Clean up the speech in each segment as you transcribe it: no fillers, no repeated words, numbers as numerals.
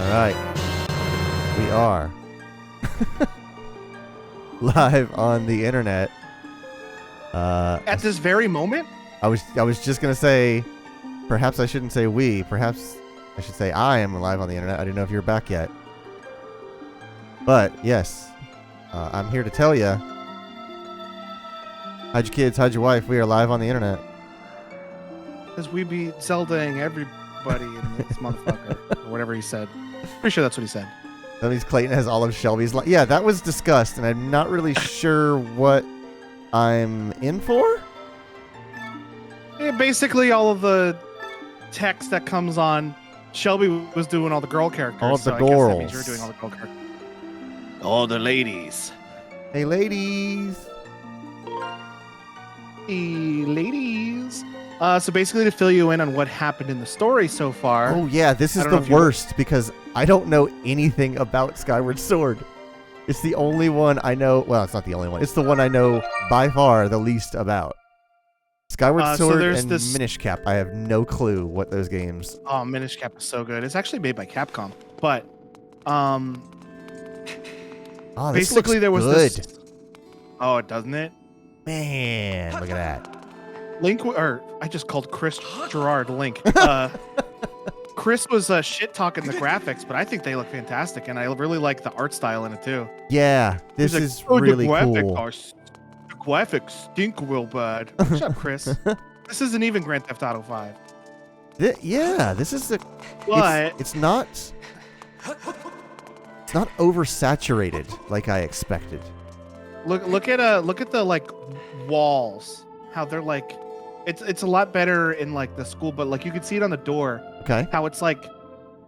right. We are live on the internet. At this very moment? I was just gonna say, perhaps I shouldn't say we. Perhaps I should say I am live on the internet. I didn't know if you were back yet. But yes, I'm here to tell you. How'd your kids? How'd your wife? We are live on the internet. Because we be Zeldaing everybody in this motherfucker, or whatever he said. Pretty sure that's what he said. That means Clayton has all of Shelby's. Yeah, that was discussed, and I'm not really sure what I'm in for. Yeah, basically, all of the text that comes on, Shelby was doing all the girl characters. All the so girls. I guess that means you're doing all the girl characters. All the ladies. Hey, ladies. Hey, ladies. So basically, to fill you in on what happened in the story so far. Oh yeah, this is the worst because I don't know anything about Skyward Sword. It's the only one I know. Well, it's not the only one. It's the one I know by far the least about. Skyward Sword and Minish Cap. I have no clue what those games. Oh, Minish Cap is so good. It's actually made by Capcom, but oh, this basically looks there was good. this. Oh, doesn't it? Man, look at that. Link, or I just called Chris Gerard Link. Chris was shit talking the graphics, but I think they look fantastic, and I really like the art style in it too. Yeah, this is really cool. The graphics stink real bad. Shut up, Chris. This isn't even Grand Theft Auto 5. Yeah, this is the. But it's not. It's not oversaturated like I expected. Look at the like walls. How they're like. It's a lot better in like the school, but like you can see it on the door. Okay. How it's like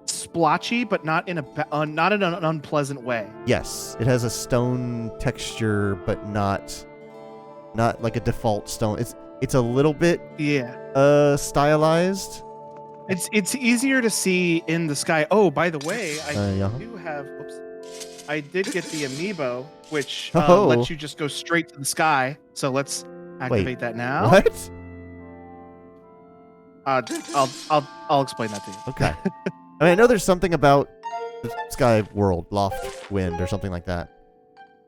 splotchy, but not in an unpleasant way. Yes, it has a stone texture, but not like a default stone. It's a little bit stylized. It's easier to see in the sky. Oh, by the way, I do have. Oops, I did get the amiibo, which lets you just go straight to the sky. So let's activate that now. What? I'll explain that to you. Okay. I mean, I know there's something about the Sky World, Loft Wind, or something like that.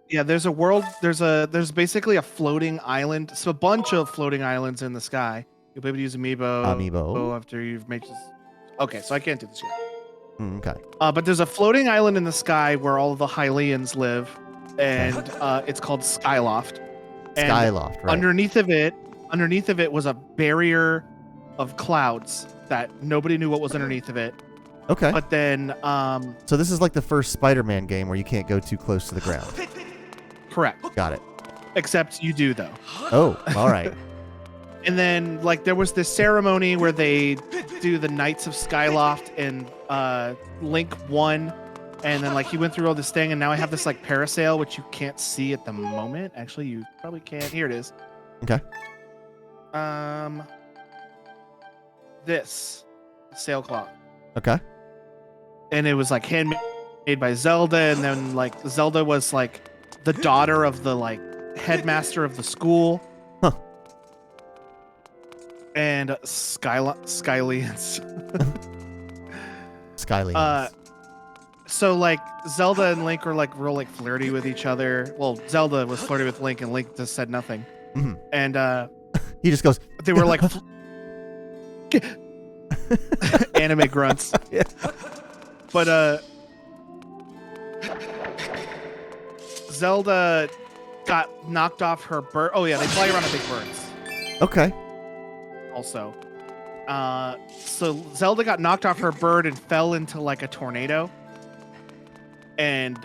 Yeah, there's a world. There's basically a floating island. So a bunch of floating islands in the sky. You'll be able to use amiibo after you've made this. Okay, so I can't do this yet. Okay. But there's a floating island in the sky where all of the Hylians live, and it's called Skyloft. Skyloft, right? Underneath of it was a barrier of clouds that nobody knew what was underneath of it. Okay. But then so this is like the first Spider-Man game where you can't go too close to the ground. Correct. Got it. Except you do, though. Oh, all right. And then like there was this ceremony where they do the Knights of Skyloft, and Link won, and then like he went through all this thing, and now I have this like parasail which you can't see at the moment. Actually, you probably can't. Here it is. Okay. This sailcloth. Okay. And it was like handmade by Zelda, and then like Zelda was like the daughter of the like headmaster of the school. Huh. And Skylians. Skylians. So like Zelda and Link were like real like flirty with each other. Well, Zelda was flirty with Link, and Link just said nothing. Mm-hmm. And he just goes. They were like anime grunts. Yeah. But Zelda got knocked off her bird. Oh yeah, they fly around on big birds. Okay. Also, so Zelda got knocked off her bird and fell into like a tornado. And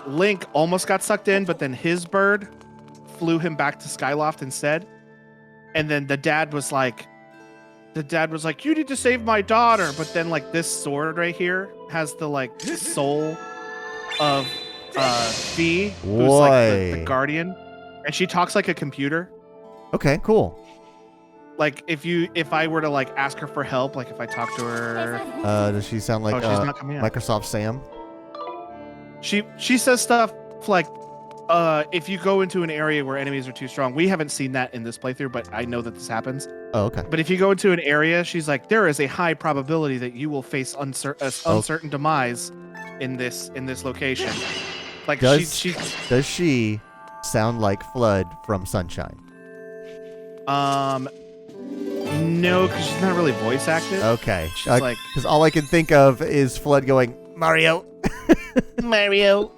Link almost got sucked in, but then his bird flew him back to Skyloft instead. And then the dad was like, you need to save my daughter. But then like this sword right here has the like soul of Fee, who's like the guardian, and she talks like a computer. Okay, cool. Like if I were to like ask her for help, like if I talk to her, does she sound like she's not coming out. Microsoft Sam? She says stuff like, if you go into an area where enemies are too strong, we haven't seen that in this playthrough, but I know that this happens. Oh, okay. But if you go into an area, she's like, there is a high probability that you will face uncertain demise in this location. Like Does she sound like Flood from Sunshine? No, because she's not really voice active. Okay. She's like, because all I can think of is Flood going, Mario. Mario.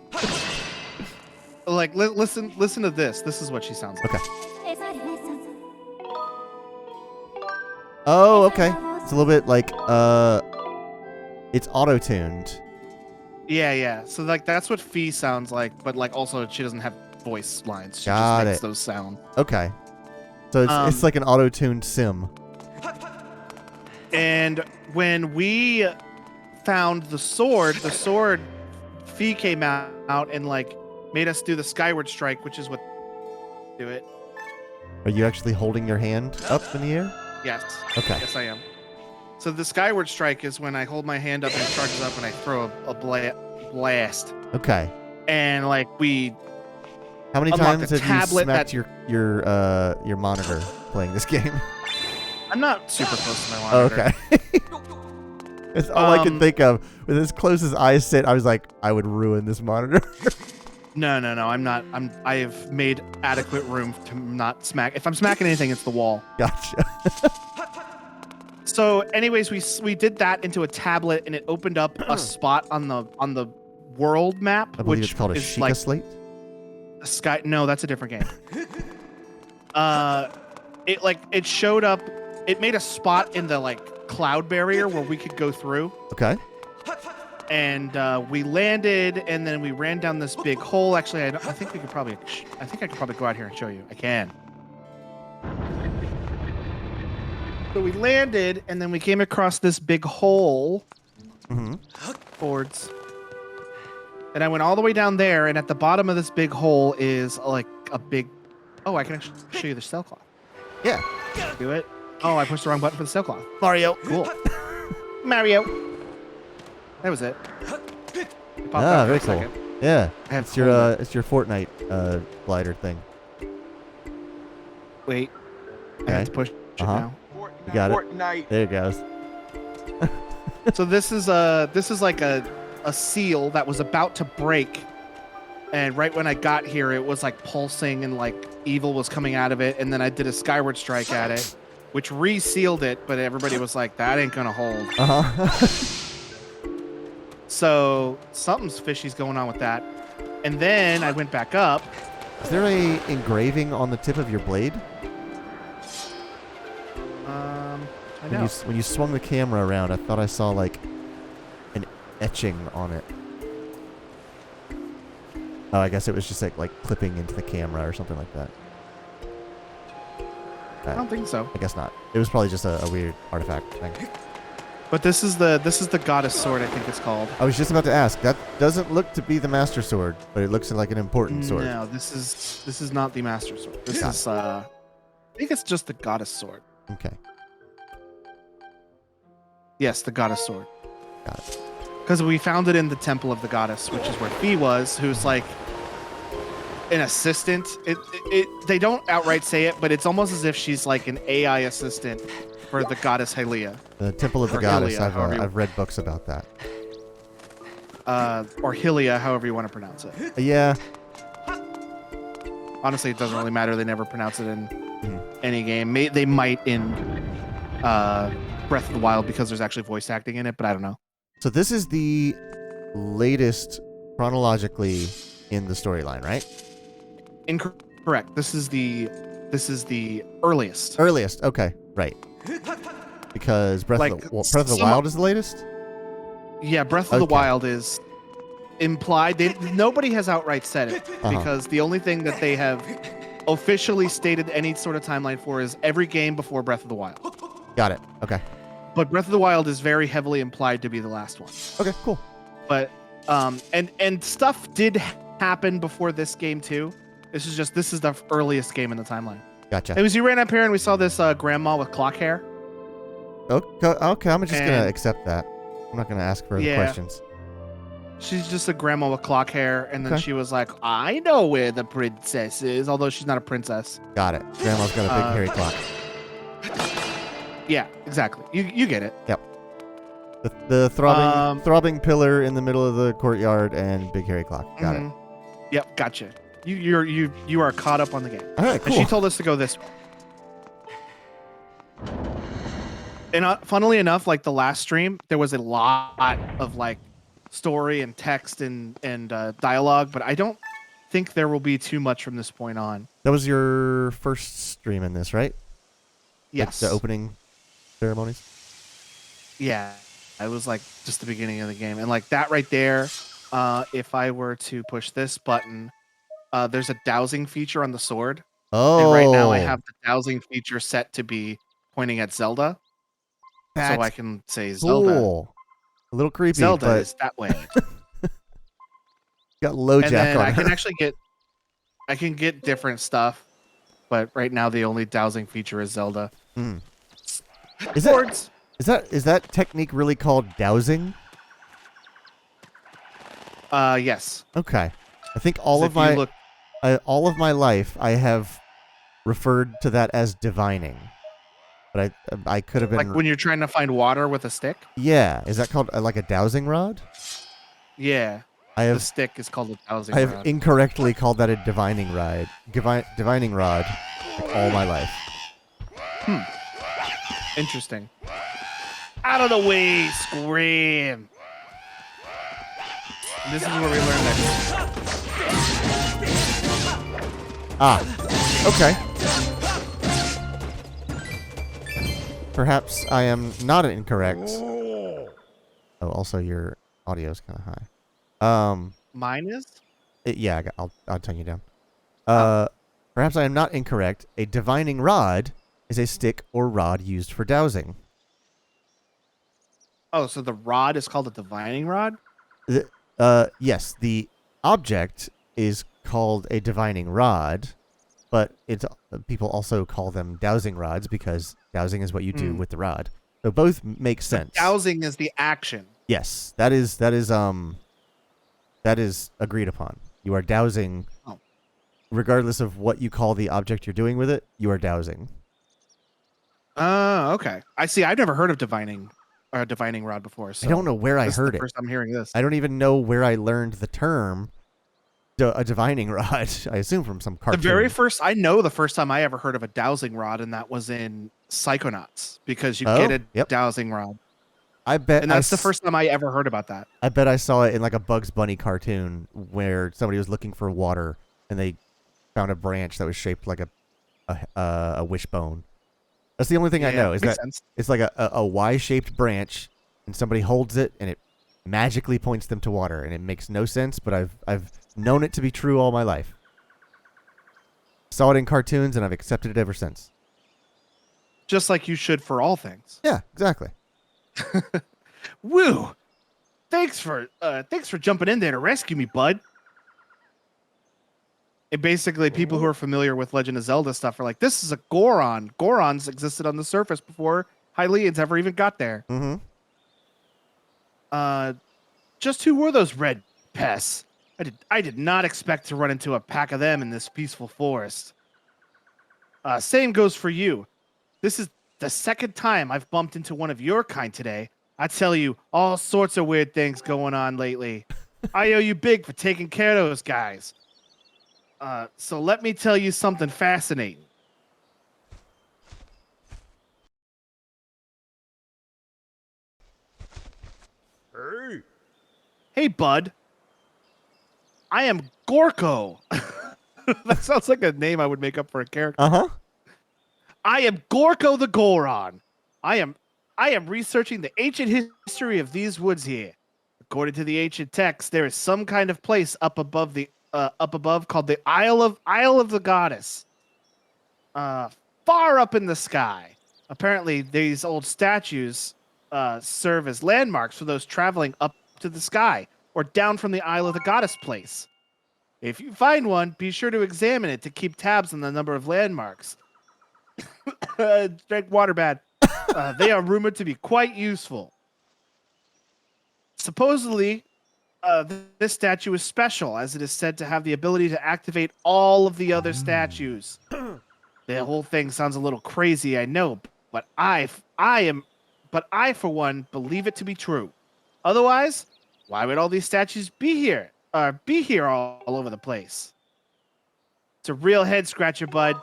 Like, listen to this. This is what she sounds like. Okay. Oh, okay. It's a little bit like, it's auto-tuned. Yeah. So, like, that's what Fee sounds like, but, like, also she doesn't have voice lines. She Got just makes it. those sounds. Okay. So it's like an auto-tuned sim. And when we found the sword, Fee came out and, like, made us do the Skyward Strike, which is what do it. Are you actually holding your hand up in the air? Yes. Okay. Yes, I am. So the Skyward Strike is when I hold my hand up and it charges up and I throw a blast. Okay. And like How many unlock times the have you tablet smacked that- your monitor playing this game? I'm not super close to my monitor. Okay. That's all I can think of. With as close as I sit, I was like, I would ruin this monitor. No. I'm not. I have made adequate room to not smack. If I'm smacking anything, it's the wall. Gotcha. So, anyways, we did that into a tablet, and it opened up a spot on the world map, I believe which it's called a is Sheikah like slate. a sky. No, that's a different game. It showed up. It made a spot in the like cloud barrier where we could go through. Okay. And we landed, and then we ran down this big hole. Actually, I think I could probably go out here and show you. I can. So we landed, and then we came across this big hole. Mm-hmm. Boards. And I went all the way down there, and at the bottom of this big hole is like a big. Oh, I can actually show you the sailcloth. Yeah. Do it. Oh, I pushed the wrong button for the sailcloth. Mario. Cool. Mario. That was it. It popped out Very for a cool. second. Yeah. I have It's your Fortnite glider thing. Wait. I Okay. have to push it now. You got it. There it goes. So this is like a seal that was about to break, and right when I got here, it was like pulsing and like evil was coming out of it, and then I did a Skyward Strike at it, which resealed it, but everybody was like, "That ain't gonna hold." So something's fishy's going on with that, and then I went back up. Is there a engraving on the tip of your blade? I know. When you swung the camera around, I thought I saw like an etching on it. Oh, I guess it was just like clipping into the camera or something like that. I don't think so. I guess not. It was probably just a weird artifact thing. But this is the goddess sword, I think it's called. I was just about to ask. That doesn't look to be the master sword, but it looks like an important sword. No, this is not the master sword. This is I think it's just the goddess sword. Okay. Yes, the goddess sword. Got it. Because we found it in the temple of the goddess, which is where Fee was, who's like an assistant. They don't outright say it, but it's almost as if she's like an AI assistant for the goddess Hylia. The Temple of the Or Goddess. Hylia, I've read books about that. Or Hylia, however you want to pronounce it. Yeah. Honestly, it doesn't really matter. They never pronounce it in any game. They might in Breath of the Wild because there's actually voice acting in it, but I don't know. So this is the latest chronologically in the storyline, right? Incorrect. This is the earliest. Earliest. Okay. Right. Because Breath of the Wild is the latest? Yeah, Breath of the Wild is implied. Nobody has outright said it because the only thing that they have officially stated any sort of timeline for is every game before Breath of the Wild. Got it. Okay. But Breath of the Wild is very heavily implied to be the last one. Okay, cool. But and stuff did happen before this game too. This is the earliest game in the timeline. Gotcha. It was you ran up here and we saw this grandma with clock hair. Okay, I'm just gonna accept that. I'm not gonna ask further questions. She's just a grandma with clock hair, and then Okay. she was like, "I know where the princess is," although she's not a princess. Got it. Grandma's got a big hairy clock. Yeah, exactly. You get it. Yep. The throbbing pillar in the middle of the courtyard and big hairy clock. Got it. Yep, gotcha. You are caught up on the game. All right, cool. And she told us to go this way. And funnily enough, like the last stream, there was a lot of like story and text and dialogue, but I don't think there will be too much from this point on. That was your first stream in this, right? Yes. Like the opening ceremonies? Yeah. It was like just the beginning of the game. And like that right there, if I were to push this button, there's a dowsing feature on the sword. Oh. And right now I have the dowsing feature set to be pointing at Zelda. That's so I can say Zelda. Cool. A little creepy, Zelda but is that way. got low And jack then on I her. can actually get different stuff, but right now the only dowsing feature is Zelda. Is that technique really called dowsing? Yes. Okay. I think all of my life I have referred to that as divining. But I could have been like when you're trying to find water with a stick. Yeah, is that called like a dowsing rod? Yeah. The stick is called a dowsing rod. I have incorrectly called that a divining rod. Divining rod like all my life. Interesting. Out of the way, scream. And this is where we learn that. Okay. Perhaps I am not incorrect. Oh, also your audio is kind of high. Mine is? Yeah, I'll turn you down. Perhaps I am not incorrect. A divining rod is a stick or rod used for dowsing. Oh, so the rod is called a divining rod? Yes, the object is called a divining rod, but people also call them dowsing rods because dowsing is what you do with the rod. So both make sense. Dowsing is the action. Yes, that is agreed upon. You are dowsing, regardless of what you call the object you're doing with it. You are dowsing. Okay. I see. I've never heard of divining rod before. So I don't know where I heard it. First I'm hearing this. I don't even know where I learned the term. A divining rod. I assume from some cartoon. The first time I ever heard of a dowsing rod, and that was in Psychonauts, because you get a dowsing rod. I bet, and that's the first time I ever heard about that. I bet I saw it in like a Bugs Bunny cartoon where somebody was looking for water and they found a branch that was shaped like a wishbone. That's the only thing I know is that it's like a Y-shaped branch, and somebody holds it and it magically points them to water, and it makes no sense, but I've known it to be true all my life. Saw it in cartoons, and I've accepted it ever since. Just like you should for all things. Yeah, exactly. Woo! Thanks for jumping in there to rescue me, bud. And basically, people who are familiar with Legend of Zelda stuff are like, this is a Goron. Gorons existed on the surface before Hylians ever even got there. Mm-hmm. Just who were those red pests? I did not expect to run into a pack of them in this peaceful forest. Same goes for you. This is the second time I've bumped into one of your kind today. I tell you, all sorts of weird things going on lately. I owe you big for taking care of those guys. So let me tell you something fascinating. Hey, bud. I am Gorko. That sounds like a name I would make up for a character. Uh-huh. I am Gorko the Goron. I am researching the ancient history of these woods here. According to the ancient texts, there is some kind of place up above called the Isle of the Goddess. Far up in the sky. Apparently, these old statues serve as landmarks for those traveling up to the sky or down from the Isle of the Goddess place. If you find one, be sure to examine it to keep tabs on the number of landmarks. Drink water bad. They are rumored to be quite useful. Supposedly, This statue is special, as it is said to have the ability to activate all of the other statues. The whole thing sounds a little crazy, I know, but I, for one, believe it to be true. Otherwise, why would all these statues be here? Be here all over the place. It's a real head scratcher, bud.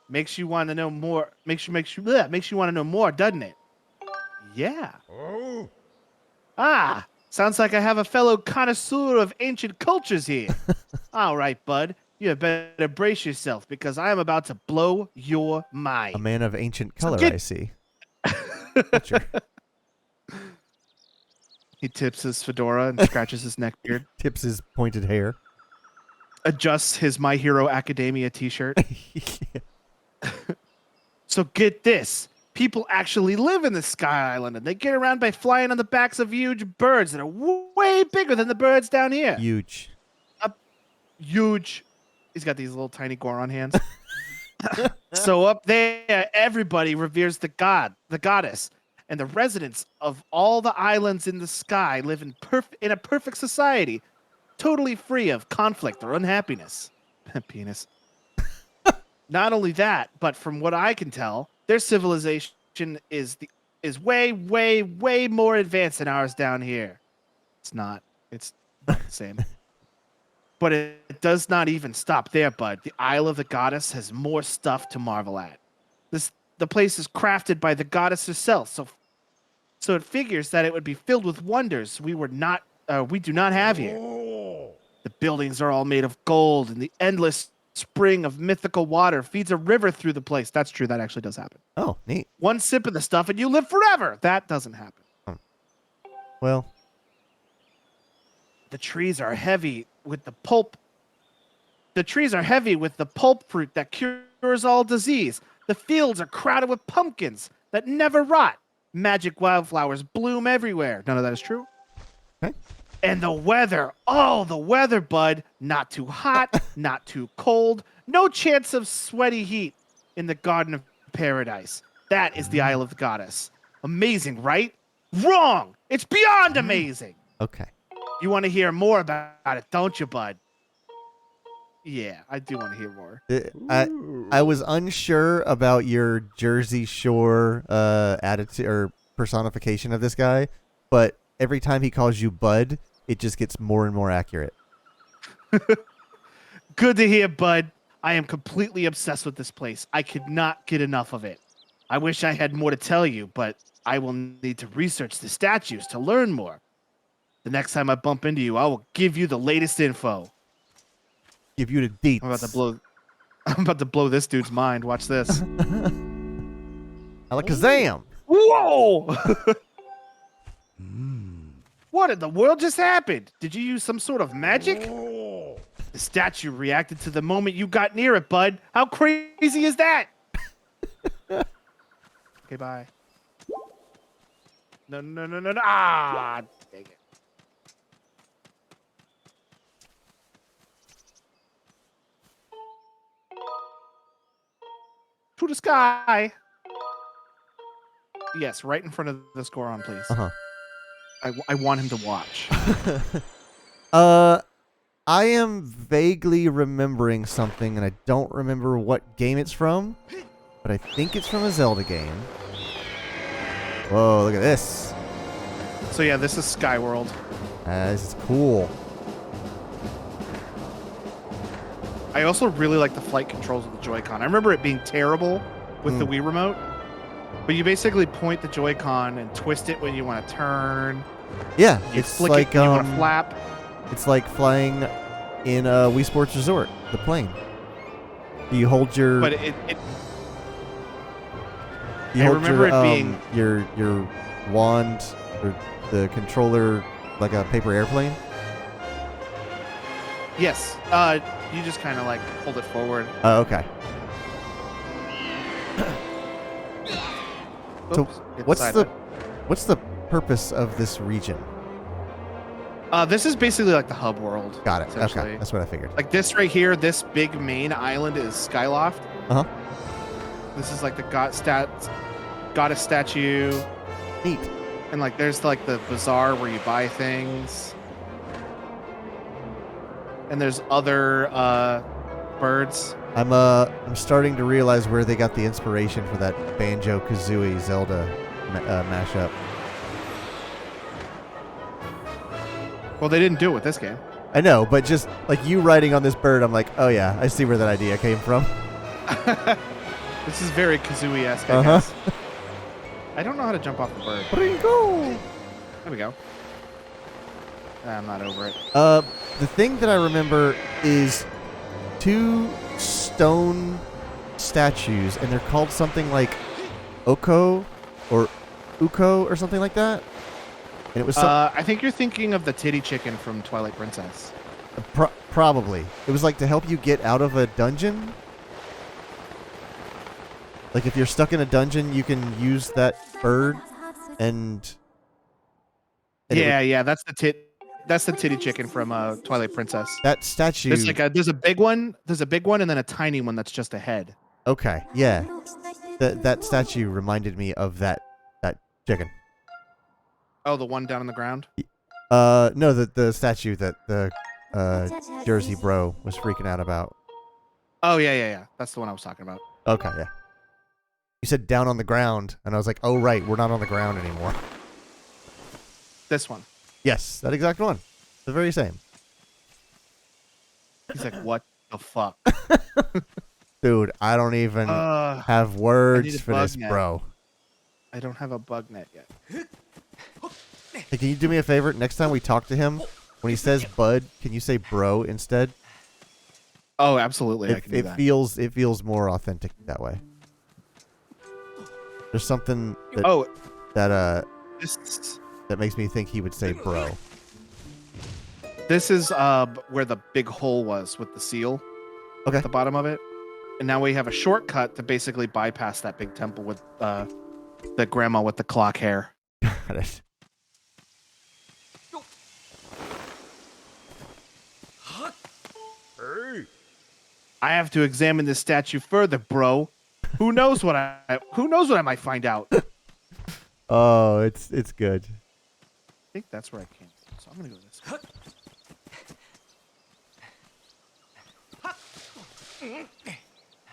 Makes you want to know more. Makes you want to know more, doesn't it? Yeah. Oh. Ah, sounds like I have a fellow connoisseur of ancient cultures here. All right, bud. You better brace yourself because I am about to blow your mind. A man of ancient color, get- I see. Sure. He tips his fedora and scratches his neck beard. Tips his pointed hair. Adjusts his My Hero Academia t-shirt. Yeah. So get this. People actually live in the Sky Island, and they get around by flying on the backs of huge birds that are way bigger than the birds down here. Huge. Huge. He's got these little tiny Goron hands. So up there, everybody reveres the goddess, and the residents of all the islands in the sky live in a perfect society, totally free of conflict or unhappiness. Penis. Not only that, but from what I can tell, their civilization is way, way, way more advanced than ours down here. It's not. It's not the same. But it does not even stop there, bud. The Isle of the Goddess has more stuff to marvel at. The place is crafted by the goddess herself, so it figures that it would be filled with wonders we do not have here. The buildings are all made of gold, and the endless spring of mythical water feeds a river through the place. That's true. That actually does happen. Oh, neat. One sip of the stuff and you live forever. That doesn't happen. Well, The trees are heavy with the pulp. The trees are heavy with the pulp fruit that cures all disease. The fields are crowded with pumpkins that never rot. Magic wildflowers bloom everywhere. None of that is true. okay. And the weather, bud. Not too hot, not too cold. No chance of sweaty heat in the Garden of Paradise. That is the Isle of the Goddess. Amazing, right? Wrong! It's beyond amazing! Okay. You want to hear more about it, don't you, bud? Yeah, I do want to hear more. I was unsure about your Jersey Shore attitude or personification of this guy, but every time he calls you Bud, it just gets more and more accurate. Good to hear, bud. I am completely obsessed with this place. I could not get enough of it. I wish I had more to tell you, but I will need to research the statues to learn more. The next time I bump into you, I will give you the latest info. Give you the deets. I'm about to blow this dude's mind. Watch this. Alakazam! Whoa! What in the world just happened? Did you use some sort of magic? The statue reacted to the moment you got near it, bud. How crazy is that? Okay, bye. No. Ah, dang it. To the sky. Yes, right in front of this Goron, please. Uh-huh. I want him to watch. I am vaguely remembering something, and I don't remember what game it's from, but I think it's from a Zelda game. Whoa, look at this. So yeah, this is Skyward. This is cool. I also really like the flight controls of the Joy-Con. I remember it being terrible with the Wii Remote, but you basically point the Joy-Con and twist it when you want to turn. Yeah, You it's flick like it when you want to flap. it's like flying in Wii Sports Resort, the plane. You hold your But it you I hold remember your, it being- your wand or the controller like a paper airplane. yes, you just kind of like hold it forward. Oh, okay. So Oops, hit what's side the button. what's the purpose of this region? This is basically like the hub world. Got it. essentially. Okay, that's what I figured. Like this right here, this big main island is Skyloft. Uh huh. This is like the goddess statue, Neat. and like there's like the bazaar where you buy things. and there's other birds. I'm starting to realize where they got the inspiration for that Banjo-Kazooie Zelda mashup. Well, they didn't do it with this game. I know, but just like you riding on this bird, I'm like, oh yeah, I see where that idea came from. This is very Kazooie-esque, I guess. I don't know how to jump off the bird. There we go. I'm not over it. The thing that I remember is 2 stone statues, and they're called something like Oko or Uko or something like that. And it was. I think you're thinking of the titty chicken from Twilight Princess. Probably. It was like to help you get out of a dungeon. Like if you're stuck in a dungeon, you can use that bird, and yeah, that's the titty chicken from Twilight Princess. That statue. There's a big one, and then a tiny one that's just a head. Okay, yeah. That statue reminded me of that chicken. Oh, the one down on the ground? No, the statue that the Jersey bro was freaking out about. Oh, yeah. That's the one I was talking about. Okay, yeah. You said down on the ground, and I was like, oh, right, we're not on the ground anymore. This one. Yes, that exact one. The very same. He's like, what the fuck? Dude, I don't even have words for this, bro. I don't have a bug net yet. Hey, can you do me a favor? Next time we talk to him, when he says bud, can you say bro instead? Oh, absolutely. I can do that. It feels more authentic that way. There's something that makes me think he would say bro. This is where the big hole was with the seal. Okay. At the bottom of it. And now we have a shortcut to basically bypass that big temple with the grandma with the clock hair. Got it. I have to examine this statue further, bro. Who knows what I might find out. Oh, it's good. I think that's where I came from, so I'm gonna go this way.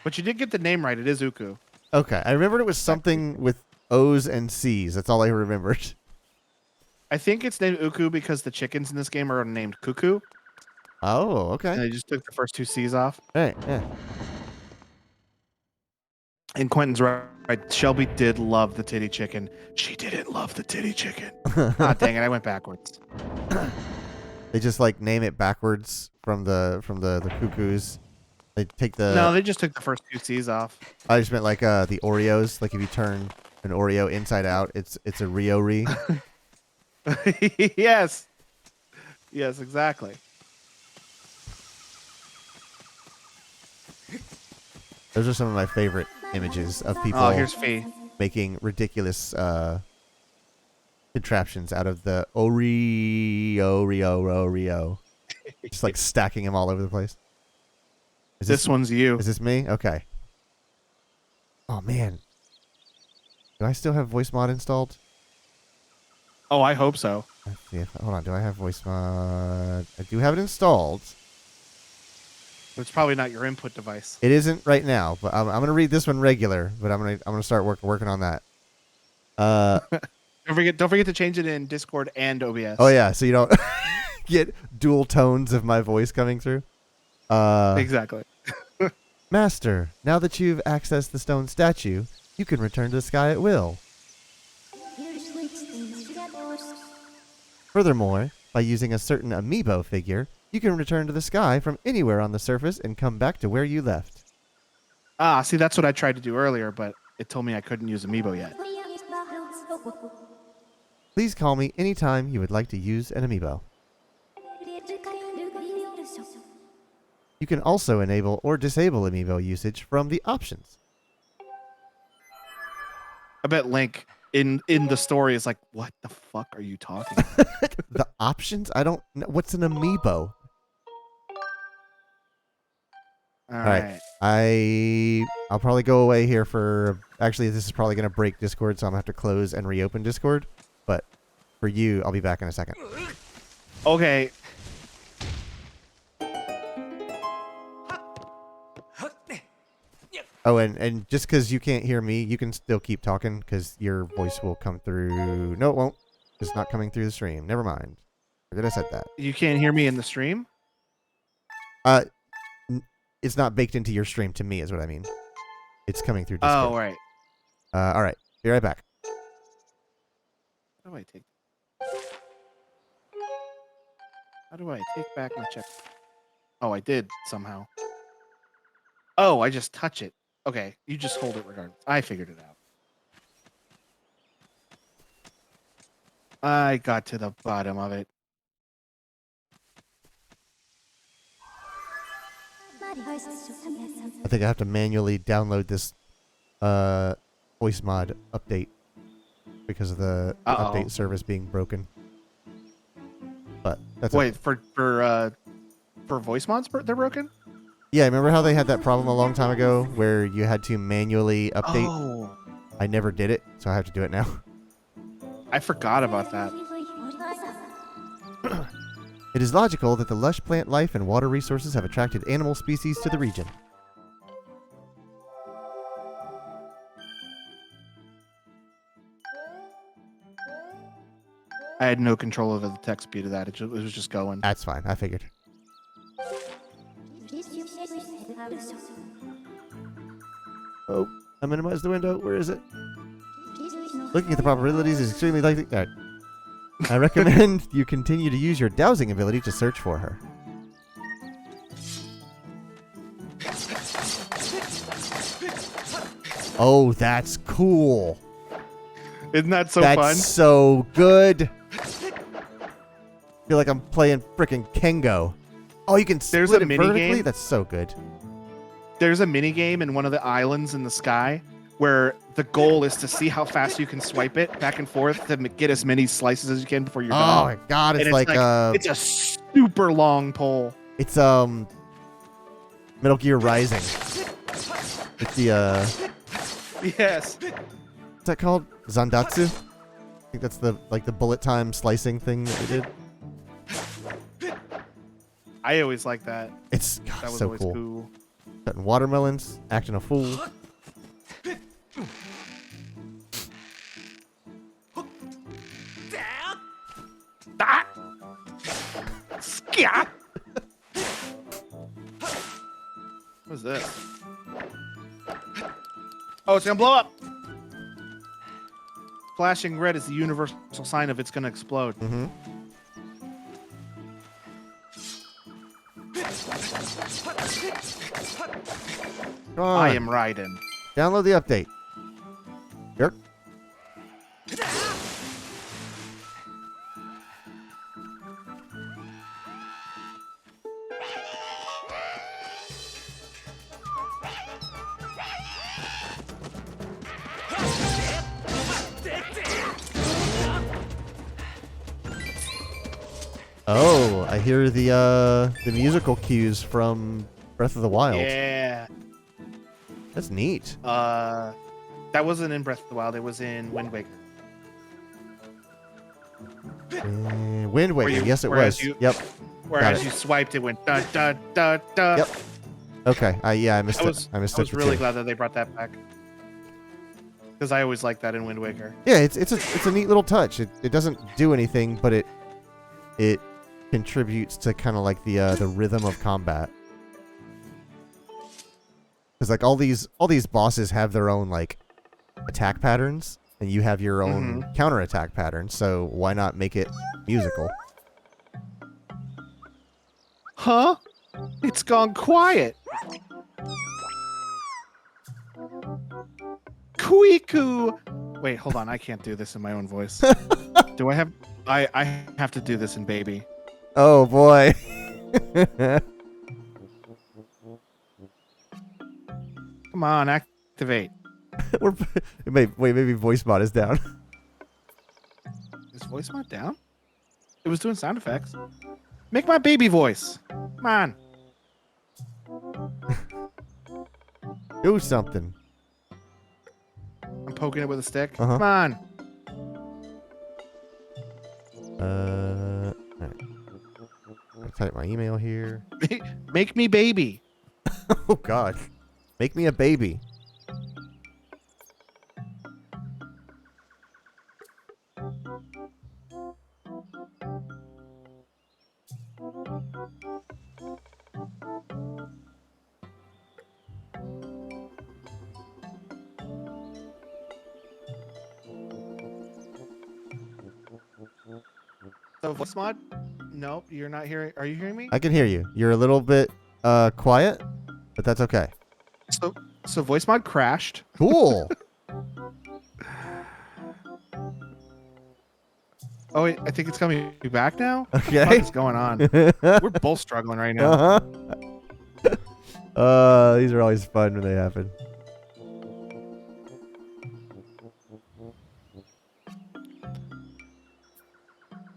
But you did get the name right. It is Uku. Okay, I remembered it was something with O's and C's. That's all I remembered. I think it's named Uku because the chickens in this game are named Cuckoo. Oh, okay. And they just took the first 2 C's off. Right, yeah. And Quentin's right. Shelby did love the titty chicken. She didn't love the titty chicken. Ah, dang it! I went backwards. They just like name it backwards from the cuckoos. They take the. No, they just took the first 2 C's off. I just meant like the Oreos. Like if you turn an Oreo inside out, it's a Rio-re. Yes. Yes, exactly. Those are some of my favorite images of people here's Fee. making ridiculous contraptions out of the Oreo. Just like stacking them all over the place. This one's you. Is this me? Okay. Oh, man. Do I still have voice mod installed? Oh, I hope so. Let's see if, hold on. Do I have voice mod? I do have it installed. It's probably not your input device. It isn't right now, but I'm going to read this one regular, but I'm going to start working on that. Don't forget to change it in Discord and OBS. Oh, yeah. So you don't get dual tones of my voice coming through. Exactly. Master, now that you've accessed the stone statue, you can return to the sky at will. Furthermore, by using a certain amiibo figure, you can return to the sky from anywhere on the surface and come back to where you left. Ah, see, that's what I tried to do earlier, but it told me I couldn't use amiibo yet. Please call me anytime you would like to use an amiibo. You can also enable or disable amiibo usage from the options. I bet Link in the story is like, what the fuck are you talking about? The options? I don't know. What's an amiibo? All right. I'll probably go away here for... Actually, this is probably going to break Discord, so I'm going to have to close and reopen Discord. But for you, I'll be back in a second. Okay. Oh, and just because you can't hear me, you can still keep talking because your voice will come through. No, it won't. It's not coming through the stream. Never mind. Forget I said that. You can't hear me in the stream? Uh, it's not baked into your stream to me, is what I mean. It's coming through Discord. Oh, right. All right. Be right back. How do I take back my check? Oh, I did somehow. Oh, I just touch it. Okay, you just hold it regardless. I figured it out. I got to the bottom of it. I think I have to manually download this voice mod update because of the update service being broken. But that's wait for voice mods. They're broken. Yeah, remember how they had that problem a long time ago where you had to manually update? Oh, I never did it, so I have to do it now. I forgot about that. It is logical that the lush plant life and water resources have attracted animal species to the region. I had no control over the text speed of that. It was just going. That's fine. I figured. Oh, I minimized the window. Where is it? Looking at the probabilities is extremely likely. All right. I recommend you continue to use your dowsing ability to search for her. Oh, that's cool. Isn't that so That's fun? so good. Feel like I'm playing frickin' Kengo. Oh, you can There's split a it mini vertically? game? That's so good. There's a mini game in one of the islands in the sky where the goal is to see how fast you can swipe it back and forth to get as many slices as you can before you're Oh done. my god, it's And like it's a super long pole. it's Metal Gear Rising. It's the Yes. what's that called? Zandatsu? I think that's the bullet time slicing thing that we did. I always like that. It's That was so always cool. Cutting watermelons, acting a fool. Ah! Scat! What's this? Oh, it's gonna blow up! Flashing red is the universal sign of it's gonna explode. Mm-hmm. Come on. I am riding. Download the update. Jerk. Oh, I hear the musical cues from Breath of the Wild. Yeah. That's neat. That wasn't in Breath of the Wild. It was in Wind Waker. Wind Waker. Yes, it was. Yep. Whereas you swiped, it went da da da da. Yep. Okay. Yeah, I missed it. I missed it. I was really glad that they brought that back because I always liked that in Wind Waker. Yeah, it's a neat little touch. It doesn't do anything, but it contributes to kind of like the rhythm of combat. Because like all these bosses have their own like attack patterns, and you have your own counter attack pattern. So why not make it musical? Huh? It's gone quiet. Kuiku. Wait, hold on. I can't do this in my own voice. Do I have? I have to do this in baby. Oh boy. Come on, activate. Maybe voice mod is down. Is voice mod down? It was doing sound effects. Make my baby voice. Come on. Do something. I'm poking it with a stick. Uh-huh. Come on. All right. I'll type my email here. Make me baby. Oh God. Make me a baby. So voice mod? Nope, you're not hearing. Are you hearing me? I can hear you. You're a little bit quiet, but that's okay. So voice mod crashed. Cool. Oh wait, I think it's coming back now. Okay. What is going on? We're both struggling right now. These are always fun when they happen.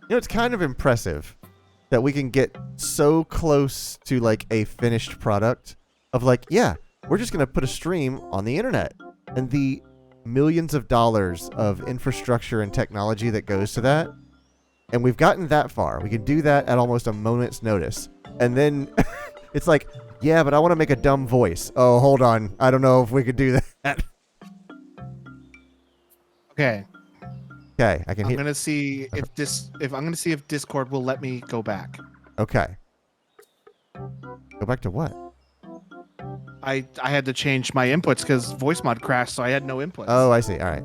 You know, it's kind of impressive that we can get so close to like a finished product of like, yeah, we're just going to put a stream on the internet, and the millions of dollars of infrastructure and technology that goes to that. And we've gotten that far. We can do that at almost a moment's notice. And then it's like, yeah, but I want to make a dumb voice. Oh, hold on. I don't know if we could do that. Okay. Okay, I can I'm hear. gonna see if Discord will let me go back. Okay. Go back to what? I had to change my inputs because voice mod crashed, so I had no inputs. Oh, I see. All right.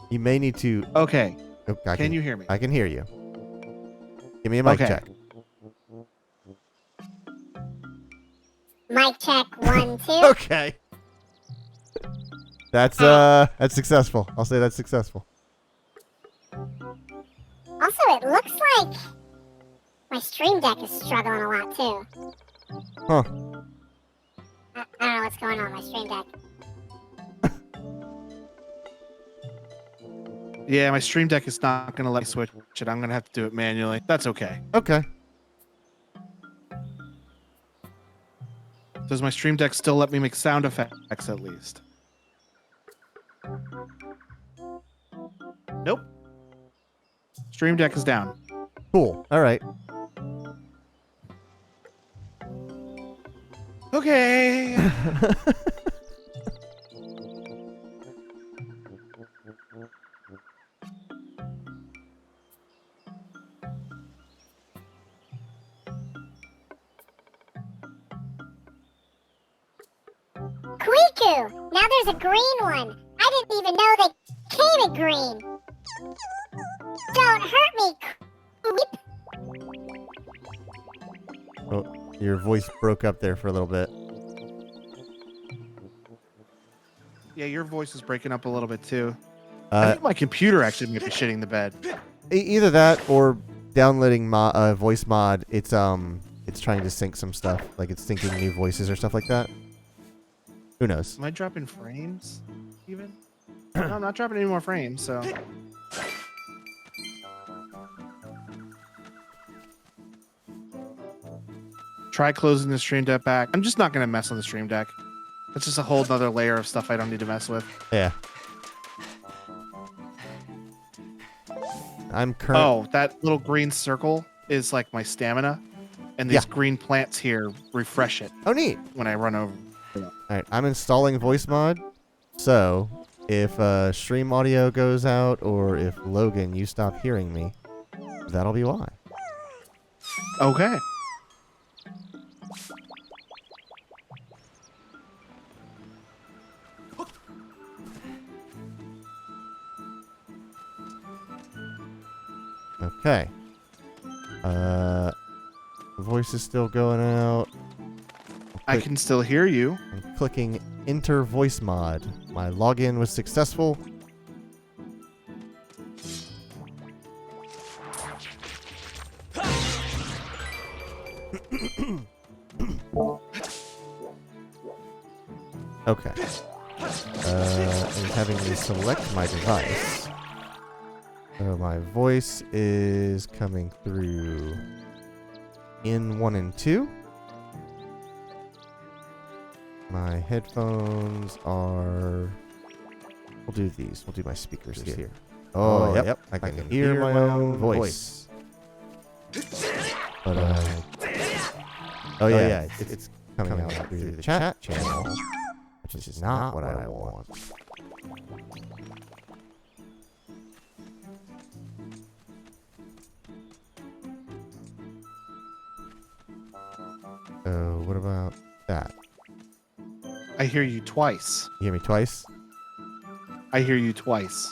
You may need to. Okay. Oh, Can you hear me? I can hear you. Give me a mic Okay. check. Mic check 1, 2. Okay. That's successful. I'll say that's successful. Also, it looks like my stream deck is struggling a lot too. Huh. I don't know what's going on with my stream deck. Yeah, my stream deck is not gonna let me switch it. I'm gonna have to do it manually. That's okay. Okay. Does my stream deck still let me make sound effects at least? Nope. Stream deck is down. Cool. All right. Okay. Quiku! Now there's a green one. I didn't even know they came in green. Don't hurt me, Queep. Oh, your voice broke up there for a little bit. Yeah, your voice is breaking up a little bit too. I think my computer actually might be shitting the bed. Either that or downloading voice mod. It's trying to sync some stuff, like it's syncing new voices or stuff like that. Who knows? Am I dropping frames even? No, I'm not dropping any more frames, so. Try closing the stream deck back. I'm just not going to mess on the stream deck. It's just a whole nother layer of stuff I don't need to mess with. Yeah. I'm current. Oh, that little green circle is like my stamina. And these green plants here refresh it Oh, neat. when I run over. All right, I'm installing voice mod. So if stream audio goes out, or if Logan, you stop hearing me, that'll be why. Okay. Okay. Voice is still going out. I can still hear you. I'm clicking enter voice mod. My login was successful. Okay. I'm having me select my device. So my voice is coming through in 1 and 2. My headphones are... We'll do these. We'll do my speakers here. Oh, yep. I can hear my own voice. But, oh, yeah. It's coming out through the chat channel, which is not what I want. So, what about that? I hear you twice. You hear me twice? I hear you twice.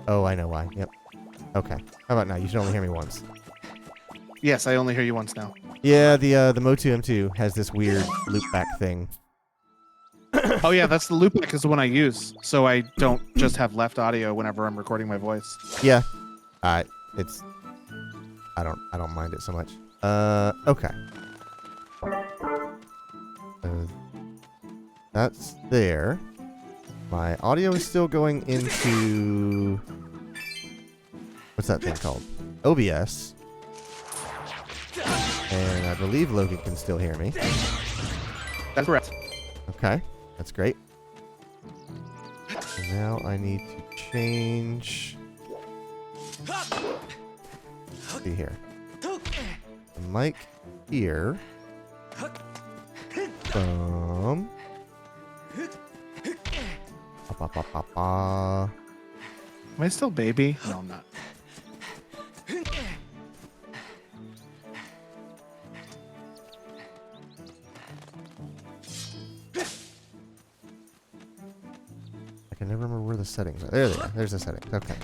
Oh, I know why. Yep. Okay. How about now? You should only hear me once. Yes, I only hear you once now. Yeah, the Motu M2 has this weird loopback thing. Oh yeah, that's the loopback is the one I use, so I don't just have left audio whenever I'm recording my voice. Yeah. It's I don't mind it so much. Okay. That's there. My audio is still going into what's that thing called? OBS. And I believe Logan can still hear me. That's correct. Okay, that's great. So now I need to change. Let's see here. The mic here. Am I still baby? No, I'm not. I can never remember where the settings are. There they are. There's the settings. Okay.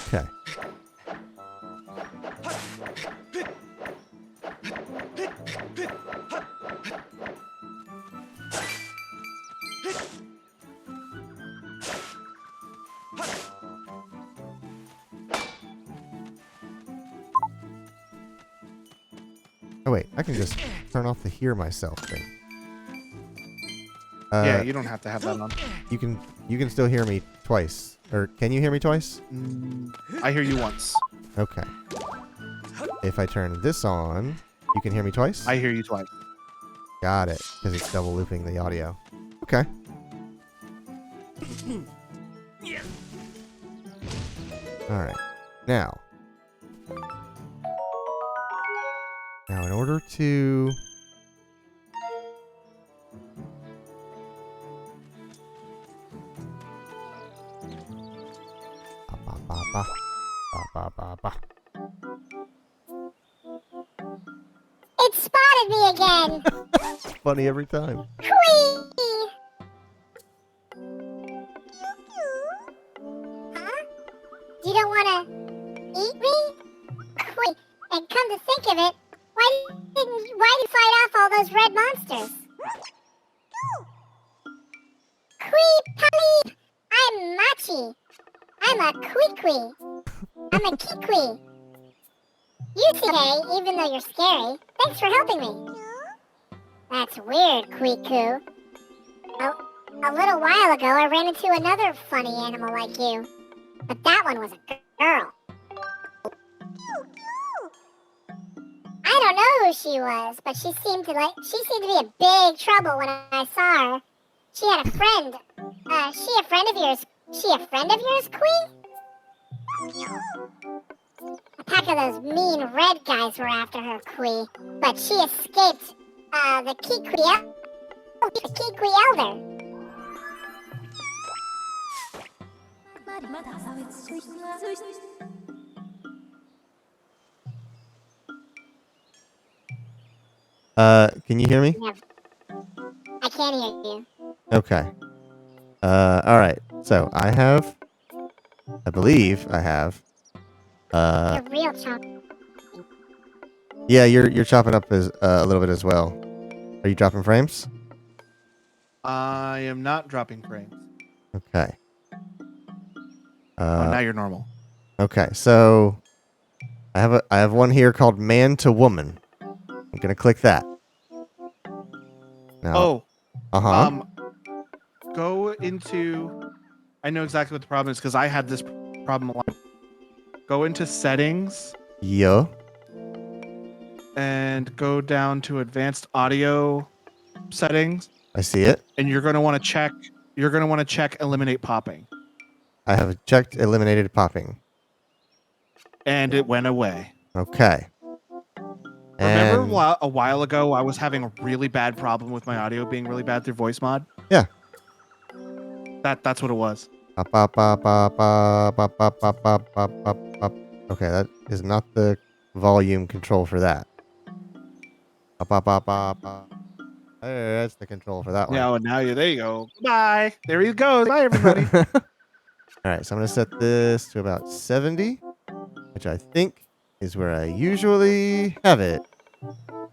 Okay. Oh wait, I can just turn off the hear myself thing. Yeah, you don't have to have that on. You can still hear me twice. Or can you hear me twice? I hear you once. Okay. If I turn this on, you can hear me twice? I hear you twice. Got it, because it's double looping the audio. Okay. Alright. Now, in order to... It spotted me again. Funny every time. Whee! Huh? You don't want to eat me? Wait, and come to think of it, why did you fight off all those red monsters? Quee-pally! I'm Machi. I'm a Quee-Quee. I'm a Kee-Quee. You seem okay, even though you're scary. Thanks for helping me. That's weird, Quee-Coo. A little while ago, I ran into another funny animal like you. But that one was a girl. I don't know who she was, but she seemed to be in big trouble when I saw her. She had a friend. She a friend of yours? She a friend of yours, Quee? A pack of those mean red guys were after her, Quee, but she escaped. The Kee-Quee Elder. Can you hear me? Yeah. I can't hear you. Okay. Alright. So, I believe I have, You're real chunk. yeah, you're chopping up as a little bit as well. Are you dropping frames? I am not dropping frames. Okay. Now you're normal. Okay, so I have one here called Man to Woman. I'm gonna click that. Now, Oh, go into. I know exactly what the problem is because I had this problem a lot. Go into settings yeah. and go down to advanced audio settings, I see it. and you're going to want to check. You're going to want to check eliminate popping, I have checked eliminated popping. and it went away. Okay. Remember And a while ago I was having a really bad problem with my audio being really bad through voice mod? Yeah. That's what it was. Okay, that is not the volume control for that. That's the control for that one. Now there you go. Bye. There he goes. Bye, everybody. All right, so I'm going to set this to about 70, which I think is where I usually have it,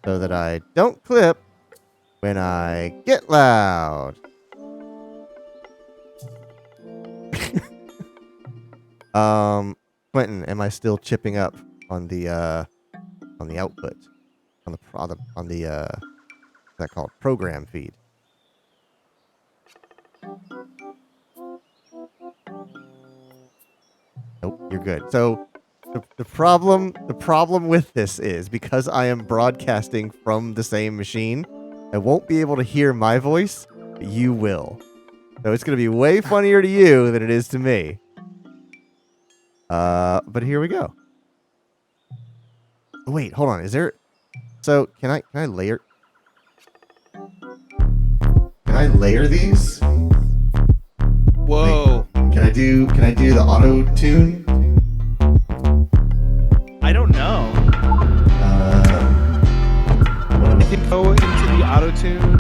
so that I don't clip when I get loud. Quentin, am I still chipping up on the output, on the what's that called, program feed? Nope, you're good. So the problem with this is because I am broadcasting from the same machine, I won't be able to hear my voice, but you will. So it's going to be way funnier to you than it is to me. But here we go. Oh, wait, hold on. Is there? So can I layer? Can I layer these? Whoa. Wait, can I do the auto tune? I don't know. I think go into the auto tune.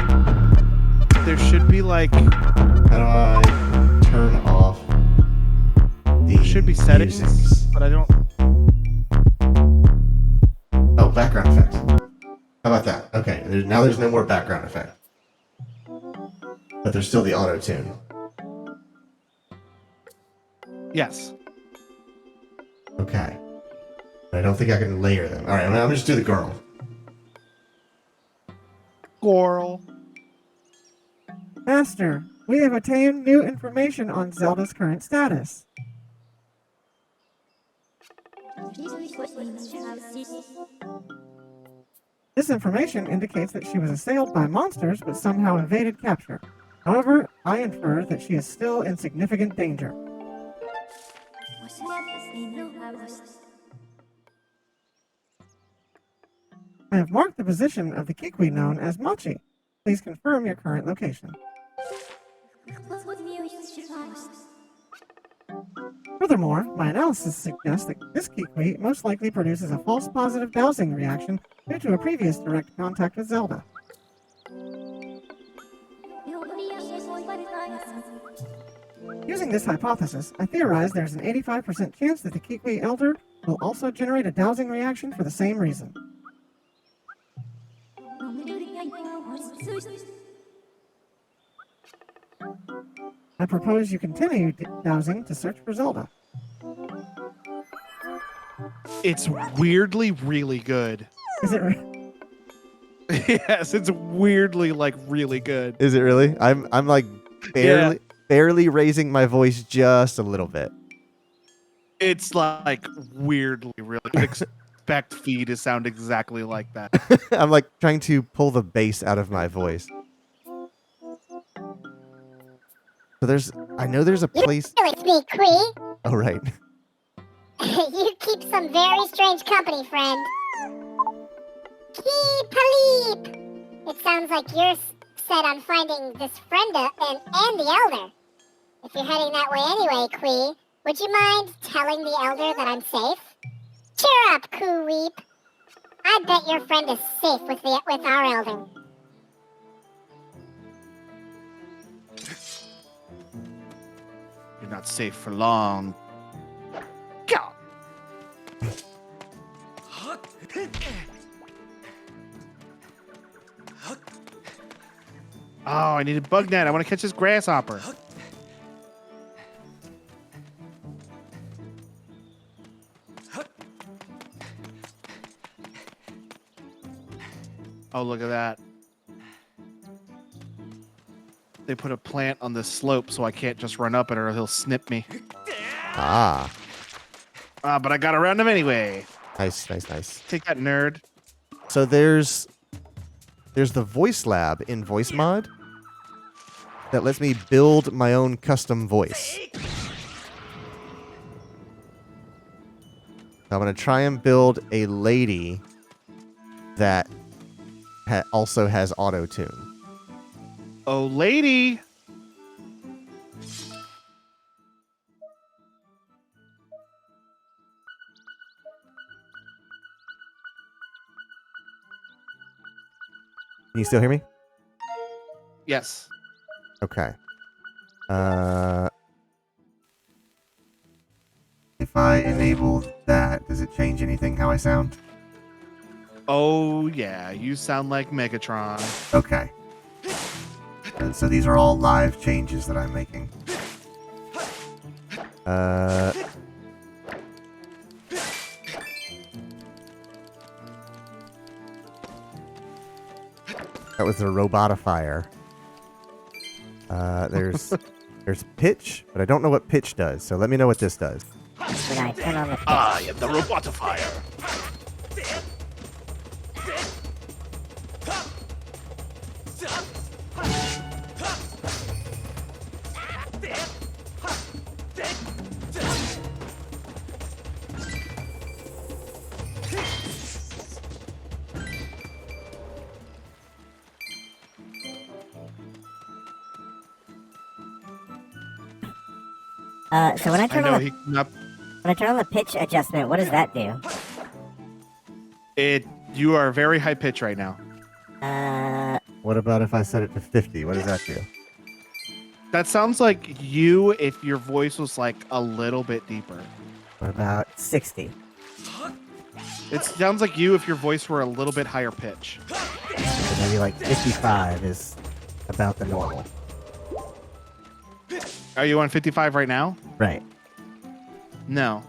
There should be like. How do I turn off the There should be settings, music? but I don't. Oh, background effects. How about that? Okay, now there's no more background effect. But there's still the auto tune. Yes. Okay. But I don't think I can layer them. Alright, I'm gonna just do the girl. Squirrel. Master, we have obtained new information on Zelda's current status. This information indicates that she was assailed by monsters but somehow evaded capture. However, I infer that she is still in significant danger. I have marked the position of the Kikwi known as Machi. Please confirm your current location. Furthermore, my analysis suggests that this Kikwi most likely produces a false positive dowsing reaction due to a previous direct contact with Zelda. Using this hypothesis, I theorize there's an 85% chance that the Kikwi Elder will also generate a dowsing reaction for the same reason. I propose you continue dowsing to search for Zelda. It's weirdly really good. Is it Yes, it's weirdly like really good. Is it really? I'm like barely raising my voice just a little bit. It's like weirdly really. You'd expect Fee to sound exactly like that. I'm like trying to pull the bass out of my voice. So I know there's a place. It's me, Quee. Oh, right. You keep some very strange company, friend. Keep Paleep. It sounds like you're set on finding this friend and the Elder. If you're heading that way anyway, Quee, would you mind telling the Elder that I'm safe? Cheer up, Coo-Weep. I bet your friend is safe with our Elder. You're not safe for long. Go. Oh, I need a bug net. I want to catch this grasshopper. Oh, look at that. They put a plant on this slope so I can't just run up it or he'll snip me. Ah. But I got around him anyway. Nice. Take that, nerd. So there's the voice lab in Voice Mod that lets me build my own custom voice. I'm going to try and build a lady that also has auto-tune. Oh, lady. Can you still hear me? Yes. Okay. If I enable that, does it change anything how I sound? Oh yeah, you sound like Megatron. Okay. And so these are all live changes that I'm making. That was a robotifier. There's pitch, but I don't know what pitch does. So let me know what this does. When I turn on the I am the robotifier. So when I I turn know on the he can up when I turn on the pitch adjustment, what does that do? it. You are very high pitch right now. What about if I set it to 50? What does that do? That sounds like you if your voice was like a little bit deeper. What about 60? It sounds like you if your voice were a little bit higher pitch. So maybe like 55 is about the normal. Are you on 55 right now? Right. No,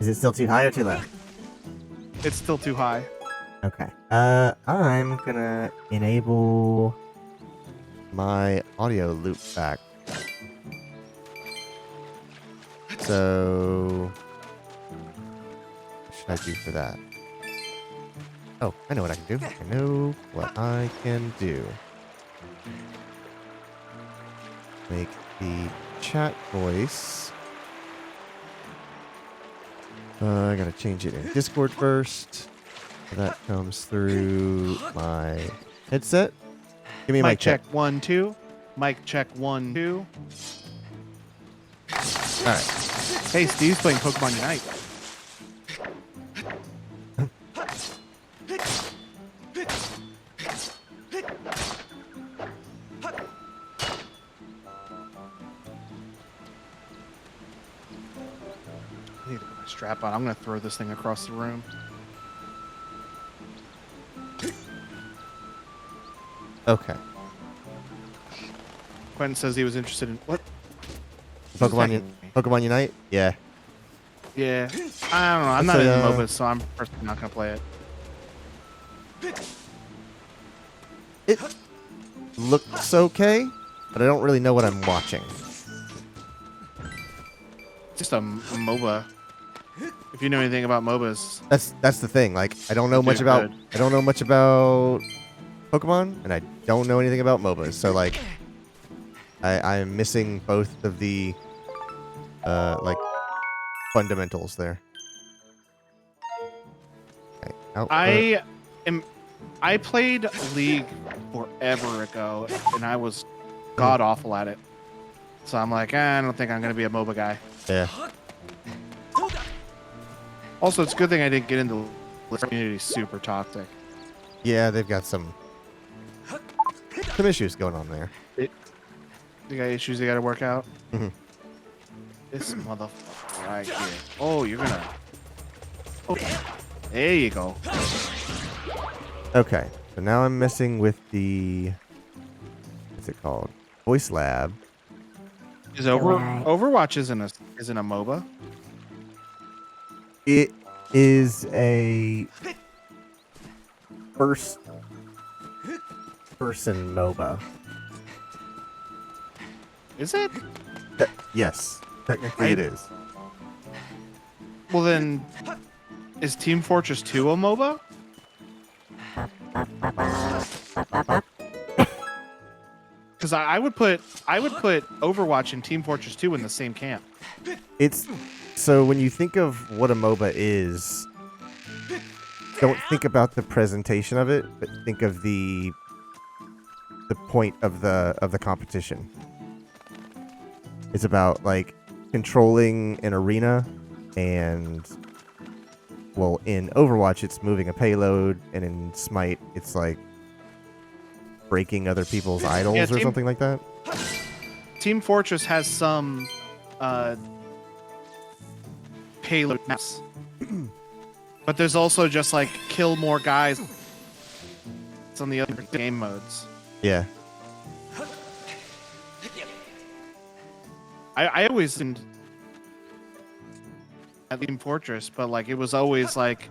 Is it still too high or too low? it's still too high. Okay. I'm gonna enable my audio loop back. So, what should I do for that? Oh, I know what I can do. I know what I can do. Make the chat voice. I gotta change it in Discord first. So that comes through my headset. Give me a Mic check 1 2. Mic check 1 2. All right. Hey, Steve's playing Pokemon Unite. I need to put my strap on. I'm gonna throw this thing across the room. Okay. Quentin says he was interested in what? Pokemon Unite? Yeah. Yeah, I don't know. I'm That's not a, into MOBAs, so I'm personally not gonna play it. It looks okay, but I don't really know what I'm watching. It's just a MOBA. If you know anything about MOBAs, That's the thing. Like I don't know much Dude, about good. I don't know much about Pokemon, and I don't know anything about MOBAs. So like I'm missing both of the like fundamentals there. Okay, output. I played League forever ago, and I was god awful at it. So I'm like, I don't think I'm gonna be a MOBA guy. Yeah. Also, it's a good thing I didn't get into the community. Super toxic. Yeah, they've got some issues going on there. They got issues they got to work out. Mhm. This motherfucker right here. Oh, you're gonna. Oh, there you go. Okay, so now I'm messing with the what's it called? Voice Lab. Is Overwatch isn't a MOBA? It is a first person MOBA. Is it? Yes, technically it is. Well then, is Team Fortress 2 a MOBA? Because I would put Overwatch and Team Fortress 2 in the same camp. It's so when you think of what a MOBA is, don't think about the presentation of it, but think of the point of the competition. It's about like controlling an arena, and well, in Overwatch it's moving a payload, and in Smite it's like breaking other people's idols or something like that. Team Fortress has some payload maps. But there's also just like kill more guys. It's on the other game modes. Yeah. I always didn't at Team Fortress, but like it was always like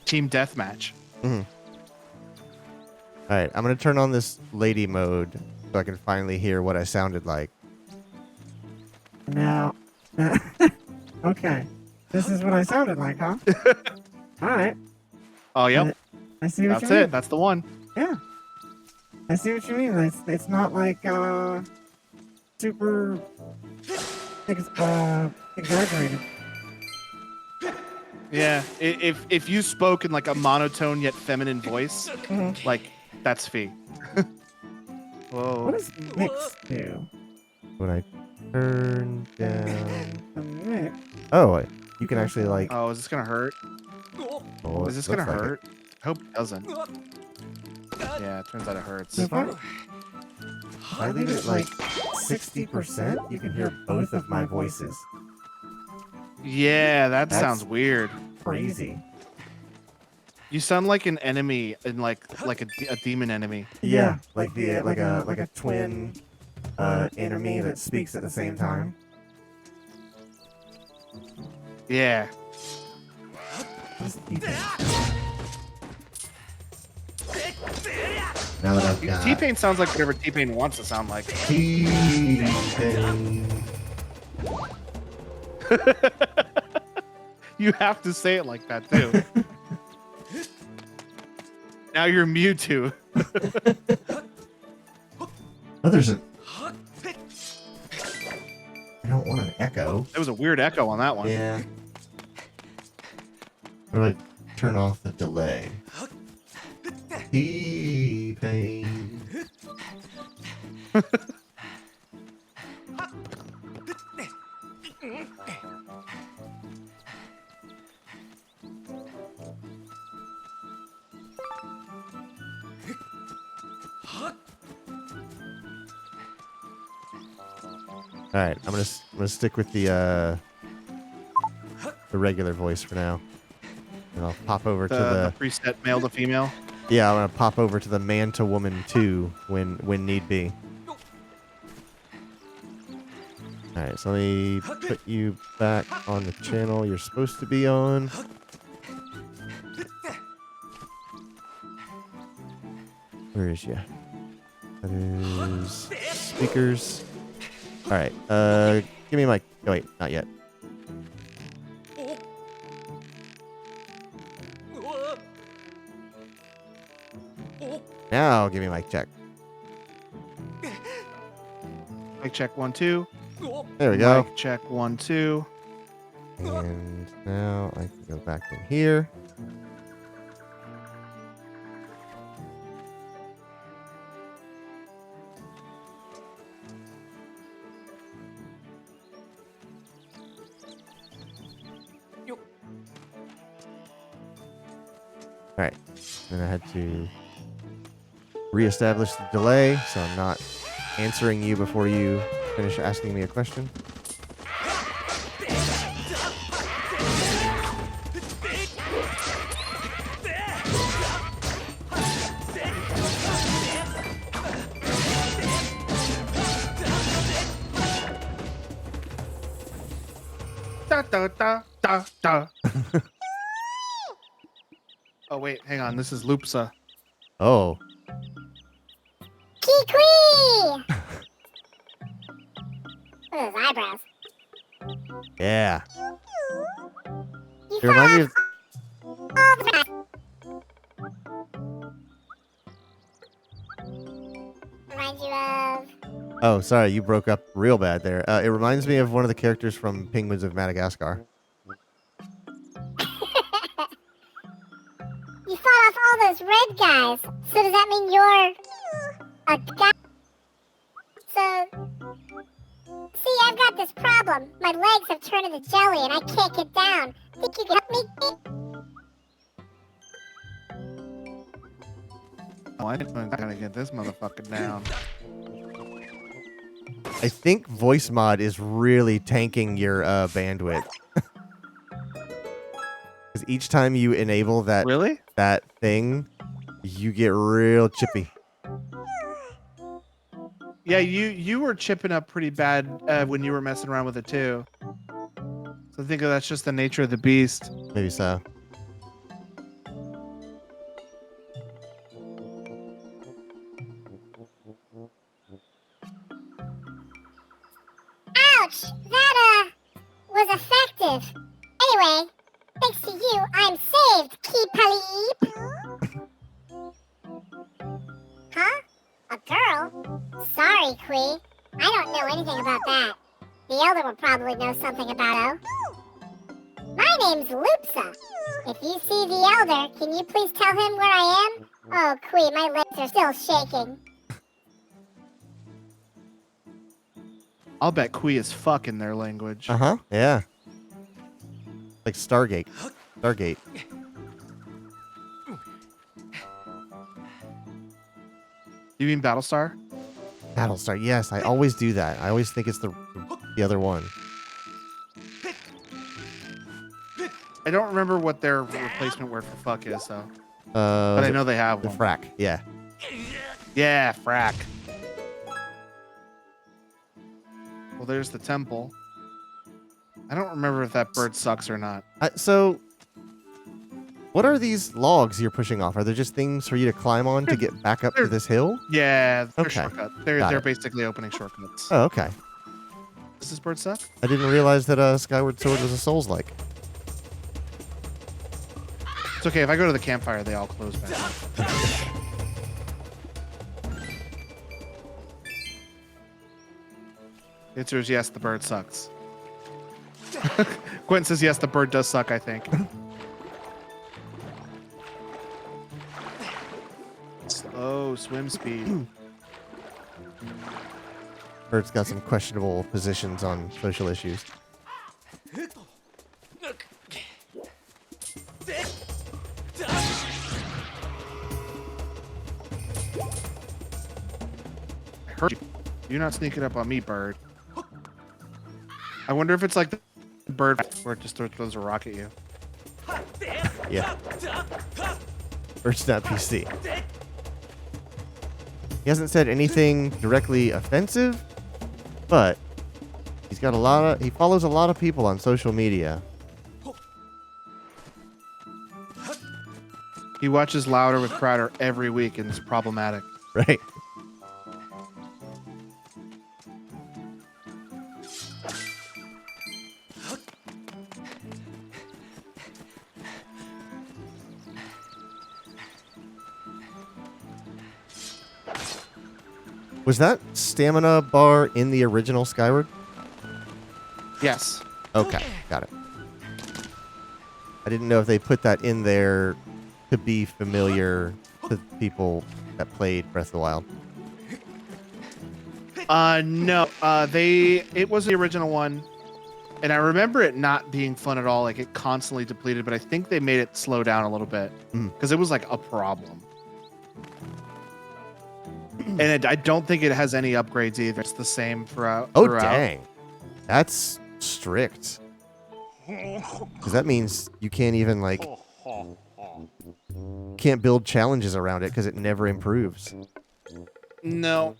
team deathmatch. Mm-hmm. All right, I'm gonna turn on this lady mode so I can finally hear what I sounded like. Now, okay, this is what I sounded like, huh? All right. Oh, yep. I see what That's you mean. it. That's the one. Yeah. I see what you mean. It's not like super exaggerated. Yeah. If you spoke in like a monotone yet feminine voice, Mhm. like that's Fee. Whoa. What does mix do? When I turn down... A mix. Oh, you can actually like... Oh, is this gonna hurt? Oh, Is this looks gonna like it. hurt? I hope it doesn't. Yeah, it turns out it hurts. So if I leave it like 60%, you can hear both of my voices. Yeah, that That's- sounds weird. Crazy. You sound like an enemy in like a demon enemy. Yeah, like a twin enemy that speaks at the same time. Yeah. Now that I've got T-Pain sounds like whatever T-Pain wants to sound like. T-Pain. You have to say it like that too. Now you're Mewtwo. Oh, there's a... I don't want an echo. There was a weird echo on that one. Yeah. Or like turn off the delay. T-Pain. All right, I'm gonna stick with the regular voice for now, and I'll pop over to The preset male to female. yeah, I'm gonna pop over to the man to woman too when need be. All right, so let me put you back on the channel you're supposed to be on. Where is you? That is speakers. All right, give me my. Oh wait, not yet. Now give me mic check. Mic check 1 2. There we go. Mic check 1 2. And now I can go back in here. All right, then I had to reestablish the delay, so I'm not answering you before you finish asking me a question. Da da da da da. Oh wait, hang on. This is Loopsa. Oh, Kiwi! Look at those eyebrows. yeah. You It reminds me of... all the time. Reminds you of... Oh, sorry, you broke up real bad there. It reminds me of one of the characters from Penguins of Madagascar. You fought off all those red guys. So does that mean you're a guy? So, see, I've got this problem. My legs have turned into jelly and I can't get down. Think you can help me? Oh, I gotta get this motherfucker down. I think voice mod is really tanking your bandwidth. Because each time you enable that Really? thing, you get real chippy. Yeah, you were chipping up pretty bad when you were messing around with it too. So I think that's just the nature of the beast. Maybe so. Ouch! That, was effective. Anyway, thanks to you, I'm saved, Keep. Huh? A girl? Sorry, Quee. I don't know anything about that. The Elder will probably know something about O. My name's Loopsa. If you see the Elder, can you please tell him where I am? Oh, Quee, my lips are still shaking. I'll bet Quee is fuck in their language. Uh-huh. Yeah. Like Stargate. Stargate. You mean Battlestar? Battlestar. Yes, I always do that. I always think it's the other one. I don't remember what their replacement word for fuck is, though. But But I know they have the one. frack. Yeah. Yeah, frack. Well, there's the temple. I don't remember if that bird sucks or not. So, what are these logs you're pushing off? Are they just things for you to climb on to get back up to this hill? Yeah, they're Okay. shortcuts. Got They're it. basically opening shortcuts. Oh, okay. Does this bird suck? I didn't realize that Skyward Sword was a Souls-like. It's okay. If I go to the campfire, they all close back. The answer is yes, the bird sucks. Quentin says yes, the bird does suck, I think. Slow swim speed. Bird's got some questionable positions on social issues. I heard you. You're not sneaking up on me, bird. I wonder if it's like the bird where it just throws a rock at you. Yeah. Bird's not PC. He hasn't said anything directly offensive, but he's got he follows a lot of people on social media. He watches Louder with Crowder every week, and it's problematic. Right. Was that stamina bar in the original Skyward? Yes. Okay, got it. I didn't know if they put that in there to be familiar to people that played Breath of the Wild. No. It was the original one, and I remember it not being fun at all. Like it constantly depleted, but I think they made it slow down a little bit because it was like a problem. And I don't think it has any upgrades either. It's the same throughout. Oh, dang. That's strict. Because that means you can't even, like, can't build challenges around it because it never improves. No.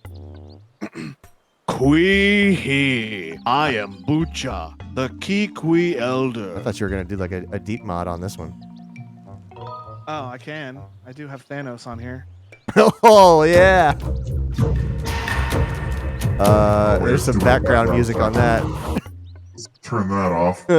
Quee, I am Bucha, the Kikwi I Elder. thought you were going to do, like, a deep mod on this one. Oh, I can. I do have Thanos on here. Oh, yeah. There's some background music on that. Let's turn that off.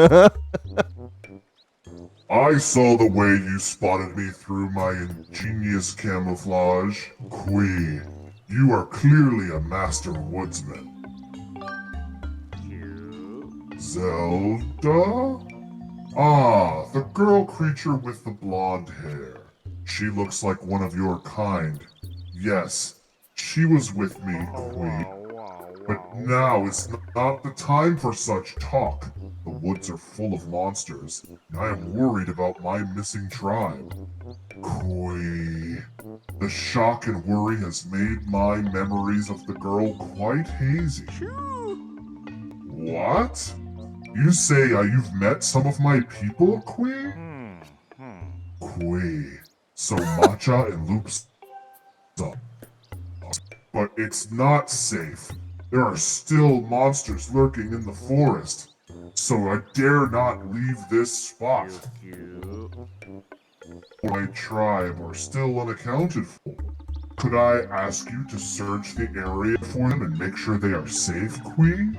I saw the way you spotted me through my ingenious camouflage. Queen, you are clearly a master woodsman. Zelda? Ah, the girl creature with the blonde hair. She looks like one of your kind. Yes, she was with me, Queen. But now is not the time for such talk. The woods are full of monsters, and I am worried about my missing tribe. Kui. The shock and worry has made my memories of the girl quite hazy. What? You say you've met some of my people, Kui? Kui. So Matcha and Loops. But it's not safe. There are still monsters lurking in the forest. So I dare not leave this spot. My tribe are still unaccounted for. Could I ask you to search the area for them and make sure they are safe, Kui?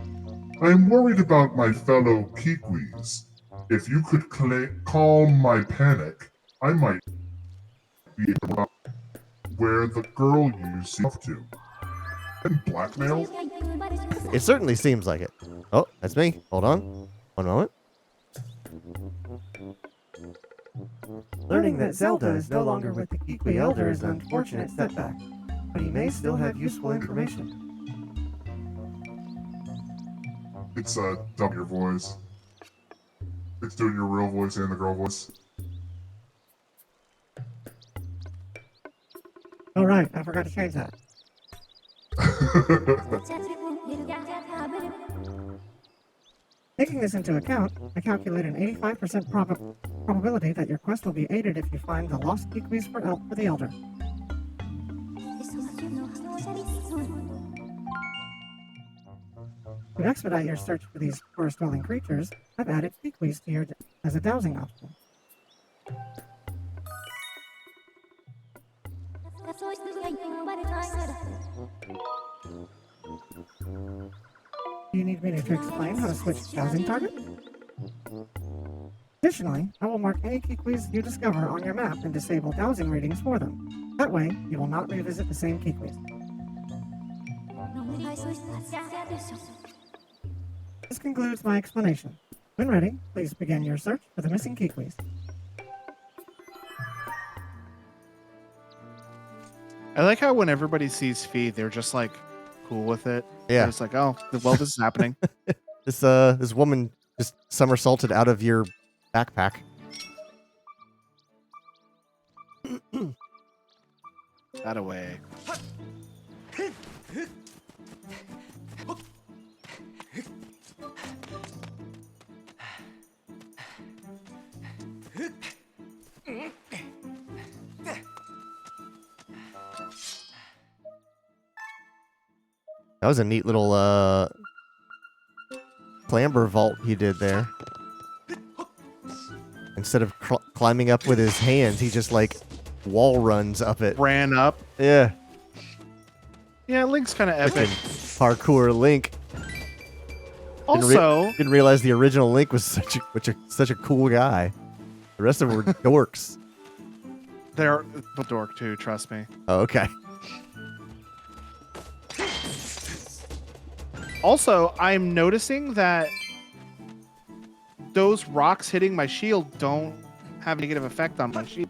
I am worried about my fellow Kikwis. If you could calm my panic, I might be able to where the girl you seem to. And blackmail? It certainly seems like it. Oh, that's me. Hold on. One moment. Learning that Zelda is no longer with the Kikwi Elder is an unfortunate setback, but he may still have useful information. It's double your voice. It's doing your real voice and the girl voice. Oh right, I forgot to change that. Taking this into account, I calculate an 85% probability that your quest will be aided if you find the lost Kikwis for the Elder. To expedite your search for these forest-dwelling creatures, I've added Kikwis to as a dowsing option. Do you need me to explain how to switch dowsing target? Additionally, I will mark any Kikwis you discover on your map and disable dowsing readings for them. That way, you will not revisit the same Kikwis. This concludes my explanation. When ready, please begin your search for the missing Kikwis. I like how when everybody sees Fee, they're just like cool with it. Yeah. They're just like, oh, well, this is happening. This woman just somersaulted out of your backpack. That away. That was a neat little clamber vault he did there. Instead of climbing up with his hands, he just like wall runs up it. Ran up. Yeah. Yeah, Link's kind of epic. Parkour Link. Also, Didn't realize the original Link was such a cool guy. The rest of them were dorks. they're a dork too, trust me. Oh, okay. Also, I'm noticing that those rocks hitting my shield don't have a negative effect on my shield.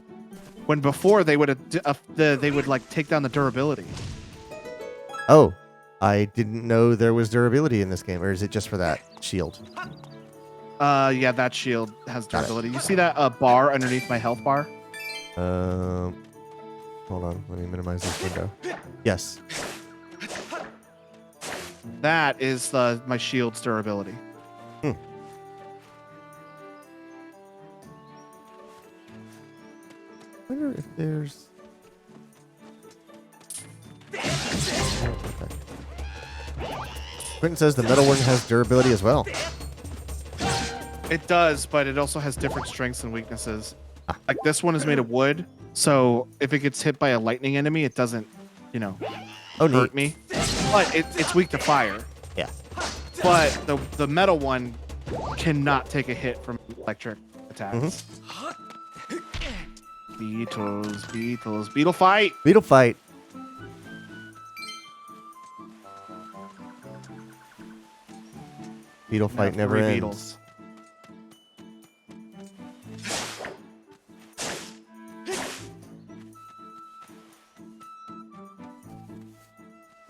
When before they would they would like take down the durability. Oh, I didn't know there was durability in this game, or is it just for that shield? Yeah, that shield has durability. You see that bar underneath my health bar? Hold on, let me minimize this window. Yes. That is my shield's durability. Hmm. I wonder if there's... Quentin says the metal one has durability as well. It does, but it also has different strengths and weaknesses. Like this one is made of wood, so if it gets hit by a lightning enemy, it doesn't, hurt me. But it's weak to fire. Yeah. But the metal one cannot take a hit from electric attacks. Beetle fight! Beetle fight. Beetle fight never ends. Beetles.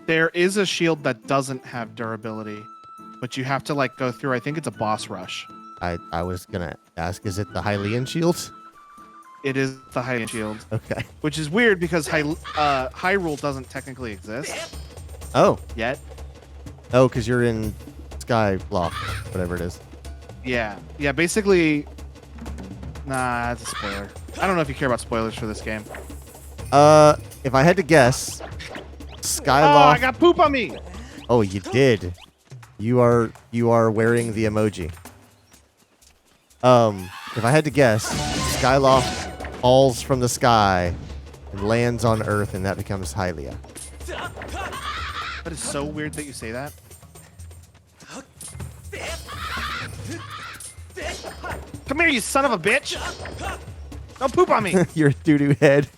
There is a shield that doesn't have durability, but you have to like go through. I think it's a boss rush. I was gonna ask, is it the Hylian shield? It is the Hylian shield, Okay. which is weird because Hyrule doesn't technically exist Oh. yet. Oh, because you're in Skyloft, whatever it is. Yeah. Yeah, basically... Nah, that's a spoiler. I don't know if you care about spoilers for this game. If I had to guess, Skyloft. Oh, I got poop on me! Oh, you did. You are wearing the emoji. If I had to guess, Skyloft falls from the sky and lands on Earth, and that becomes Hylia. That is so weird that you say that. Come here, you son of a bitch! Don't poop on me! Your doo-doo head.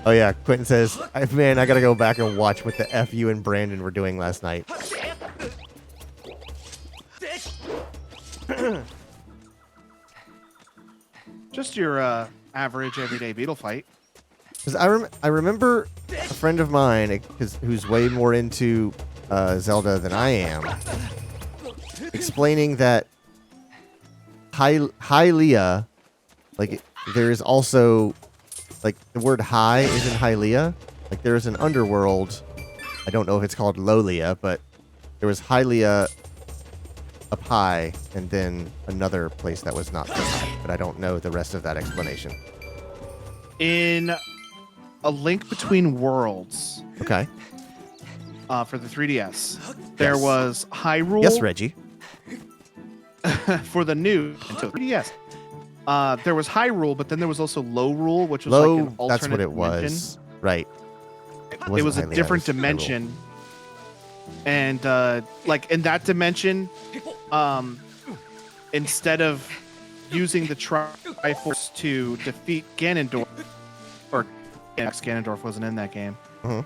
Oh yeah, Quentin says, man, I gotta go back and watch what the F you and Brandon were doing last night. Just your average everyday beetle fight. Because I remember a friend of mine, who's way more into Zelda than I am, explaining that Hylia, like there is also, like the word high is in Hylia. Like there is an underworld. I don't know if it's called Lolia, but there was Hylia up high, and then another place that was not so high. But I don't know the rest of that explanation. In A Link Between Worlds, Okay. for the 3DS, there Yes. was Hyrule. Yes, Reggie. For the new Nintendo 3DS. There was Hyrule, but then there was also Low Rule, which was Low, like an alternate that's what it dimension. was. Right. It was a Hylia, different it was Hyrule. dimension. And like in that dimension, instead of using the Triforce to defeat Ganondorf, or Ganondorf wasn't in that game. Mhm.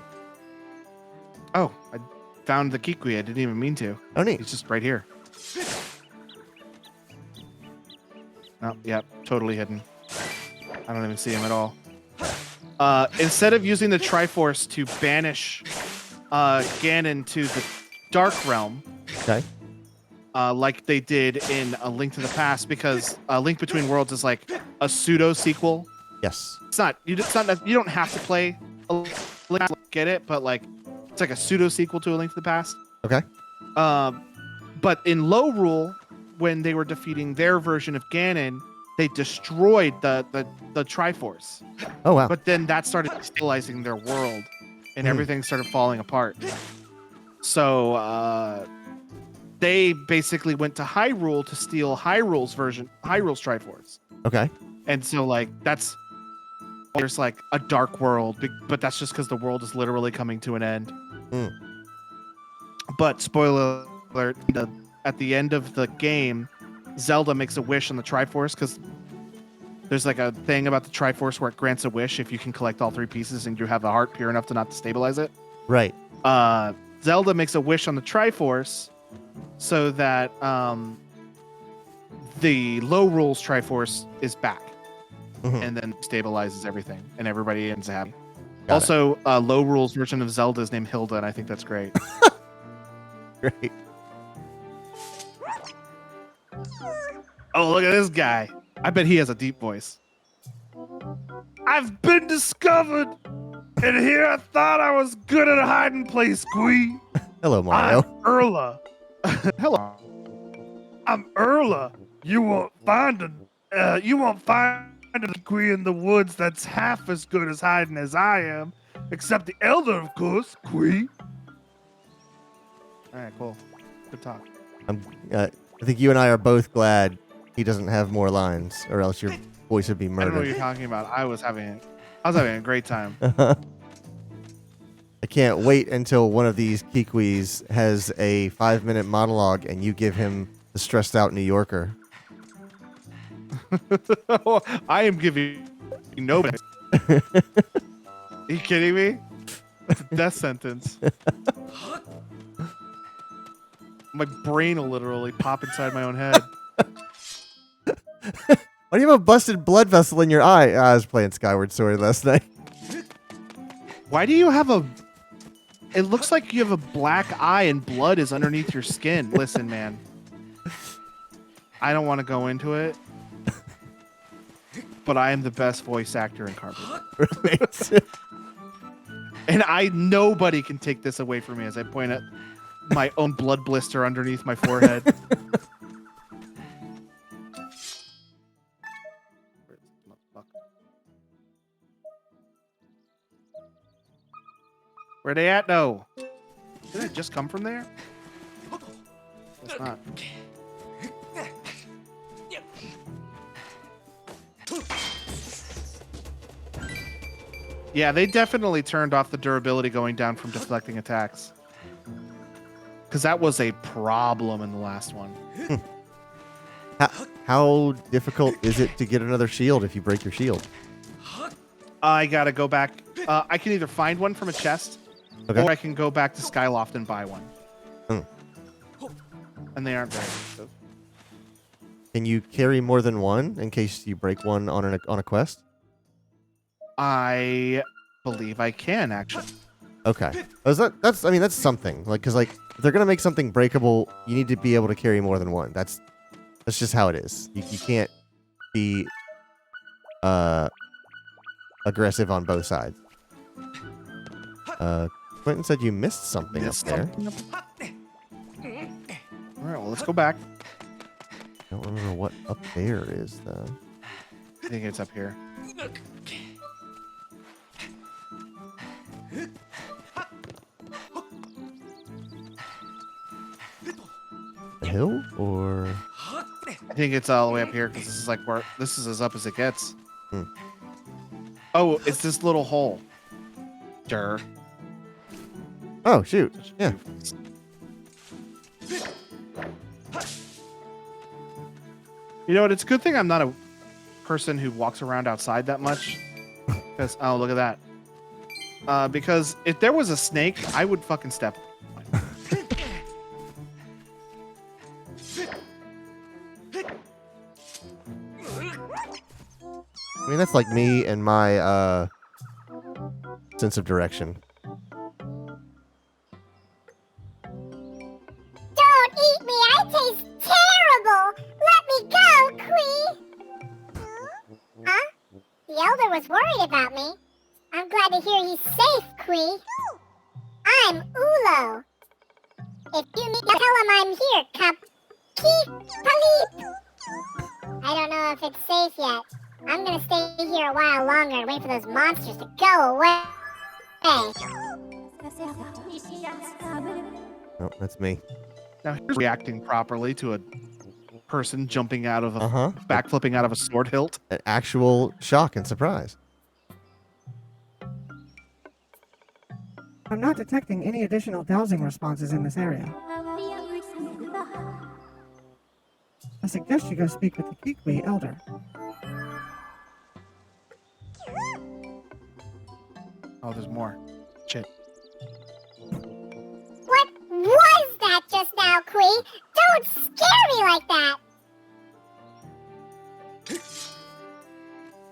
Oh, I found the Kikui. I didn't even mean to. Oh, neat. He's just right here. Oh, yep, totally hidden. I don't even see him at all. Instead of using the Triforce to banish Ganon to the Dark Realm, Okay. like they did in A Link to the Past, because A Link Between Worlds is like a pseudo sequel. Yes. It's not. You don't have to play A Link to get it, but like it's like a pseudo sequel to A Link to the Past. Okay. But in Low Rule, when they were defeating their version of Ganon, they destroyed the Triforce. Oh, wow. But then that started stabilizing their world, and Hmm. everything started falling apart. So they basically went to Hyrule to steal Hyrule's Triforce. Okay. And so like there's like a dark world, but that's just because the world is literally coming to an end. Hmm. But spoiler alert, at the end of the game, Zelda makes a wish on the Triforce, because there's like a thing about the Triforce where it grants a wish if you can collect all 3 pieces and you have a heart pure enough to not destabilize it. Right. Zelda makes a wish on the Triforce so that the Low Rules Triforce is back, Mhm. and then stabilizes everything, and everybody ends happy. Got Also, Low Rules version of Zelda is named Hilda, and I think that's great. Great. Oh, look at this guy. I bet he has a deep voice. I've been discovered, and here I thought I was good at a hiding place, Queen. Hello, Mario. I'm Erla. Hello. I'm Erla. You won't find a Queen in the woods that's half as good as hiding as I am, except the Elder, of course, Queen. All right, cool. Good talk. I think you and I are both glad he doesn't have more lines, or else your voice would be I don't know what murdered. you're talking about. I was having a great time. I can't wait until one of these Kikwis has a 5-minute monologue and you give him the stressed out New Yorker. I am giving you no. Are you kidding me? That's a death sentence. My brain will literally pop inside my own head. Why do you have a busted blood vessel in your eye? I was playing Skyward Sword last night. Why do you have a... It looks like you have a black eye and blood is underneath your skin. Listen, man. I don't want to go into it, but I am the best voice actor in Carbon. And nobody can take this away from me as I point at my own blood blister underneath my forehead. Where they at? No. Did it just come from there? It's not. Yeah, they definitely turned off the durability going down from deflecting attacks. Because that was a problem in the last one. How difficult is it to get another shield if you break your shield? I gotta go back. I can either find one from a chest, Okay. or I can go back to Skyloft and buy one. Hmm. And they aren't very expensive. Can you carry more than one in case you break one on a quest? I believe I can, actually. Okay. That's something. Like, because if they're gonna make something breakable, you need to be able to carry more than one. That's just how it is. You can't be aggressive on both sides. Quentin said you missed something up there. All right, well, let's go back. I don't remember what up there is though. I think it's up here. The hill or? I think it's all the way up here because this is as up as it gets. Hmm. Oh, it's this little hole. Sure. Oh shoot! Yeah. You know what? It's a good thing I'm not a person who walks around outside that much. Because oh, look at that. Because if there was a snake, I would fucking step. I mean, that's like me and my sense of direction. Don't eat me! I taste terrible! Let me go, Quee! Huh? The Elder was worried about me. I'm glad to hear he's safe, Quee. I'm Ulo. If you need to tell him I'm here, Cup. Keep Paleep! I don't know if it's safe yet. I'm gonna stay here a while longer and wait for those monsters to go away. Oh, that's me. Now here's reacting properly to a person jumping out of a Uh-huh. backflipping out of a sword hilt. An actual shock and surprise. I'm not detecting any additional dowsing responses in this area. I suggest you go speak with the Kikwi Elder. Oh, there's more. Shit. What was that just now, Quee? Don't scare me like that!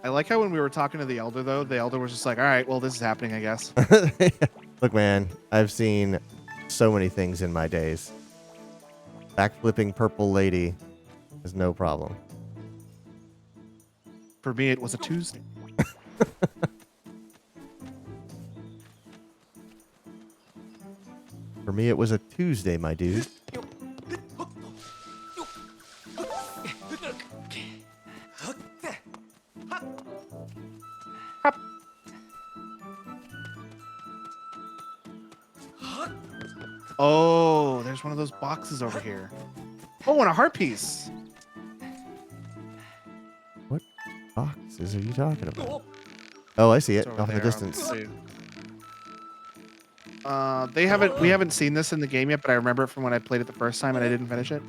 I like how when we were talking to the Elder, though, the Elder was just like, all right, well, this is happening, I guess. Look, man, I've seen so many things in my days. Backflipping purple lady is no problem. For me, it was a Tuesday. For me, it was a Tuesday, my dude. Oh, there's one of those boxes over here. Oh, and a heart piece. What boxes are you talking about? Oh, I see it It's over off in the there. distance. We haven't seen this in the game yet, but I remember it from when I played it the first time and I didn't finish it.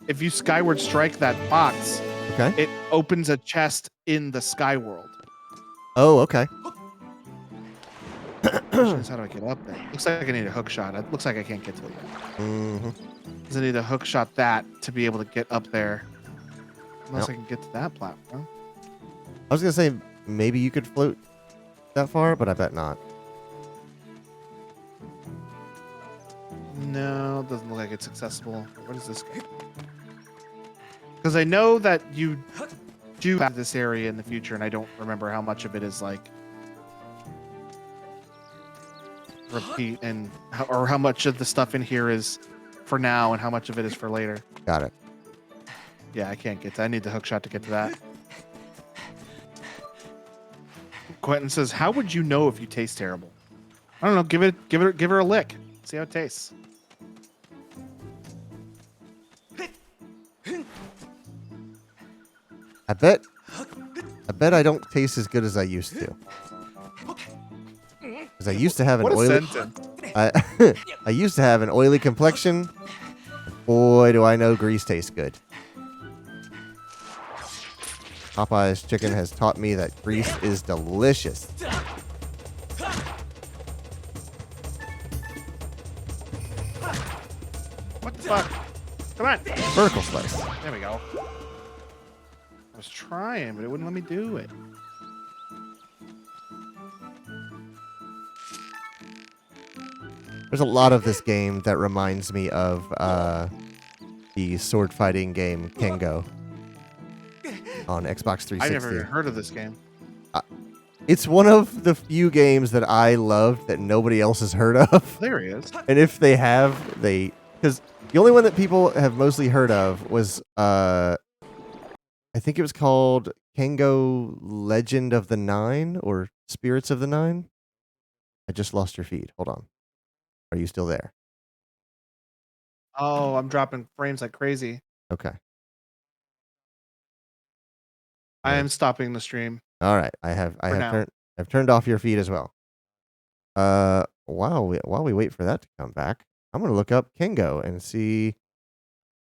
If you Skyward strike that box, Okay. it opens a chest in the Sky World. Oh, okay. Question is, how do I get up there? Looks like I need a hook shot. It looks like I can't get to it yet. Mm-hmm. Because I need to hook shot that to be able to get up there. Unless Yep. I can get to that platform. I was gonna say maybe you could float that far, but I bet not. No, it doesn't look like it's accessible. What is this guy? Because I know that you do have this area in the future, and I don't remember how much of it is like repeat or how much of the stuff in here is for now and how much of it is for later. Got it. Yeah, I can't get to. I need the hook shot to get to that. Quentin says, "How would you know if you taste terrible?" I don't know. Give her a lick. See how it tastes. I bet I don't taste as good as I used to. Because I used to have an What a oily. sentence. I used to have an oily complexion. Boy, do I know grease tastes good. Popeye's chicken has taught me that grease is delicious. What the fuck? Come on. Vertical slice. There we go. I was trying, but it wouldn't let me do it. There's a lot of this game that reminds me of the sword fighting game Kengo on Xbox 360. I never heard of this game. It's one of the few games that I loved that nobody else has heard of. There he is. And if they have, because the only one that people have mostly heard of was I think it was called Kengo Legend of the Nine or Spirits of the Nine. I just lost your feed. Hold on. Are you still there? Oh, I'm dropping frames like crazy. Okay. I am stopping the stream. All right. I've now. turned off your feed as well. While we wait for that to come back, I'm gonna look up Kengo and see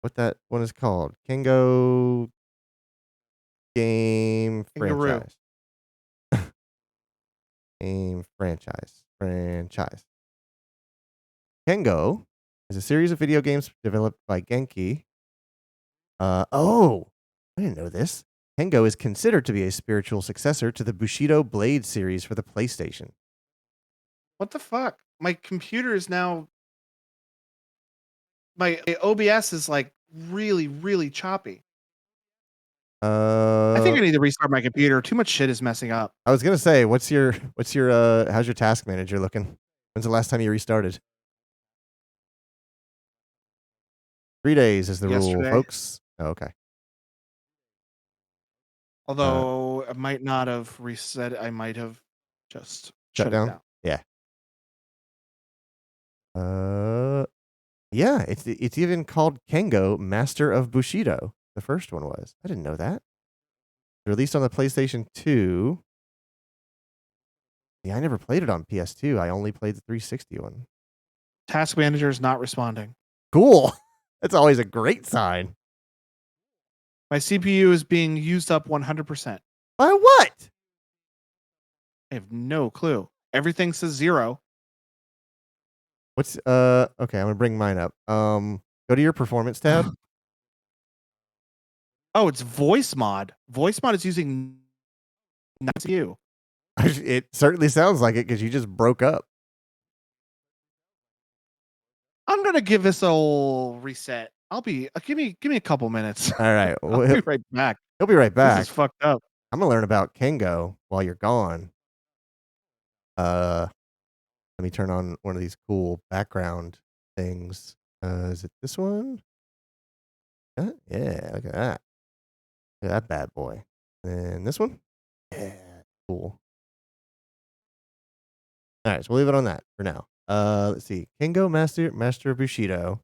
what that one is called. Kengo game Kangaroo. franchise. Game franchise. Kengo is a series of video games developed by Genki. Oh, I didn't know this. Kengo is considered to be a spiritual successor to the Bushido Blade series for the PlayStation. What the fuck? My computer is now. My OBS is like really, really choppy. I think I need to restart my computer. Too much shit is messing up. I was gonna say, how's your task manager looking? When's the last time you restarted? 3 days is the rule, Yesterday. folks. Oh, okay. Although I might not have reset it. I might have just Shut shut down? it down. Yeah. Yeah, it's even called Kengo Master of Bushido. The first one was. I didn't know that. Released on the PlayStation 2. Yeah, I never played it on PS2. I only played the 360 one. Task manager is not responding. Cool. That's always a great sign. My CPU is being used up 100%. By what? I have no clue. Everything says 0. What's okay, I'm gonna bring mine up. Go to your performance tab. Oh, it's voice mod. Voice mod is using not you. It certainly sounds like it because you just broke up. I'm gonna give this a old reset. Give me a couple minutes. All right. I'll be right back. He'll be right back. This is fucked up. I'm gonna learn about Kengo while you're gone. Let me turn on one of these cool background things. Is it this one? Yeah, look at that. Look at that bad boy. And this one? Yeah, cool. All right, so we'll leave it on that for now. Let's see. Kengo Master of Bushido.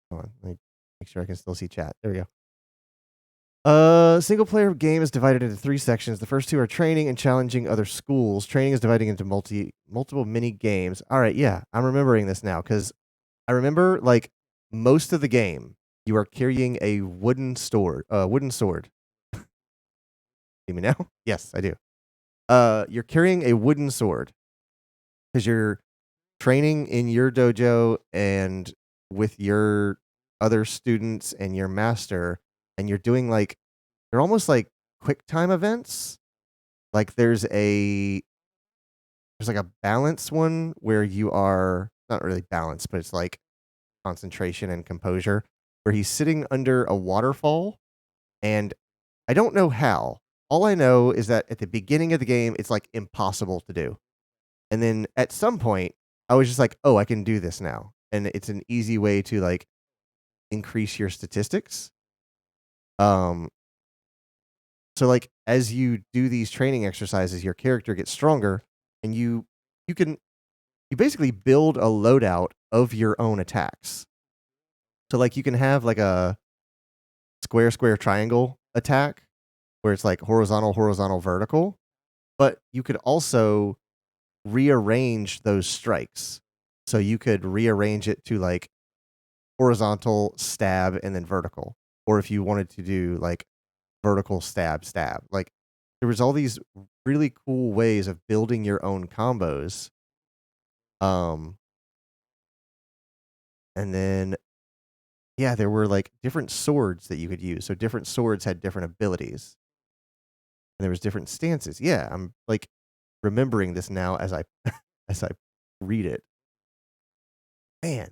Hold on, let me make sure I can still see chat. There we go. Single player game is divided into 3 sections. The first 2 are training and challenging other schools. Training is dividing into multiple mini games. All right, yeah, I'm remembering this now because I remember like most of the game you are carrying a wooden sword. See me now? Yes, I do. You're carrying a wooden sword because you're training in your dojo and with your other students and your master, and you're doing like they're almost like quick time events. Like there's like a balance one where you are not really balanced, but it's like concentration and composure, where he's sitting under a waterfall, and I don't know how. All I know is that at the beginning of the game, it's like impossible to do. And then at some point, I was just like, oh, I can do this now. And it's an easy way to like increase your statistics. So like as you do these training exercises, your character gets stronger, and you basically build a loadout of your own attacks. So like you can have like a square triangle attack where it's like horizontal, vertical, but you could also rearrange those strikes. So you could rearrange it to like horizontal, stab, and then vertical. Or if you wanted to do like vertical, stab. Like there was all these really cool ways of building your own combos. And then yeah, there were like different swords that you could use. So different swords had different abilities. And there was different stances. Yeah, I'm like remembering this now as I as I read it. Man,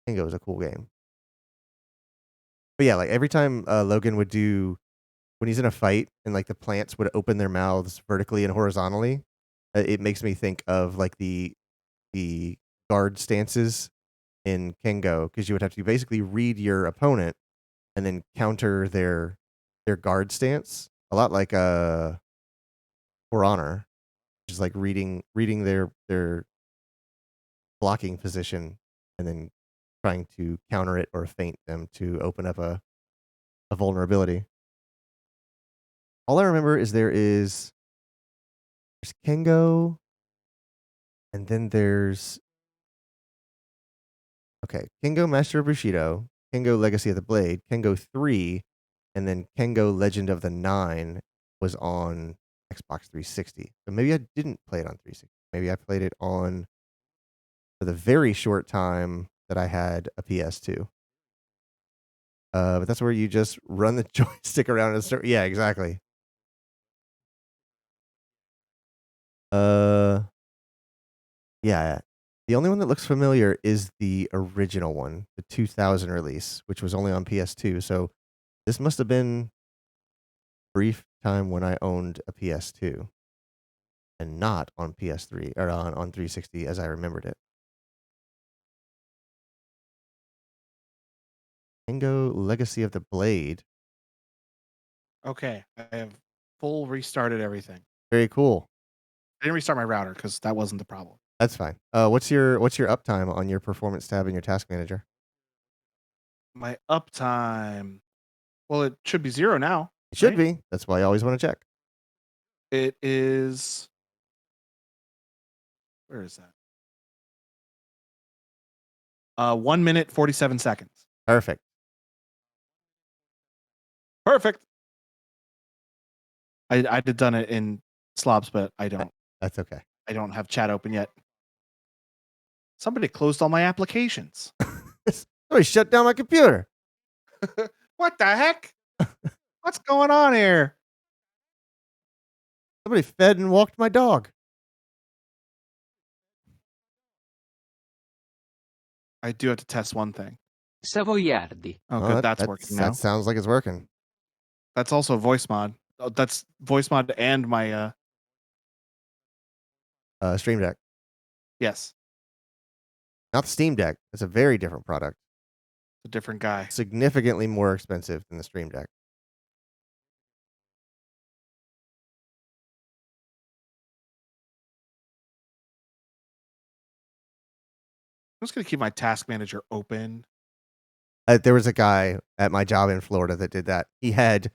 Tango was a cool game. But yeah, like every time Logan would do when he's in a fight and like the plants would open their mouths vertically and horizontally, it makes me think of like the guard stances in Kengo, because you would have to basically read your opponent and then counter their guard stance, a lot like For Honor, which is like reading their blocking position and then trying to counter it or feint them to open up a vulnerability. All I remember is there's Kengo, and then there's Kengo Master of Bushido, Kengo Legacy of the Blade, Kengo 3, and then Kengo Legend of the Nine was on Xbox 360. So maybe I didn't play it on 360. Maybe I played it on for the very short time that I had a PS2. But that's where you just run the joystick around and start. Yeah, exactly. Yeah. The only one that looks familiar is the original one, the 2000 release, which was only on PS2. So this must have been brief time when I owned a PS2 and not on PS3 or on 360 as I remembered it. Kengo Legacy of the Blade. Okay, I have full restarted everything. Very cool. I didn't restart my router because that wasn't the problem. That's fine. What's your uptime on your performance tab in your task manager? My uptime, well, it should be 0 now. It should right? be. That's why I always want to check. It is. Where is that? 1 minute 47 seconds. Perfect. Perfect. I'd have done it in slobs, but I don't. That's okay. I don't have chat open yet. Somebody closed all my applications. Somebody shut down my computer. What the heck? What's going on here? Somebody fed and walked my dog. I do have to test one thing. Savoiardi. Oh, good. That's working now. That sounds like it's working. That's also voice mod. Oh, that's voice mod and my Stream Deck. yes, Not the Steam Deck. It's a very different product. a different guy. Significantly more expensive than the Stream Deck. I'm just gonna keep my task manager open. There was a guy at my job in Florida that did that. He had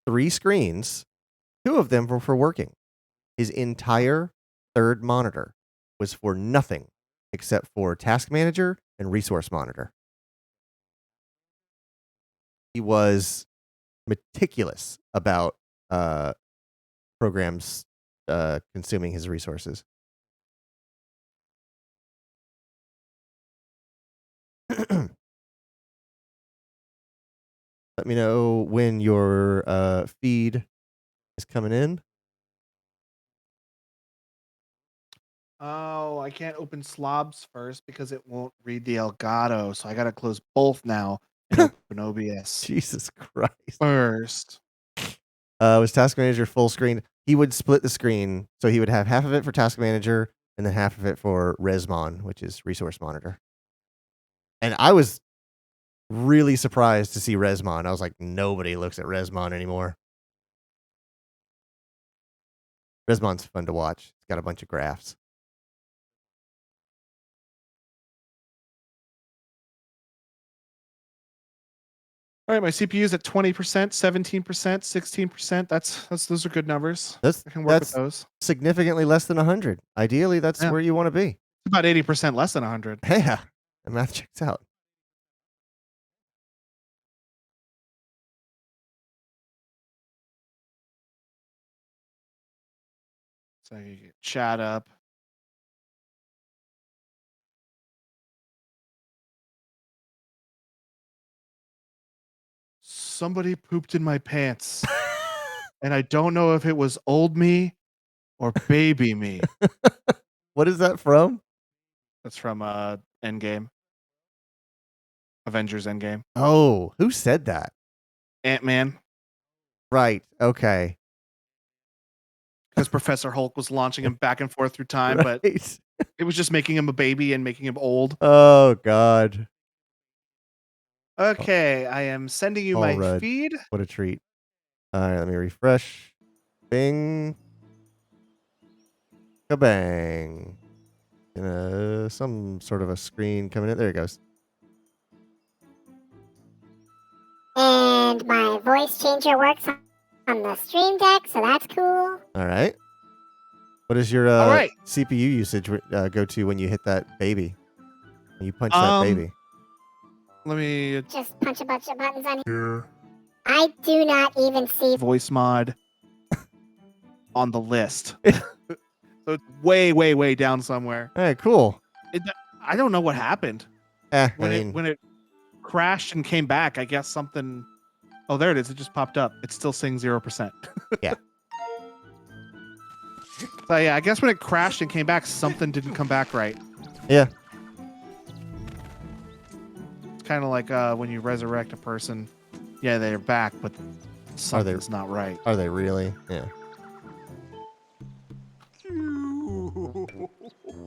3 screens. 2 of them were for working. His entire third monitor was for nothing except for Task Manager and Resource Monitor. He was meticulous about programs consuming his resources. Let me know when your feed is coming in. Oh, I can't open slobs first because it won't read the Elgato, so I gotta close both now and open OBS Jesus Christ. first. Was Task Manager full screen? He would split the screen, so he would have half of it for Task Manager and then half of it for Resmon, which is Resource Monitor. And I was really surprised to see Resmon. I was like, nobody looks at Resmon anymore. Resmon's fun to watch. It's got a bunch of graphs. All right, my CPU is at 20%, 17%, 16%. Those are good numbers. I can work with That's those. significantly less than 100. Ideally, that's Yeah. where you want to be. It's about 80% less than 100. Yeah, the math checks out. So you get chat up. Somebody pooped in my pants. And I don't know if it was old me or baby me. What is that from? That's from Endgame. Avengers Endgame. Oh, who said that? Ant-Man. Right. Okay. Because Professor Hulk was launching him back and forth through time, but Right. it was just making him a baby and making him old. Oh God. Okay, I am sending you All my red. feed. What a treat. All right, let me refresh. Bing. Kabang. Some sort of a screen coming in. There it goes. And my voice changer works on the Stream Deck, so that's cool. All right. What is your All right. CPU usage go to when you hit that baby? When you punch that baby? Let me Just punch a bunch of buttons on here. Here. I do not even see voice mod on the list. So it's way, way, way down somewhere. All right, cool. I don't know what happened. I When mean, it crashed and came back, I guess something. Oh, there it is. It just popped up. It's still saying 0%. Yeah. So yeah, I guess when it crashed and came back, something didn't come back right. yeah. It's kind of like when you resurrect a person. Yeah, they're back, but something's not right. Are they really? Yeah.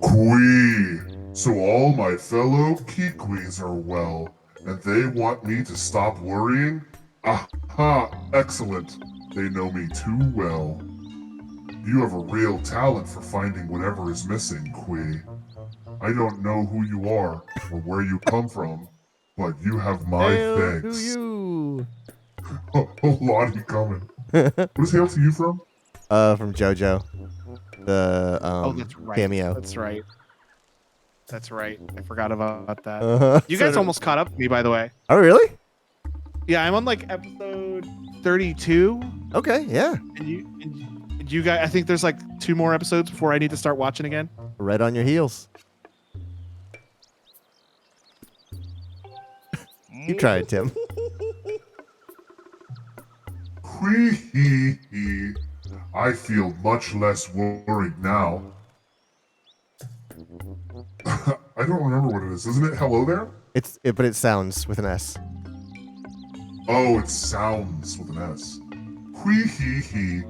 Quee! So all my fellow Kikwis are well, and they want me to stop worrying? Aha! Excellent. They know me too well. You have a real talent for finding whatever is missing, Quee. I don't know who you are or where you come from, but you have my Hail to thanks. you. Oh, Lottie coming. What is hail to you from? From JoJo. The Oh, that's right. cameo. That's right. That's right. I forgot about that. Uh-huh. You So guys did- almost caught up to me, by the way. Oh, really? Yeah, I'm on like episode 32, Okay, yeah. and you guys. I think there's like 2 more episodes before I need to start watching again. Right on your heels. You tried, Tim. Quee. I feel much less worried now. I don't remember what it is. Isn't it hello there? But it sounds with an S. Oh, it sounds with an S. Quee.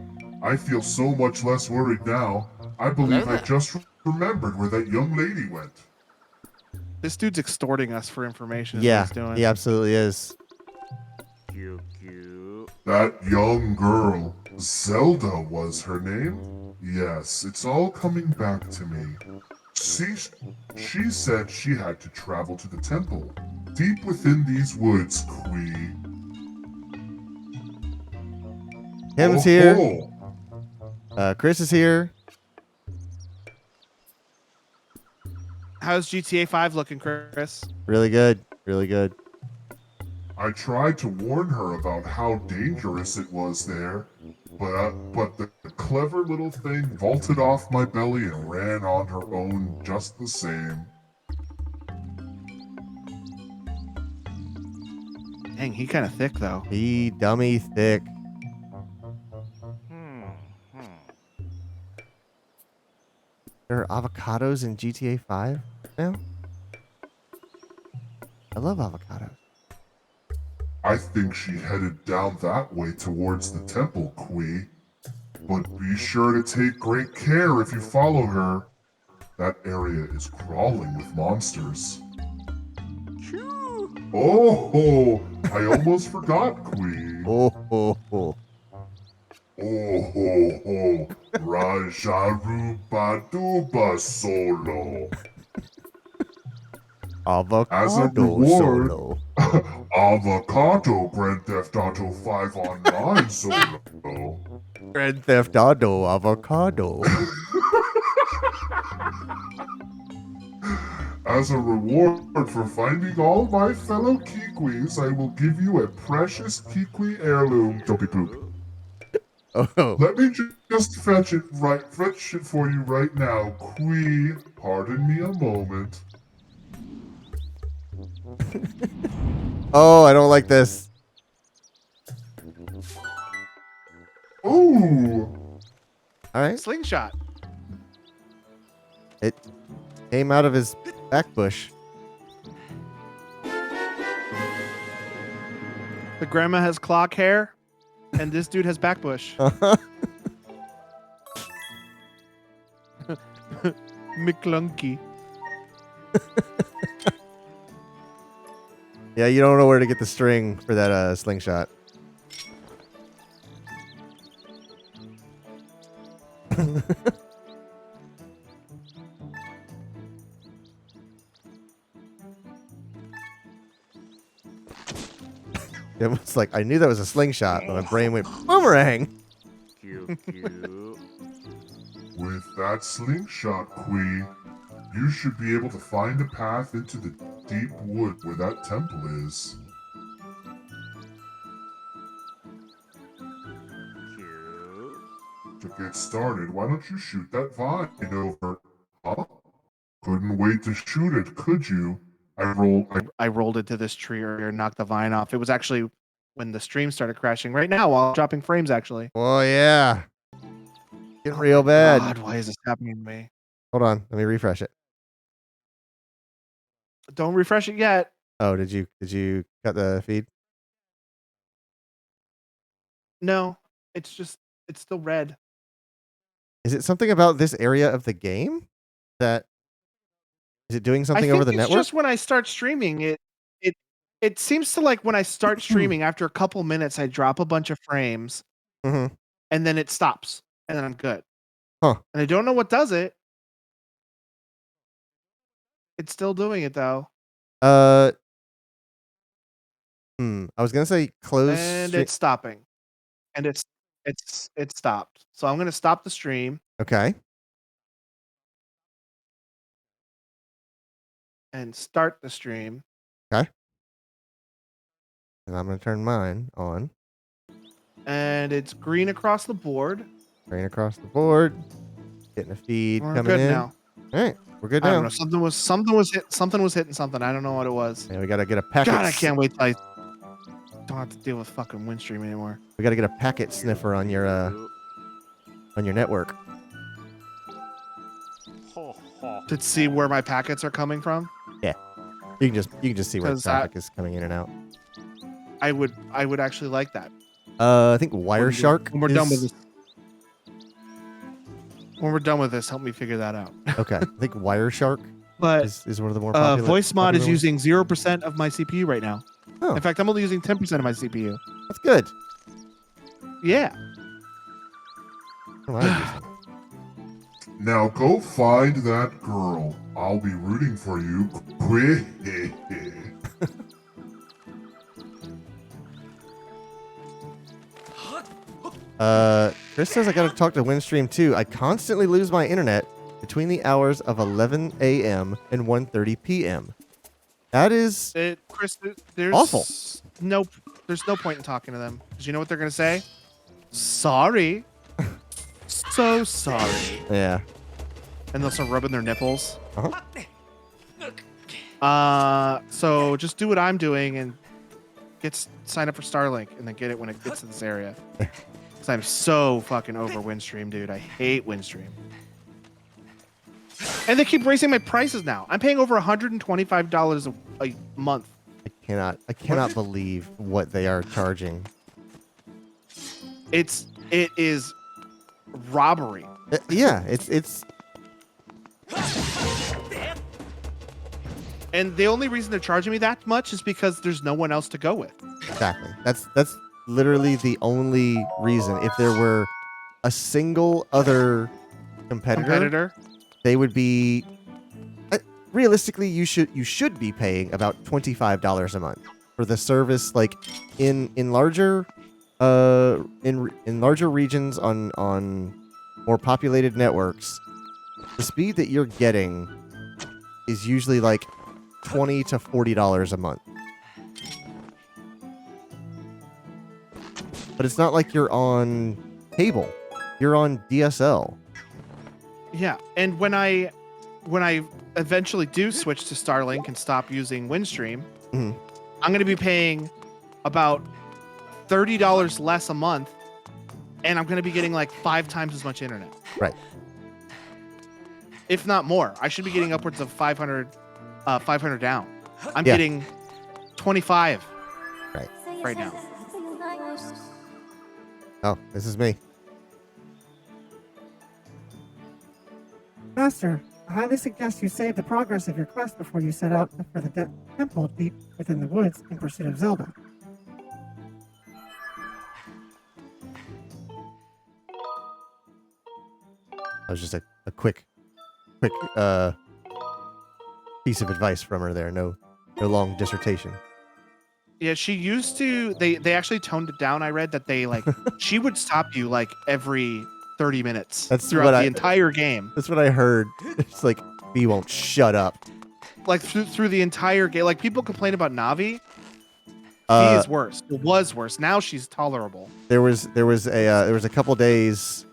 I feel so much less worried now. I believe I just remembered where that young lady went. This dude's extorting us for information. Is Yeah, what he's doing. he absolutely is. That young girl, Zelda was her name? Yes, it's all coming back to me. She said she had to travel to the temple, deep within these woods, Quee. Him's Oh, here. oh. Chris is here. How's GTA 5 looking, Chris? Really good. Really good. I tried to warn her about how dangerous it was there, but the clever little thing vaulted off my belly and ran on her own just the same. Dang, he kind of thick though. He dummy thick. there avocados in GTA 5 now? I love avocados. I think she headed down that way towards the temple, Kui. But be sure to take great care if you follow her. That area is crawling with monsters. Oh, I almost forgot, Kui. Oh, ho, ho. Oh ho ho, Rajaruba Duba Solo. As a Avocado reward, solo. Avocado Grand Theft Auto 5 Online Solo. Grand Theft Auto avocado. As a reward for finding all my fellow Kikwis, I will give you a precious Kikwi heirloom. Don't be poop. Oh, Let me just fetch it for you right now. Kui, pardon me a moment. oh, I don't like this. Ooh, All right, Slingshot. it came out of his back bush. The grandma has clock hair, and this dude has backbush. McClunky. Yeah, you don't know where to get the string for that slingshot. It was like I knew that was a slingshot, but my brain went boomerang. with that slingshot, Kui, you should be able to find a path into the deep wood where that temple is. To get started, why don't you shoot that vine over? Huh? Couldn't wait to shoot it, could you? I rolled into this tree earlier and knocked the vine off. It was actually when the stream started crashing right now while I'm dropping frames, actually. Oh yeah, getting real my bad. God, why is this happening to me? Hold on, let me refresh it. Don't refresh it yet. Oh, did you cut the feed? No, it's still red. Is it something about this area of the game that is it doing I something think over the it's network? just when I start streaming it seems to like when I start streaming after a couple minutes I drop a bunch of frames Mm-hmm. and then it stops and then I'm good. Huh. And I don't know what does it. It's still doing it though. I was gonna say close. And it's stopping. And it's stopped. So I'm gonna stop the stream Okay. and start the stream. Okay. And I'm gonna turn mine on. And it's green across the board. Green across the board. Getting a feed We're coming good in. now. All right, we're good I now. don't know. Something was hitting something. I don't know what it was. And we gotta get a packet. God, I can't wait till I don't have to deal with fucking Windstream anymore. We gotta get a packet sniffer on your network. To see where my packets are coming from. You can just see where 'Cause traffic is coming in and out. I would actually like that. I think Wireshark. When we're done with this. When we're done with this, help me figure that out. Okay, I think Wireshark But is one of the more popular. voice mod is popular ones. using 0% of my CPU right now. Oh. In fact, I'm only using 10% of my CPU. That's good. Yeah. I like this. Now go find that girl. I'll be rooting for you. Kui. Chris says I gotta talk to Windstream too. I constantly lose my internet between the hours of 11 a.m. and 1:30 p.m. That is Chris, there's awful. There's no point in talking to them because you know what they're gonna say. Sorry. So sorry. Yeah. And they'll start rubbing their nipples. Uh-huh. So just do what I'm doing and sign up for Starlink and then get it when it gets to this area. Because I'm so fucking over Windstream, dude. I hate Windstream. And they keep raising my prices now. I'm paying over $125 a month. I cannot believe what they are charging. It is robbery. Yeah, it's And the only reason they're charging me that much is because there's no one else to go with. exactly. That's literally the only reason. If there were a single other competitor, they would be realistically you should be paying about $25 a month for the service. Like in larger in larger regions on more populated networks, the speed that you're getting is usually like $20 to $40 a month. But it's not like you're on cable. You're on DSL. Yeah, and when I eventually do switch to Starlink and stop using Windstream, Mhm. I'm going to be paying about $30 less a month, and I'm going to be getting like 5 times as much internet. Right. If not more. I should be getting upwards of 500 down. I'm Yeah. getting 25 Right. right now. Oh, this is me. Master, I highly suggest you save the progress of your quest before you set out for the temple deep within the woods in pursuit of Zelda. That was just a quick piece of advice from her there. No long dissertation. Yeah, she used to. They actually toned it down. I read that they like she would stop you like every 30 minutes That's throughout what the I- entire game. That's what I heard. It's like B won't shut up. Like through the entire game. Like people complain about Navi. She Uh, is worse. It was worse. Now she's tolerable. there was a couple days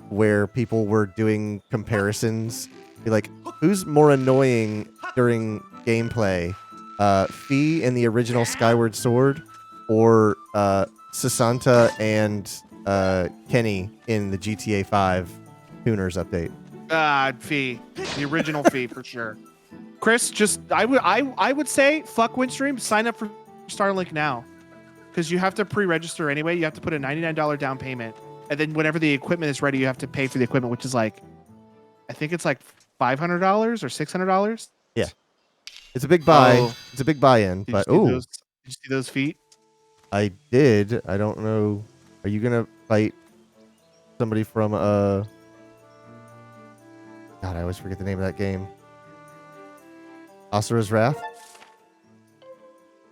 where people were doing comparisons. Be like, who's more annoying during gameplay? Fee in the original Skyward Sword, or Sasanta and Kenny in the GTA 5 Tuners update? Fee, the original Fee for sure. Chris, I would say fuck Windstream. Sign up for Starlink now, because you have to pre-register anyway. You have to put a $99 down payment, and then whenever the equipment is ready, you have to pay for the equipment, which is like, I think it's like $500 or $600. Yeah, it's a big buy. Oh. It's a big buy-in. Did But you see those feet? I did. I don't know. Are you gonna fight somebody from God, I always forget the name of that game. Asura's Wrath?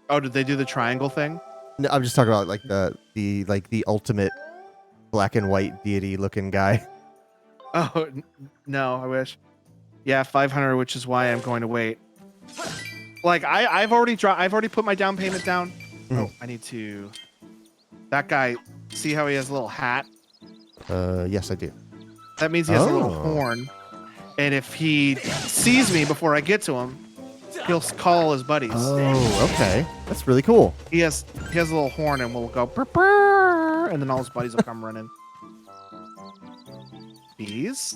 Oh, did they do the triangle thing? No, I'm just talking about like the ultimate black and white deity looking guy. Oh no, I wish. Yeah, 500, which is why I'm going to wait. Like I've already put my down payment down. Mhm. Oh, I need to. That guy, see how he has a little hat? Yes, I do. That means he has a little Oh. horn. And if he sees me before I get to him, he'll call all his buddies. Oh, okay. That's really cool. He has a little horn, and we'll go brr, brr, and then all his buddies will come running. Bees?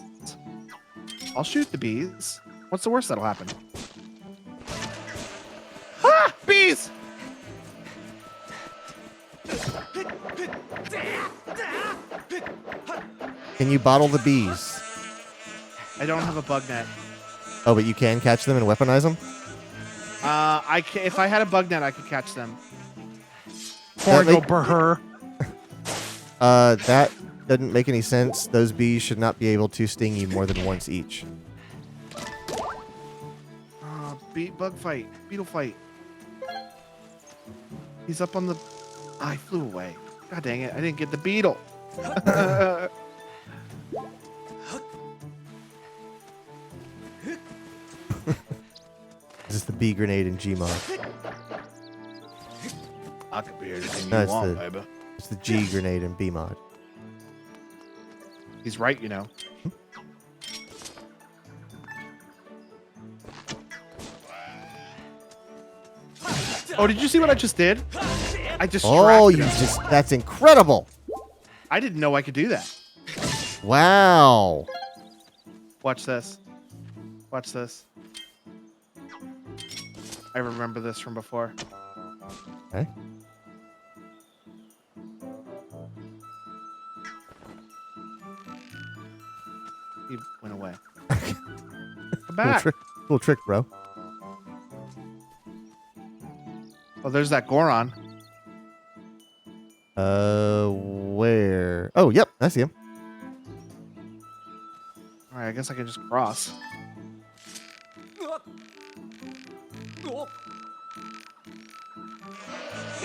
I'll shoot the bees. What's the worst that'll happen? Ah! Bees! Can you bottle the bees? I don't have a bug net. Oh, but you can catch them and weaponize them? If I had a bug net, I could catch them. That Porno make- burr. That doesn't make any sense. Those bees should not be able to sting you more than once each. Bug fight. Beetle fight. He's up on the... I flew away. God dang it. I didn't get the beetle. This is the bee grenade in Gmod. I could be anything No, you it's want, the- baby. It's the G grenade in Bmod. He's right, you know. Oh, did you see what I just did? I distracted Oh, you him. that's incredible. I didn't know I could do that. Wow. Watch this. Watch this. I remember this from before. Okay. He went away. Come Cool back. trick, cool trick, bro. Oh, there's that Goron. Where? Oh, yep, I see him. All right, I guess I can just cross.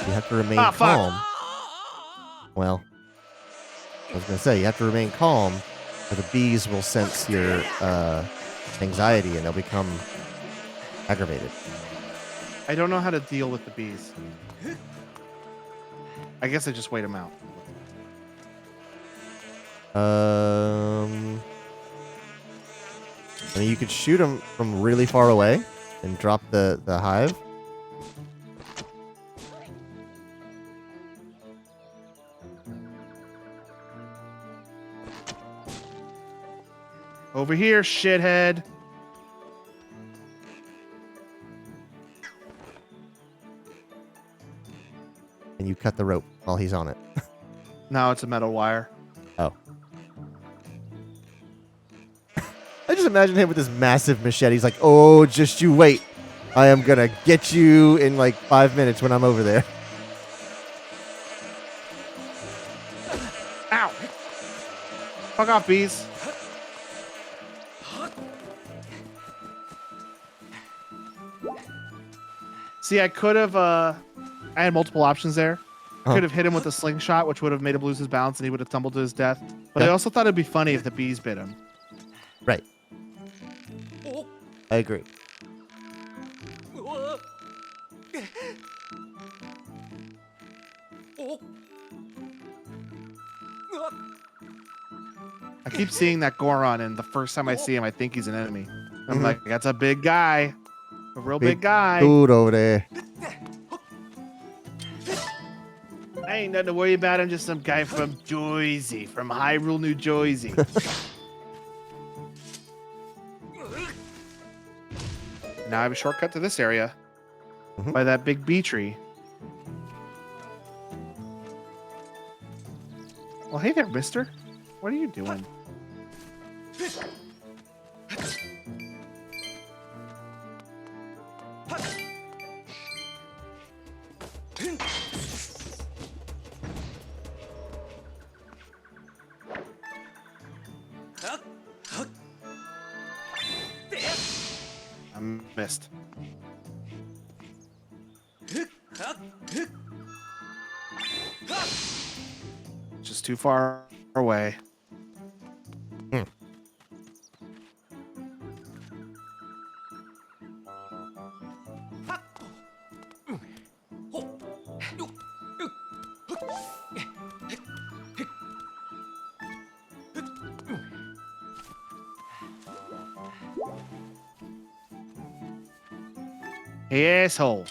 You have to remain Ah, fuck. calm. Well, I was gonna say you have to remain calm, or the bees will sense your anxiety and they'll become aggravated. I don't know how to deal with the bees. I guess I just wait them out. I mean, you could shoot them from really far away and drop the hive. Over here, shithead. And you cut the rope while he's on it. No, it's a metal wire. Oh. I just imagine him with this massive machete. He's like, oh, just you wait. I am going to get you in like 5 minutes when I'm over there. Ow! Fuck off, bees. See, I could have, I had multiple options there. I could have hit him with a slingshot, which would have made him lose his balance and he would have tumbled to his death. But I Yeah. also thought it'd be funny if the bees bit him. Right. I agree. I keep seeing that Goron, and the first time I see him, I think he's an enemy. I'm Mhm. like, that's a big guy. A real big guy. Dude over there. I ain't nothing to worry about. I'm just some guy from Jersey, from Hyrule, New Jersey. Now I have a shortcut to this area Mhm. by that big bee tree. Well, hey there, mister. What are you doing? I missed. Just too far away. Hmm. Hey, asshole.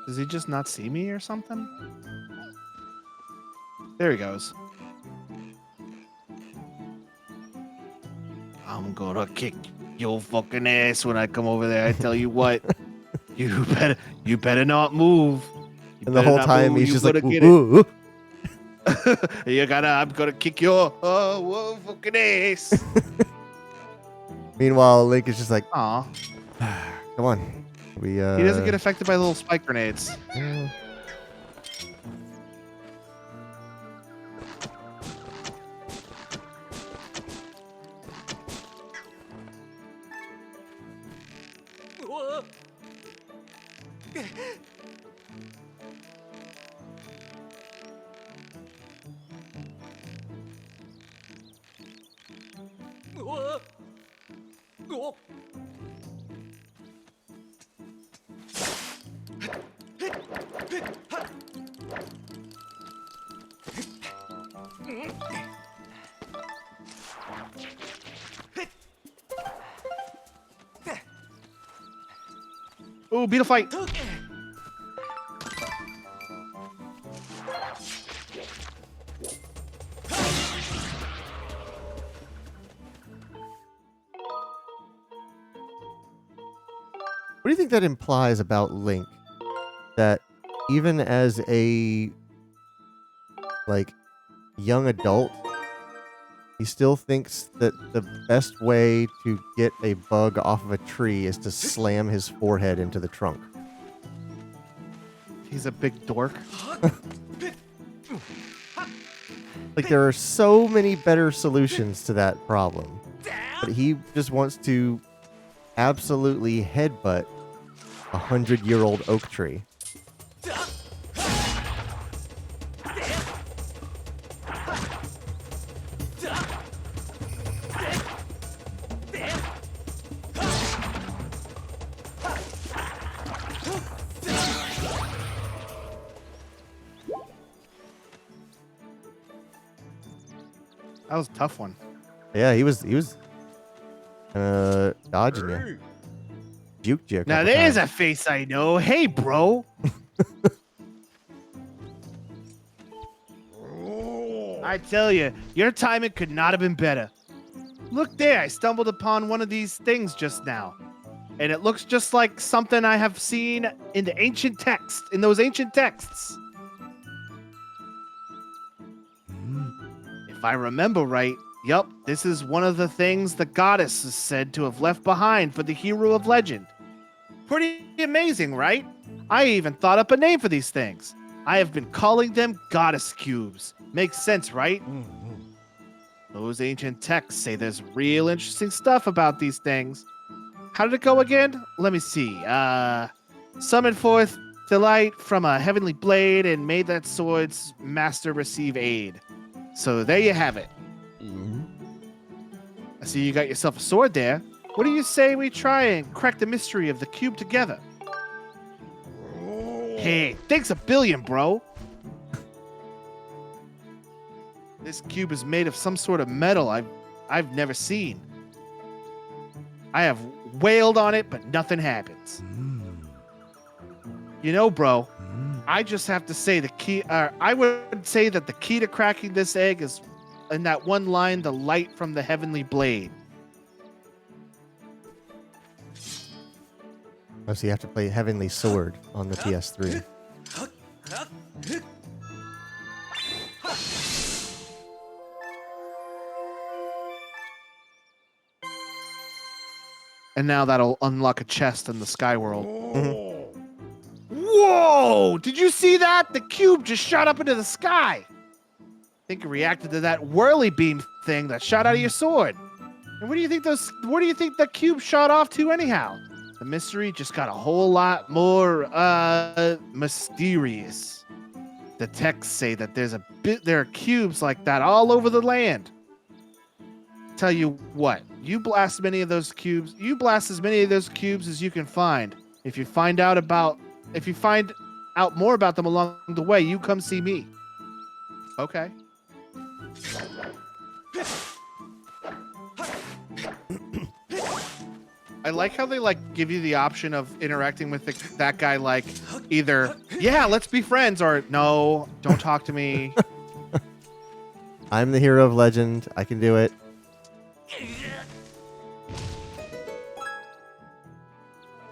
Does he just not see me or something? There he goes. I'm gonna kick your fucking ass when I come over there. I tell you what. You better not move. You And the better whole not time move. he's You just like, better get ooh, ooh. I'm gonna kick your whoa, fucking ass. Meanwhile, Link is just like, Aw. come on. We, He doesn't get affected by little spike grenades. Ooh, beetle fight. What do you think that implies about Link? That even as a like young adult, he still thinks that the best way to get a bug off of a tree is to slam his forehead into the trunk. He's a big dork. Like, there are so many better solutions to that problem. But he just wants to absolutely headbutt a 100-year-old oak tree. That was a tough one. Yeah, he was dodging you. Juked you. Now there's a face I know. Hey, bro. I tell you, your timing could not have been better. Look there, I stumbled upon one of these things just now. And it looks just like something I have seen in the ancient text, in those ancient texts. If I remember right, yup, this is one of the things the goddess is said to have left behind for the hero of legend. Pretty amazing, right? I even thought up a name for these things. I have been calling them goddess cubes. Makes sense, right? Those ancient texts say there's real interesting stuff about these things. How did it go again? Let me see. Summon forth delight from a heavenly blade and made that sword's master receive aid. So there you have it. I see you got yourself a sword there. What do you say we try and crack the mystery of the cube together? Hey, thanks a billion, bro. This cube is made of some sort of metal I've never seen. I have wailed on it, but nothing happens. You know, bro, I just have to say the key. I would say that the key to cracking this egg is in that one line, the light from the heavenly blade. Oh, so you have to play Heavenly Sword on the PS3. And now that'll unlock a chest in the Skyward. Mm-hmm. Whoa! Did you see that? The cube just shot up into the sky. I think it reacted to that whirly beam thing that shot out of your sword. And where do you think the cube shot off to anyhow? The mystery just got a whole lot more mysterious. The texts say that there are cubes like that all over the land. Tell you what, you blast as many of those cubes as you can find. If you find out more about them along the way, you come see me. Okay. I like how they give you the option of interacting with that guy, like either, yeah, let's be friends, or no, don't talk to me. I'm the hero of legend. I can do it.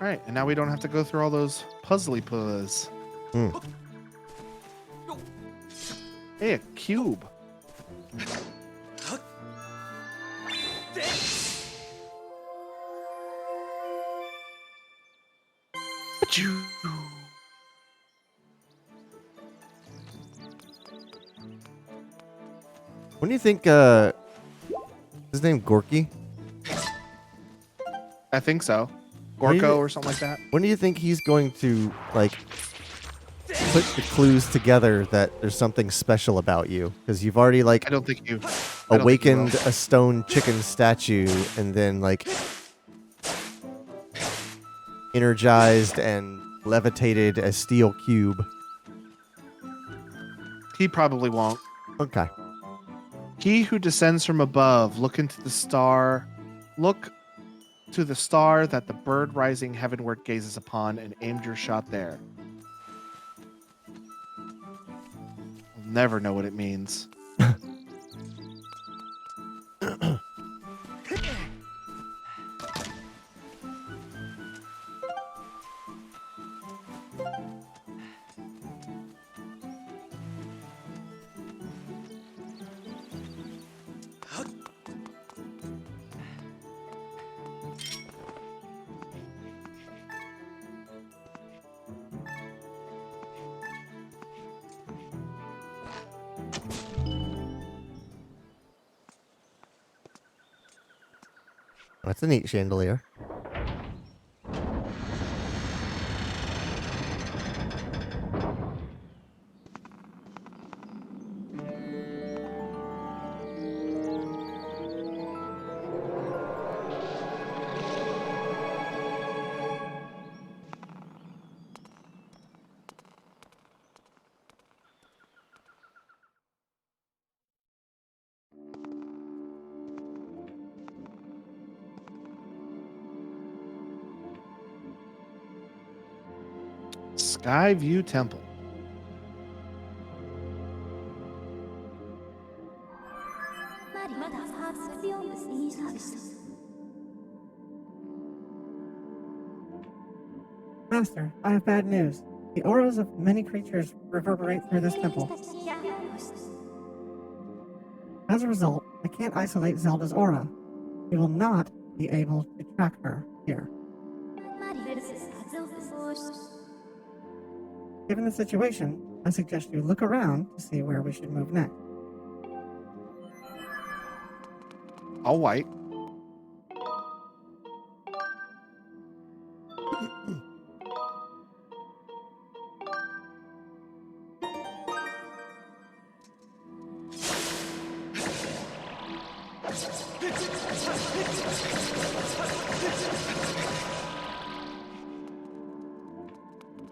All right, and now we don't have to go through all those puzzly puzzles. Hey, a cube. When do you think his name Gorky? I think so. When do Gorko you- or something like that. When do you think he's going to put the clues together that there's something special about you? Because you've already I don't think you awakened will. a stone chicken statue and then energized and levitated a steel cube. He probably won't. Okay. He who descends from above, look into the star, look to the star that the bird rising heavenward gazes upon and aimed your shot there. I'll never know what it means. That's a neat chandelier. Skyview Temple. Master, I have bad news. The auras of many creatures reverberate through this temple. As a result, I can't isolate Zelda's aura. We will not be able to track her here. Given the situation, I suggest you look around to see where we should move next. All white.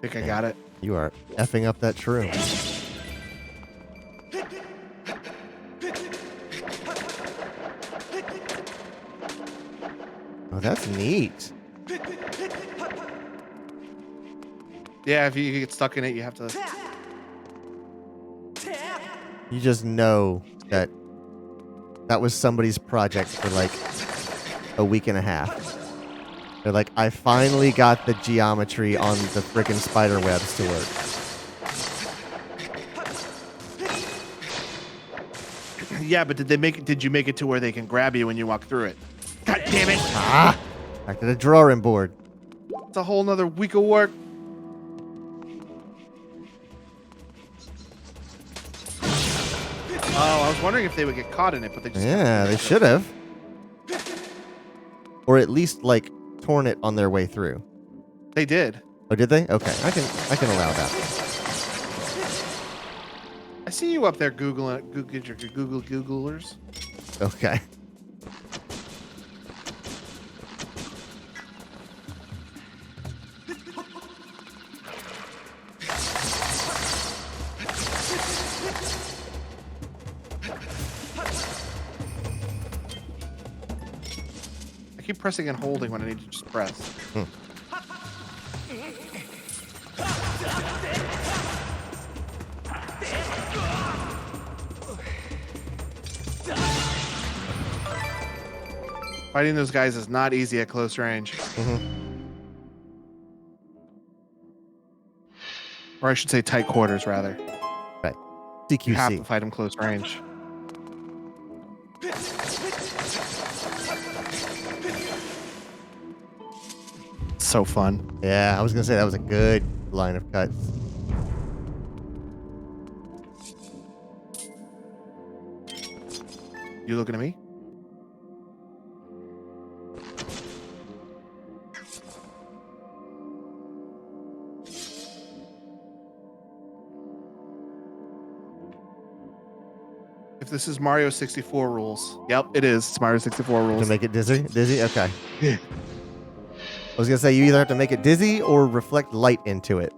Think I got it. You are effing up that shroom. Oh, that's neat. Yeah, if you get stuck in it, you have to. You just know that that was somebody's project for like a week and a half. They're like, I finally got the geometry on the frickin' spider webs to work. Yeah, but did you make it to where they can grab you when you walk through it? God damn it! Ah! Back to the drawing board. It's a whole nother week of work. Oh, I was wondering if they would get caught in it, but they just Yeah, they should have. Or at least like torn it on their way through. They did. Oh, did they? Okay, I can allow that. I see you up there Googling your Googlers. Okay. I keep pressing and holding when I need to just press. Fighting those guys is not easy at close range. Or I should say tight quarters, rather. Right. You have to CQC. fight them close range. So fun. Yeah, I was gonna say that was a good line of cuts. You looking at me? If this is Mario 64 rules. Yep, it is. It's Mario 64 To rules. make it dizzy? Dizzy? Okay. I was gonna say you either have to make it dizzy or reflect light into it.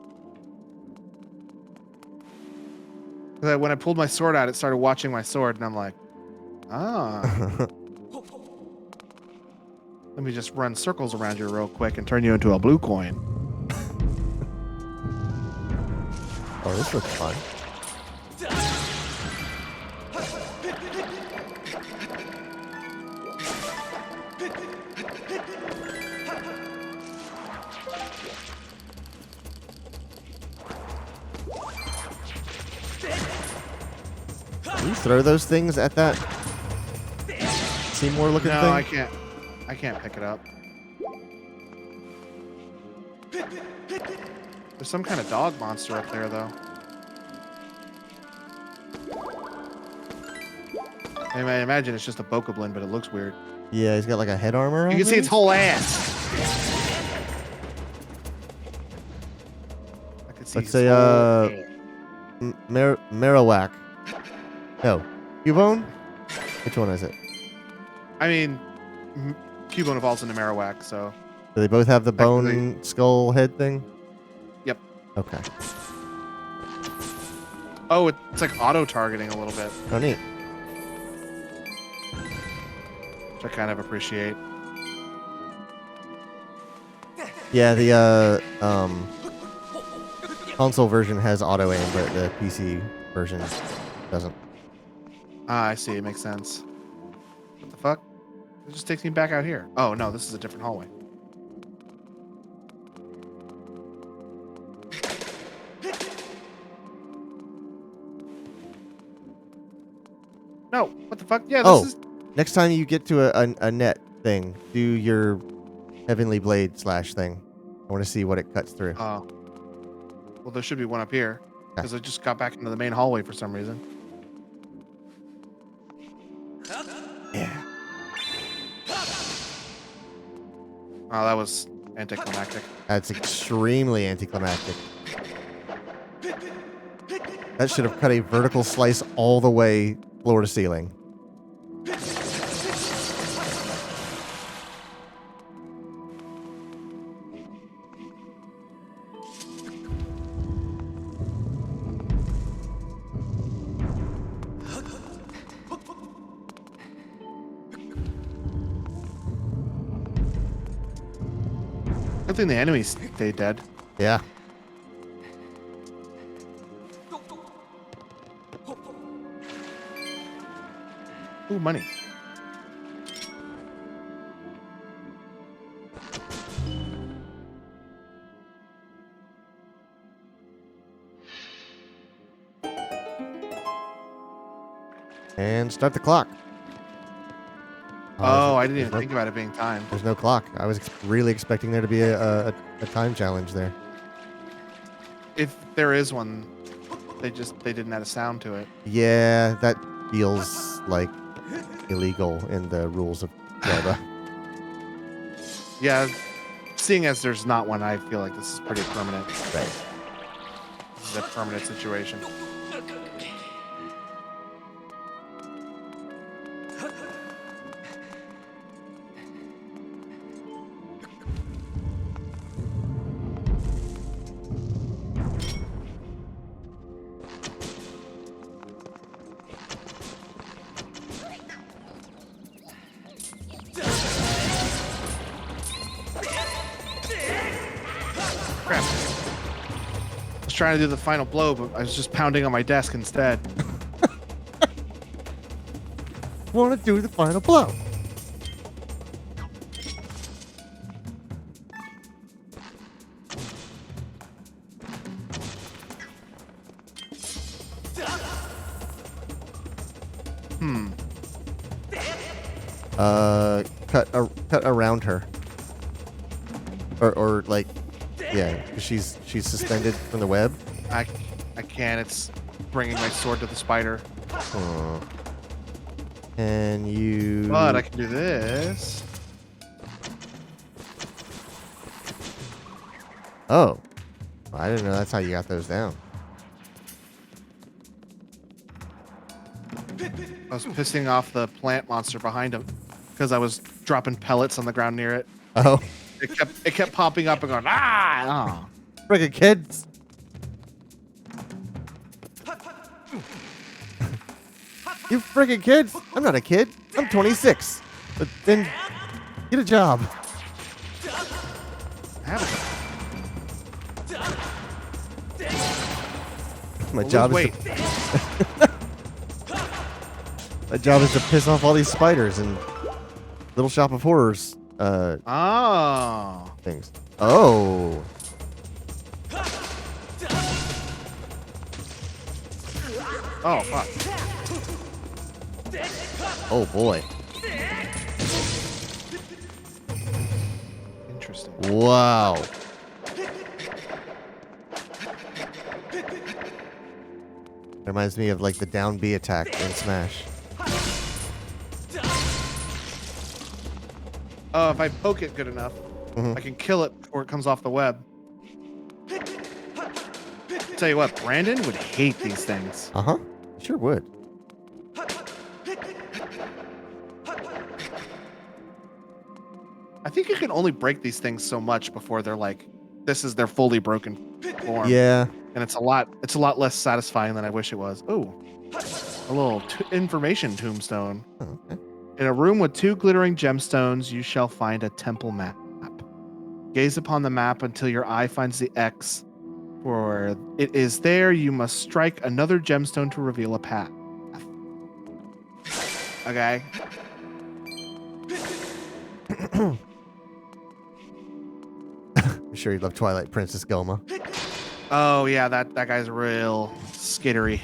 When I pulled my sword out, it started watching my sword, and I'm like, ah. Let me just run circles around you real quick and turn you into a blue coin. Oh, this looks fun. Can you throw those things at that Seymour looking No, thing? I can't. I can't pick it up. There's some kind of dog monster up there, though. I mean, I imagine it's just a bokoblin, but it looks weird. Yeah, he's got like a head armor on. You can see its whole ass. I could see Let's its say, whole ass. Marowak. No. Cubone? Which one is it? I mean, Cubone evolves into Marowak, so Do they both have the bone Technically- skull head thing? Yep. Okay. oh, it's like auto targeting a little bit, Oh, neat. which I kind of appreciate. Yeah, the console version has auto aim, but the PC version doesn't. Ah, I see. It makes sense. What the fuck? It just takes me back out here. Oh no, this is a different hallway. No, what the fuck? Yeah, this Oh. is. Next time you get to a net thing, do your Heavenly Blade slash thing. I want to see what it cuts through. Oh. Well, there should be one up here because I just got back into the main hallway for some reason. Yeah. Oh, that was anticlimactic. That's extremely anticlimactic. That should have cut a vertical slice all the way floor to ceiling. Good thing the enemies stay dead. Yeah. Ooh, money. And start the clock. Oh, I didn't there's even no- think about it being timed. There's no clock. I was really expecting there to be a time challenge there. If there is one, they didn't add a sound to it. Yeah, that feels like illegal in the rules of Zelda. Yeah, seeing as there's not one, I feel like this is pretty permanent. Right. This is a permanent situation. Crap. I was trying to do the final blow, but I was just pounding on my desk instead. Want to do the final blow? Hmm. Cut around her. Or like, yeah, 'cause she's suspended from the web. I can't. It's bringing my sword to the spider. Aw. And you. But I can do this. Oh, I didn't know that's how you got those down. I was pissing off the plant monster behind him because I was dropping pellets on the ground near it. Oh, It kept popping up and going, ah! friggin' kids! You friggin' kids! I'm not a kid. I'm 26. But then Get a job. Have My it. job is Wait. my job is to piss off all these spiders and Little Shop of Horrors Oh. things. Oh. Oh, fuck. Oh boy. Interesting. Wow. Reminds me of like the down B attack in Smash. Oh, if I poke it good enough, Mhm. I can kill it before it comes off the web. Tell you what, Brandon would hate these things. Uh-huh. Sure would. I think you can only break these things so much before they're like, this is their fully broken form. Yeah. And it's a lot less satisfying than I wish it was. Oh, a little information tombstone. Oh, okay. In a room with 2 glittering gemstones, you shall find a temple map. Gaze upon the map until your eye finds the X. For it is there you must strike another gemstone to reveal a path. Okay. I'm sure you love Twilight Princess Goma. Oh yeah, that guy's real skittery.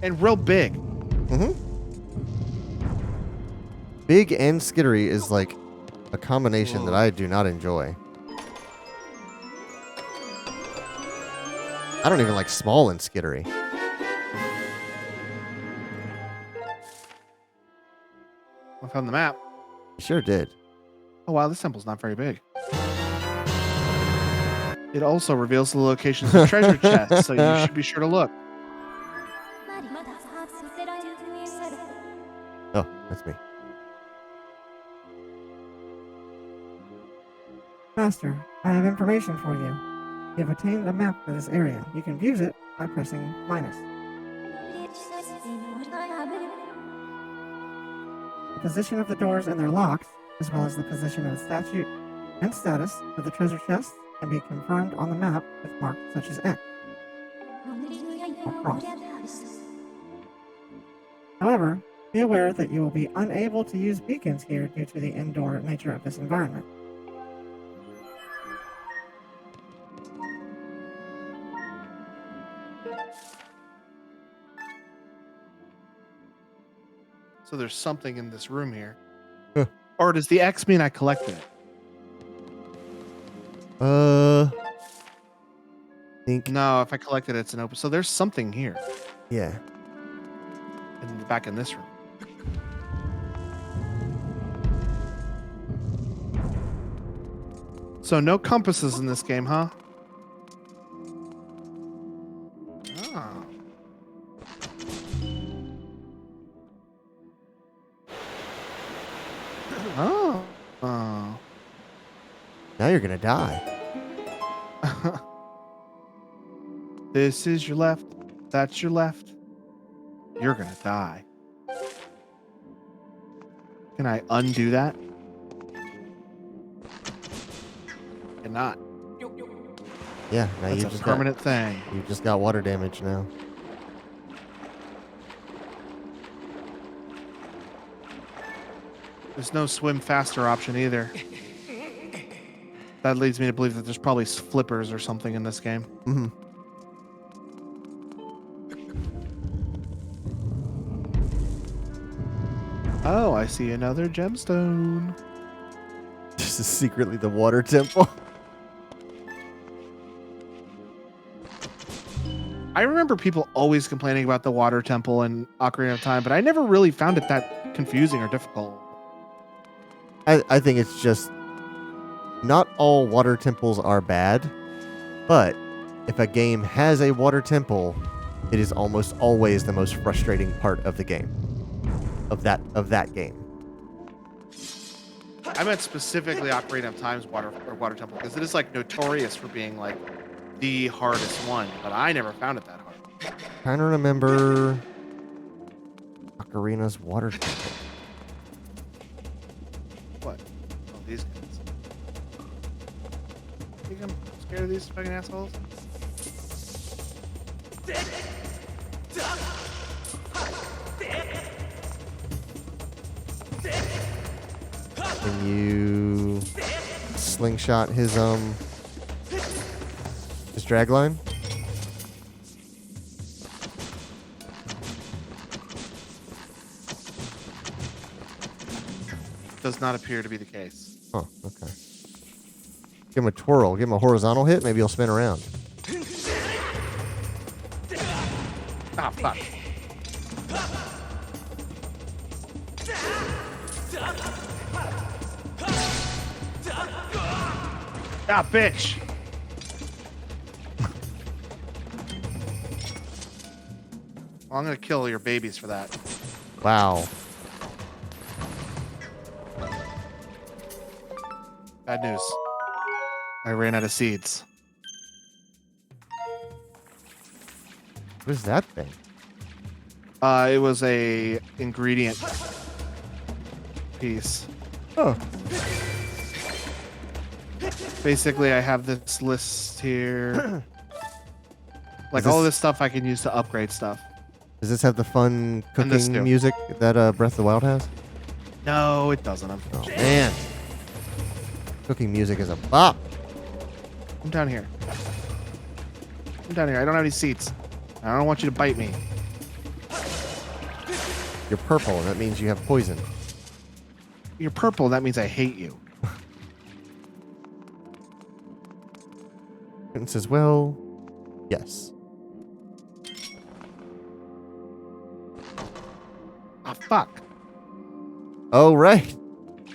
And real big. Mm-hmm. Big and skittery is like a combination that I do not enjoy. I don't even like small and skittery. I found the map. Sure did. Oh wow, this temple's not very big. It also reveals the locations of treasure chests, so you should be sure to look. Oh, that's me. Master, I have information for you. You have attained a map for this area. You can view it by pressing minus. The position of the doors and their locks, as well as the position of the statue and status of the treasure chests, can be confirmed on the map with marks such as X or cross. However, be aware that you will be unable to use beacons here due to the indoor nature of this environment. So there's something in this room here. Huh. Or does the X mean I collected it? Think. No, if I collected it, it's an open. So there's something here. Yeah. Back in this room. So no compasses in this game, huh? Oh. Oh. Oh. Now you're gonna die. This is your left. That's your left. You're gonna die. Can I undo that? Cannot. Yeah. Now That's you a just permanent thing. You just got water damage now. There's no swim faster option either. That leads me to believe that there's probably flippers or something in this game. Mm-hmm. Oh, I see another gemstone. This is secretly the water temple. I remember people always complaining about the water temple in Ocarina of Time, but I never really found it that confusing or difficult. I think it's just not all water temples are bad, but if a game has a water temple, it is almost always the most frustrating part of the game. Of that game. I meant specifically Ocarina of Time's water temple because it is like notorious for being like the hardest one, but I never found it that hard. Trying to remember Ocarina's water temple. What? Here, these fucking assholes. Can you slingshot his drag line? Does not appear to be the case. Oh, okay. Give him a twirl. Give him a horizontal hit. Maybe he'll spin around. Ah, fuck. Ah, bitch. Well, I'm gonna kill your babies for that. Wow. Bad news. I ran out of seeds. What is that thing? It was a ingredient piece. Oh. Basically, I have this list here. Like Is all this- this stuff I can use to upgrade stuff. Does this have the fun And this cooking too. music that Breath of the Wild has? No, it doesn't. Oh, man. Cooking music is a bop. Come down here. Come down here. I don't have any seats. I don't want you to bite me. You're purple, and that means you have poison. You're purple. That means I hate you. And says, well, yes. Oh, fuck. Oh, right.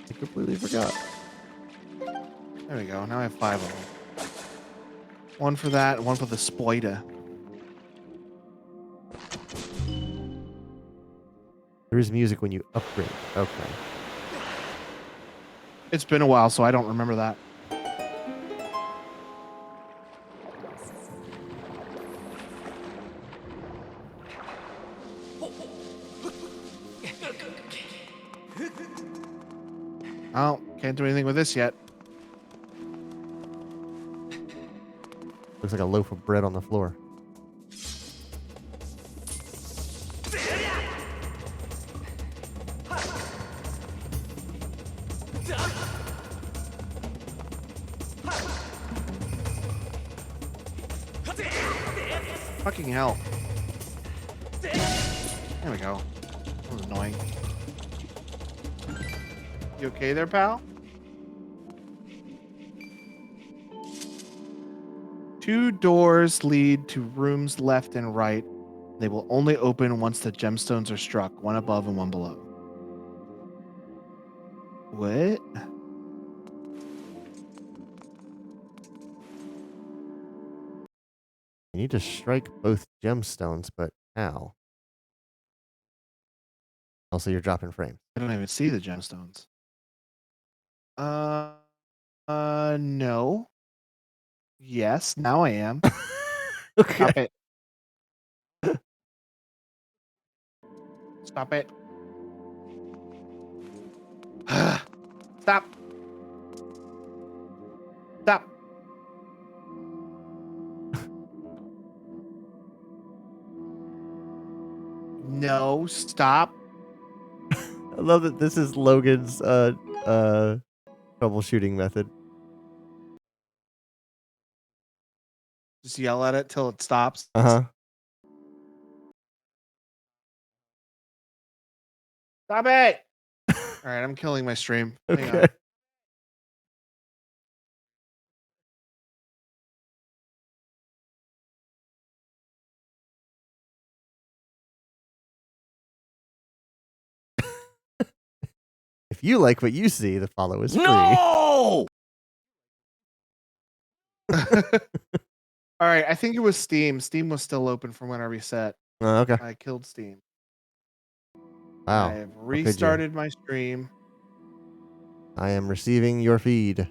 I completely forgot. There we go. Now I have 5 of them. One for that, and one for the spoida. There is music when you upgrade. Okay. It's been a while, so I don't remember that. Oh, can't do anything with this yet. Looks like a loaf of bread on the floor. Fucking hell. There we go. That was annoying. You okay there, pal? 2 doors lead to rooms left and right. They will only open once the gemstones are struck, one above and one below. What? You need to strike both gemstones, but how? Also, you're dropping frames. I don't even see the gemstones. No. Yes, now I am. Stop it. Stop it. Stop. Stop. No, stop. I love that this is Logan's troubleshooting method. Just yell at it till it stops. Uh-huh. Stop it. All right, I'm killing my stream. Hang on. Okay. If you like what you see, the follow is free. No! All right, I think it was Steam. Steam was still open from when I reset. Okay. I killed Steam. Wow. I have could you? restarted my stream. I am receiving your feed.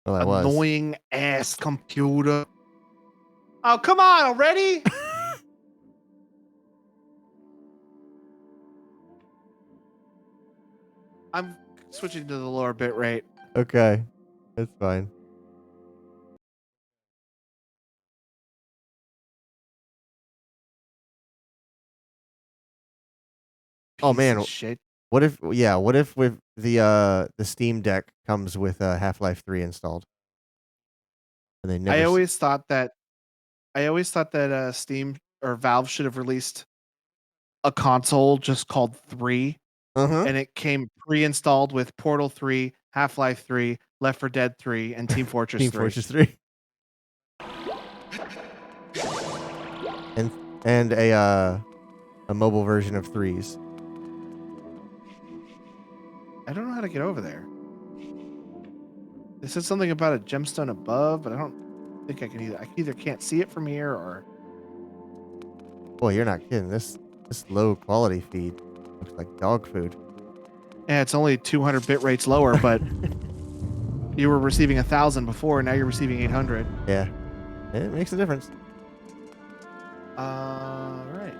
Well, that was. Annoying ass computer. Oh, come on already? I'm switching to the lower bit rate. Okay, that's fine. Oh Piece man, of shit. what if with the Steam Deck comes with Half-Life 3 installed? And they never I always thought that Steam or Valve should have released a console just called 3, Uh-huh. and it came pre-installed with Portal 3, Half-Life 3, Left 4 Dead 3, and Team Fortress Team 3. Fortress 3. And a mobile version of 3s. I don't know how to get over there. It said something about a gemstone above, but I don't think I can either. I either can't see it from here or. Boy, you're not kidding. This low quality feed looks like dog food. Yeah, it's only 200 bit rates lower, but you were receiving 1,000 before, and now you're receiving 800. Yeah, it makes a difference. Right.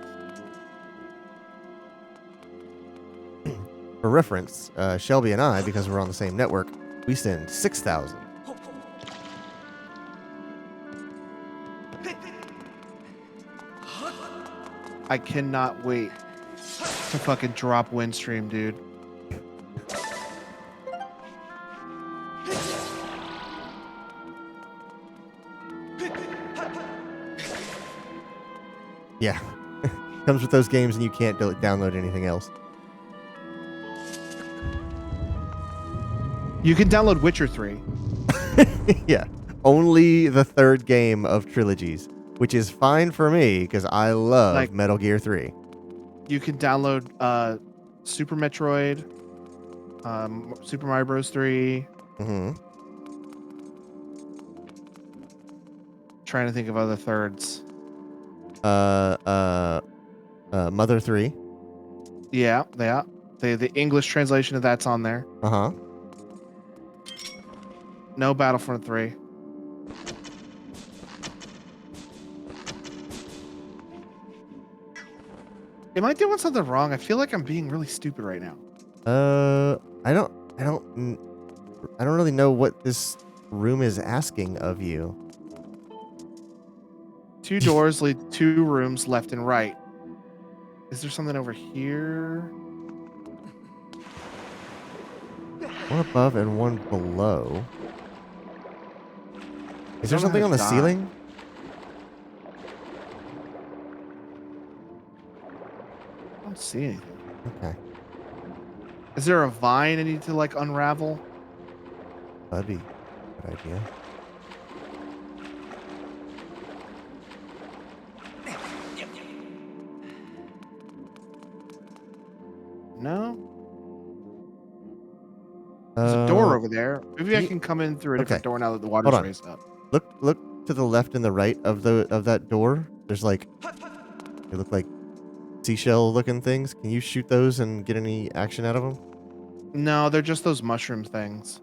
For reference, Shelby and I, because we're on the same network, we send 6,000. I cannot wait to fucking drop Windstream, dude. Yeah. Comes with those games and you can't download anything else. You can download Witcher 3. Yeah. Only the third game of trilogies, which is fine for me because I love Metal Gear 3. You can download Super Metroid, Super Mario Bros. 3. Mm-hmm. Trying to think of other thirds. Mother 3. Yeah. The English translation of that's on there. Uh-huh. No Battlefront 3. Am I doing something wrong? I feel like I'm being really stupid right now. I don't really know what this room is asking of you. 2 doors lead 2 rooms left and right. Is there something over here? One above and one below. Is there I don't something have on the a dot. ceiling? I don't see anything. Okay. Is there a vine I need to like unravel? That'd be a good idea. No? There's a door over there. Maybe I you- can come in through a different okay. door now that the water's Hold on. raised up. Look to the left and the right of that door. There's like they look like seashell looking things. Can you shoot those and get any action out of them? No, they're just those mushroom things.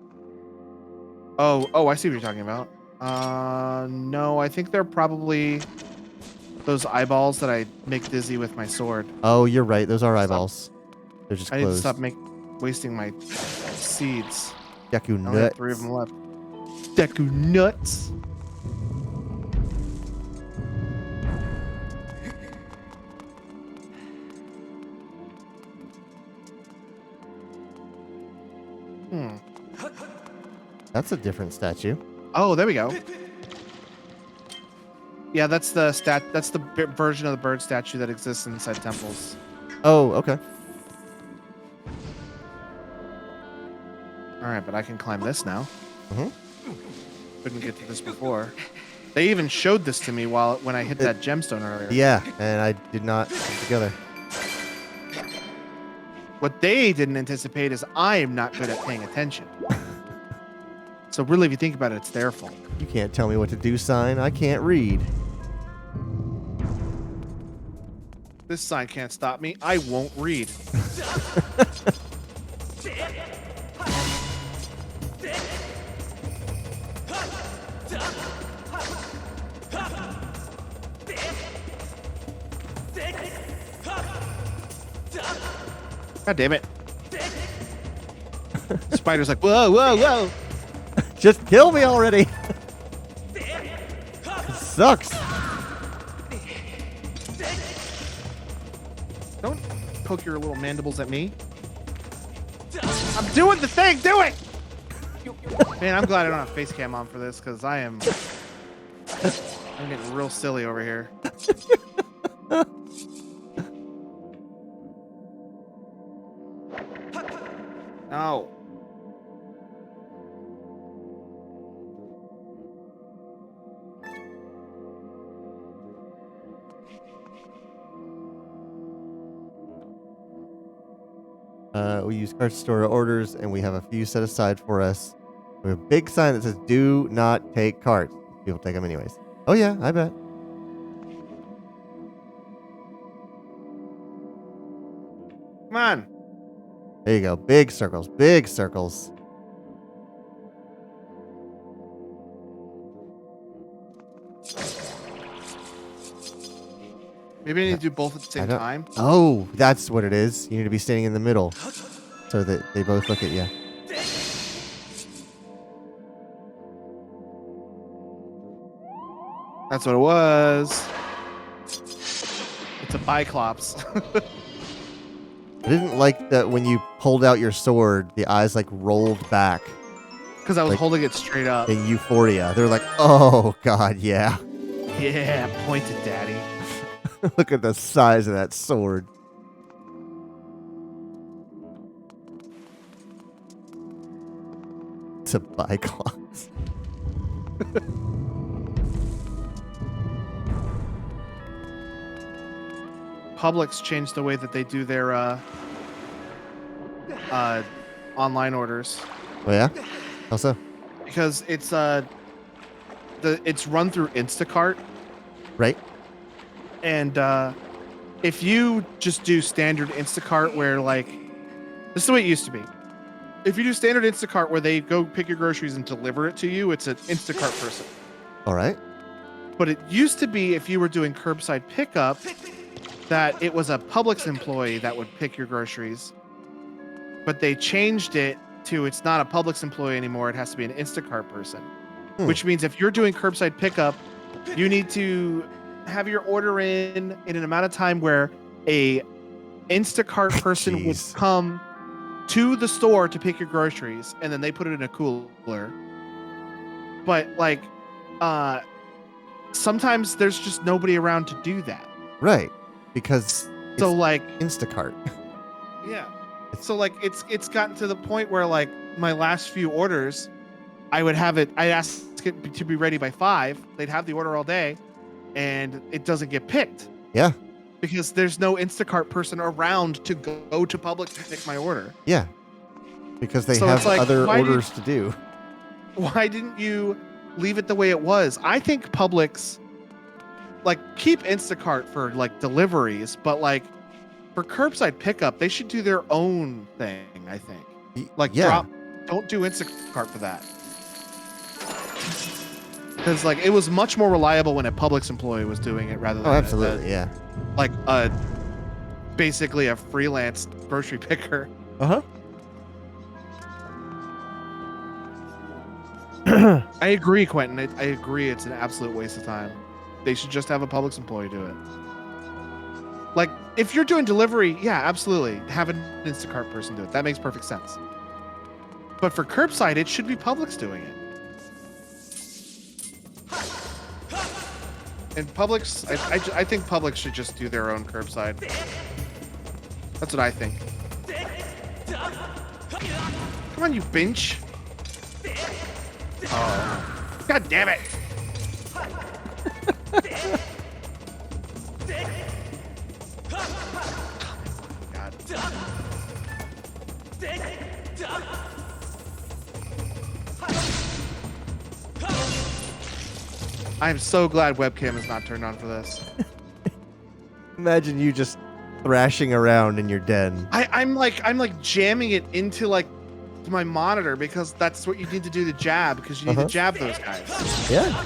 Oh, I see what you're talking about. No, I think they're probably those eyeballs that I make dizzy with my sword. Oh, you're right. Those are eyeballs. They're just I need to closed. stop wasting my seeds. Deku I only have nuts. 3 of them left. Deku nuts. That's a different statue. Oh, there we go. Yeah, that's the version of the bird statue that exists inside temples. Oh, okay. All right, but I can climb this now. Mhm. Couldn't get to this before. They even showed this to me when I hit that gemstone earlier. Yeah, and I did not put it together. What they didn't anticipate is I am not good at paying attention. So really, if you think about it, it's their fault. You can't tell me what to do, sign. I can't read. This sign can't stop me. I won't read. God damn it. Spider's like, whoa, whoa, whoa. Just kill me already. It sucks. Don't poke your little mandibles at me. I'm doing the thing. Do it. Man, I'm glad I don't have face cam on for this because I'm getting real silly over here. No. We use cards to store our orders, and we have a few set aside for us. We have a big sign that says, do not take cards. People take them anyways. Oh, yeah, I bet. Come on. There you go. Big circles. Big circles. Maybe I need to do both at the same time. Oh, that's what it is. You need to be standing in the middle so that they both look at you. That's what it was. It's a Biclops. I didn't like that when you pulled out your sword, the eyes like rolled back Because I was Like- holding it straight up. in euphoria. They're like, oh, God, yeah. Yeah, pointed daddy. Look at the size of that sword. It's a Biclops. Publix changed the way that they do their online orders Oh, yeah? How so? because it's run through Instacart, Right? and if you just do standard Instacart where like this is the way it used to be. If you do standard Instacart where they go pick your groceries and deliver it to you, it's an Instacart person. All right. But it used to be if you were doing curbside pickup that it was a Publix employee that would pick your groceries. But they changed it to it's not a Publix employee anymore. It has to be an Instacart person. Which means if you're doing curbside pickup, you need to have your order in an amount of time where a Instacart person would Jeez. come to the store to pick your groceries and then they put it in a cooler. But like sometimes there's just nobody around to do that. Right. Because it's So like Instacart. yeah. So like it's gotten to the point where like my last few orders I'd ask it to be ready by 5. They'd have the order all day and it doesn't get picked. Yeah. Because there's no Instacart person around to go to Publix to pick my order. Yeah. Because they So have it's like, other why orders to do. Why didn't you leave it the way it was? I think Publix like keep Instacart for like deliveries, but like for curbside pickup, they should do their own thing, I think. Like yeah. don't do Instacart for that. Because like it was much more reliable when a Publix employee was doing it rather than Oh, absolutely. Yeah. like basically a freelance grocery picker. Uh-huh. I agree, Quentin. I agree it's an absolute waste of time. They should just have a Publix employee do it. Like, if you're doing delivery, yeah, absolutely. Have an Instacart person do it. That makes perfect sense. But for curbside, it should be Publix doing it. And Publix, I think Publix should just do their own curbside. That's what I think. Come on, you bench. Oh. God damn it. God. I'm so glad webcam is not turned on for this. Imagine you just thrashing around in your den. I'm like jamming it into like my monitor because that's what you need to do to jab because you need to jab those guys. Yeah.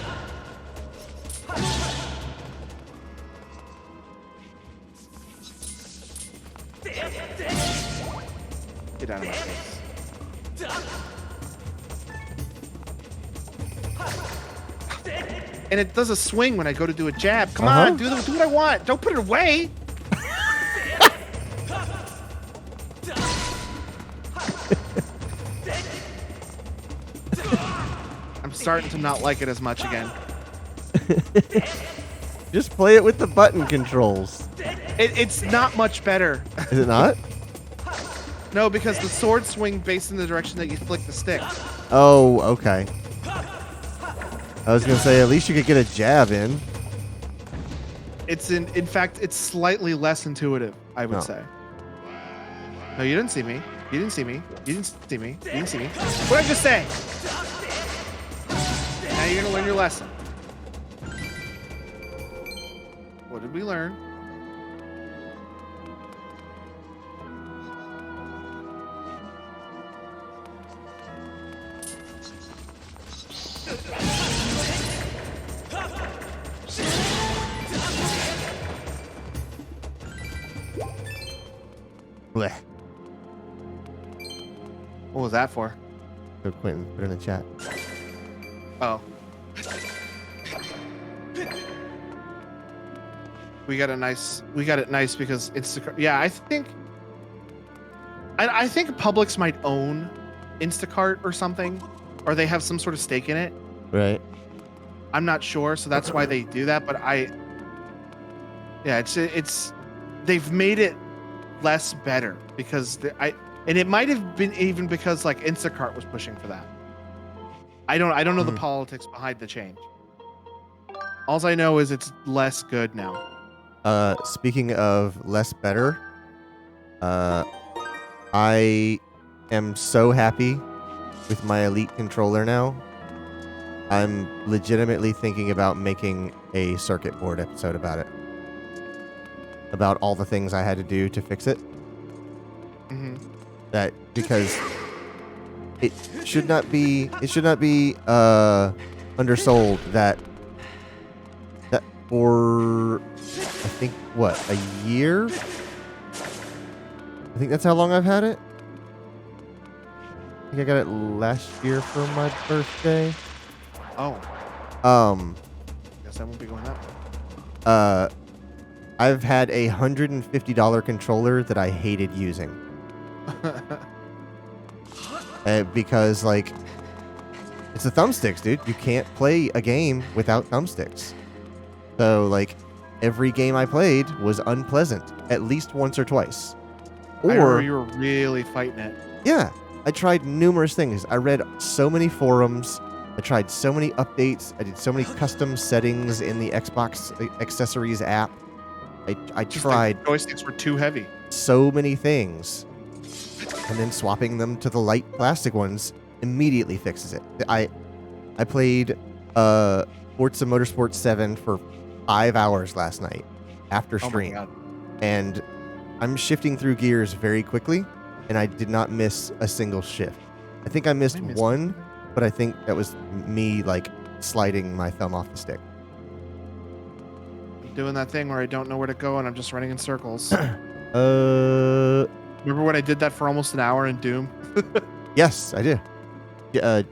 Get out of my face. And it does a swing when I go to do a jab. Come on, do what I want. Don't put it away. I'm starting to not like it as much again. Just play it with the button controls. It's not much better. Is it not? No, because the sword swing based in the direction that you flick the stick. Oh, okay. I was gonna say at least you could get a jab in. It's in fact, it's slightly less intuitive, I would say. No, you didn't see me. You didn't see me. You didn't see me. You didn't see me. What did I just say? Now you're gonna learn your lesson. What did we learn? Blech. What was that for? Go Quentin, put it in the chat. Oh. We got it nice because Instacart. Yeah, I think Publix might own Instacart or something, or they have some sort of stake in it. Right. I'm not sure, so that's why they do that. But it's they've made it less better because and it might have been even because like Instacart was pushing for that. I don't know the politics behind the change. All I know is it's less good now. Speaking of less better, I am so happy with my Elite controller now. I'm legitimately thinking about making a circuit board episode about it. About all the things I had to do to fix it. Mm-hmm. That because it should not be undersold that for I think what, a year? I think that's how long I've had it. I think I got it last year for my birthday. Oh. Guess I won't be going that way. I've had a $150 controller that I hated using. Because like it's the thumbsticks, dude. You can't play a game without thumbsticks. So like every game I played was unpleasant at least once or twice. I remember you were really fighting it. Yeah, I tried numerous things. I read so many forums. I tried so many updates. I did so many custom settings in the Xbox accessories app. I tried. The joysticks were too heavy. So many things. And then swapping them to the light plastic ones immediately fixes it. I played Forza Motorsport 7 for 5 hours last night after stream. Oh my God. And I'm shifting through gears very quickly, and I did not miss a single shift. I think I missed one, but I think that was me like sliding my thumb off the stick. I'm doing that thing where I don't know where to go and I'm just running in circles. Remember when I did that for almost an hour in Doom? Yes, I do.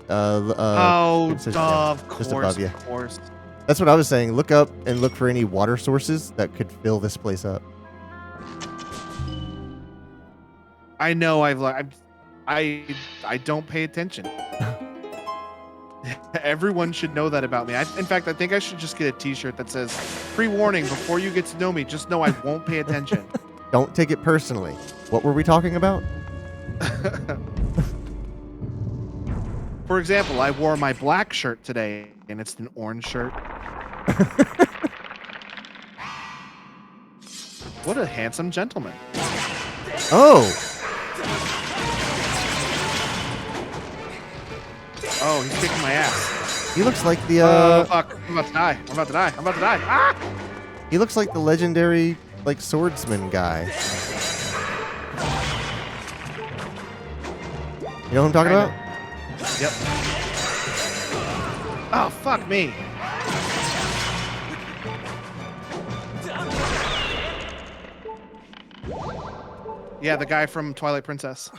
Of just above you. Of course. That's what I was saying. Look up and look for any water sources that could fill this place up. I know I don't pay attention. Everyone should know that about me. In fact, I think I should just get a t-shirt that says, pre-warning, before you get to know me, just know I won't pay attention. Don't take it personally. What were we talking about? For example, I wore my black shirt today, and it's an orange shirt. What a handsome gentleman. Oh! Oh, he's kicking my ass. He looks like the fuck. I'm about to die. I'm about to die. I'm about to die. Ah! He looks like the legendary like swordsman guy. You know what I'm talking about? Yep. Oh, fuck me. Yeah, the guy from Twilight Princess.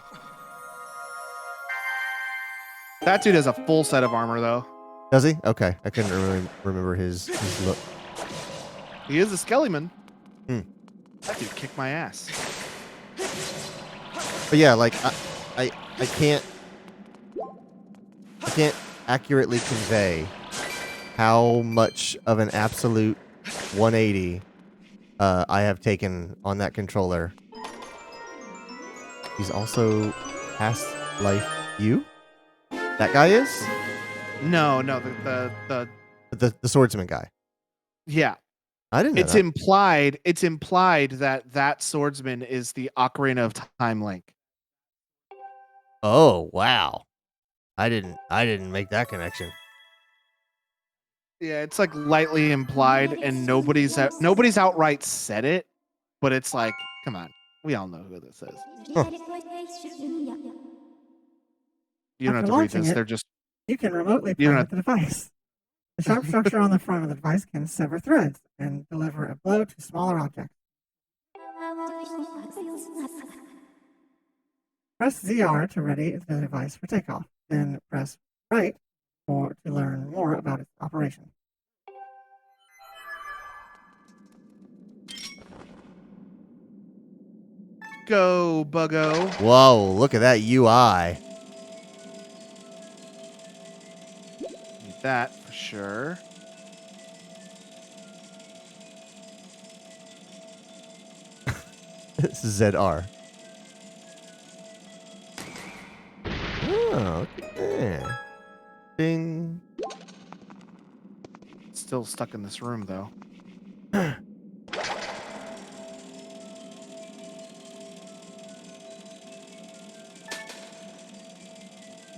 That dude has a full set of armor, though. Does he? Okay, I couldn't remember his look. He is a Skellyman. Hmm. That dude kicked my ass. But yeah, like I can't accurately convey how much of an absolute 180 I have taken on that controller. He's also past life you? That guy is? No, The swordsman guy. yeah. I didn't know It's that. implied. It's implied that swordsman is the Ocarina of Time Link. Oh, wow. I didn't make that connection. Yeah, it's like lightly implied, and nobody's outright said it, but it's like, come on, we all know who this is. Huh. You don't have After to read launching this. it, They're just You can remotely You don't pilot the device. The sharp structure on the front of the device can sever threads and deliver a blow to smaller objects. Press ZR to ready the device for takeoff, then press right to learn more about its operation. go, Buggo. Whoa, look at that UI. Need that for sure. It's ZR. Oh, yeah. Ding. Still stuck in this room though.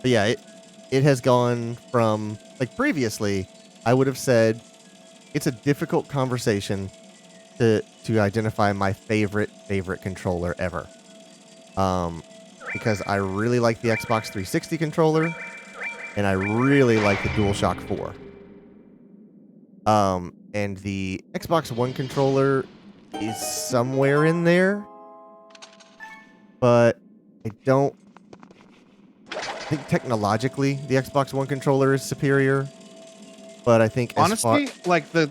But yeah, it has gone from, like, previously, I would have said it's a difficult conversation to identify my favorite controller ever. Because I really like the Xbox 360 controller, and I really like the DualShock 4. And the Xbox One controller is somewhere in there, but I think technologically the Xbox One controller is superior, but I think Honestly, like the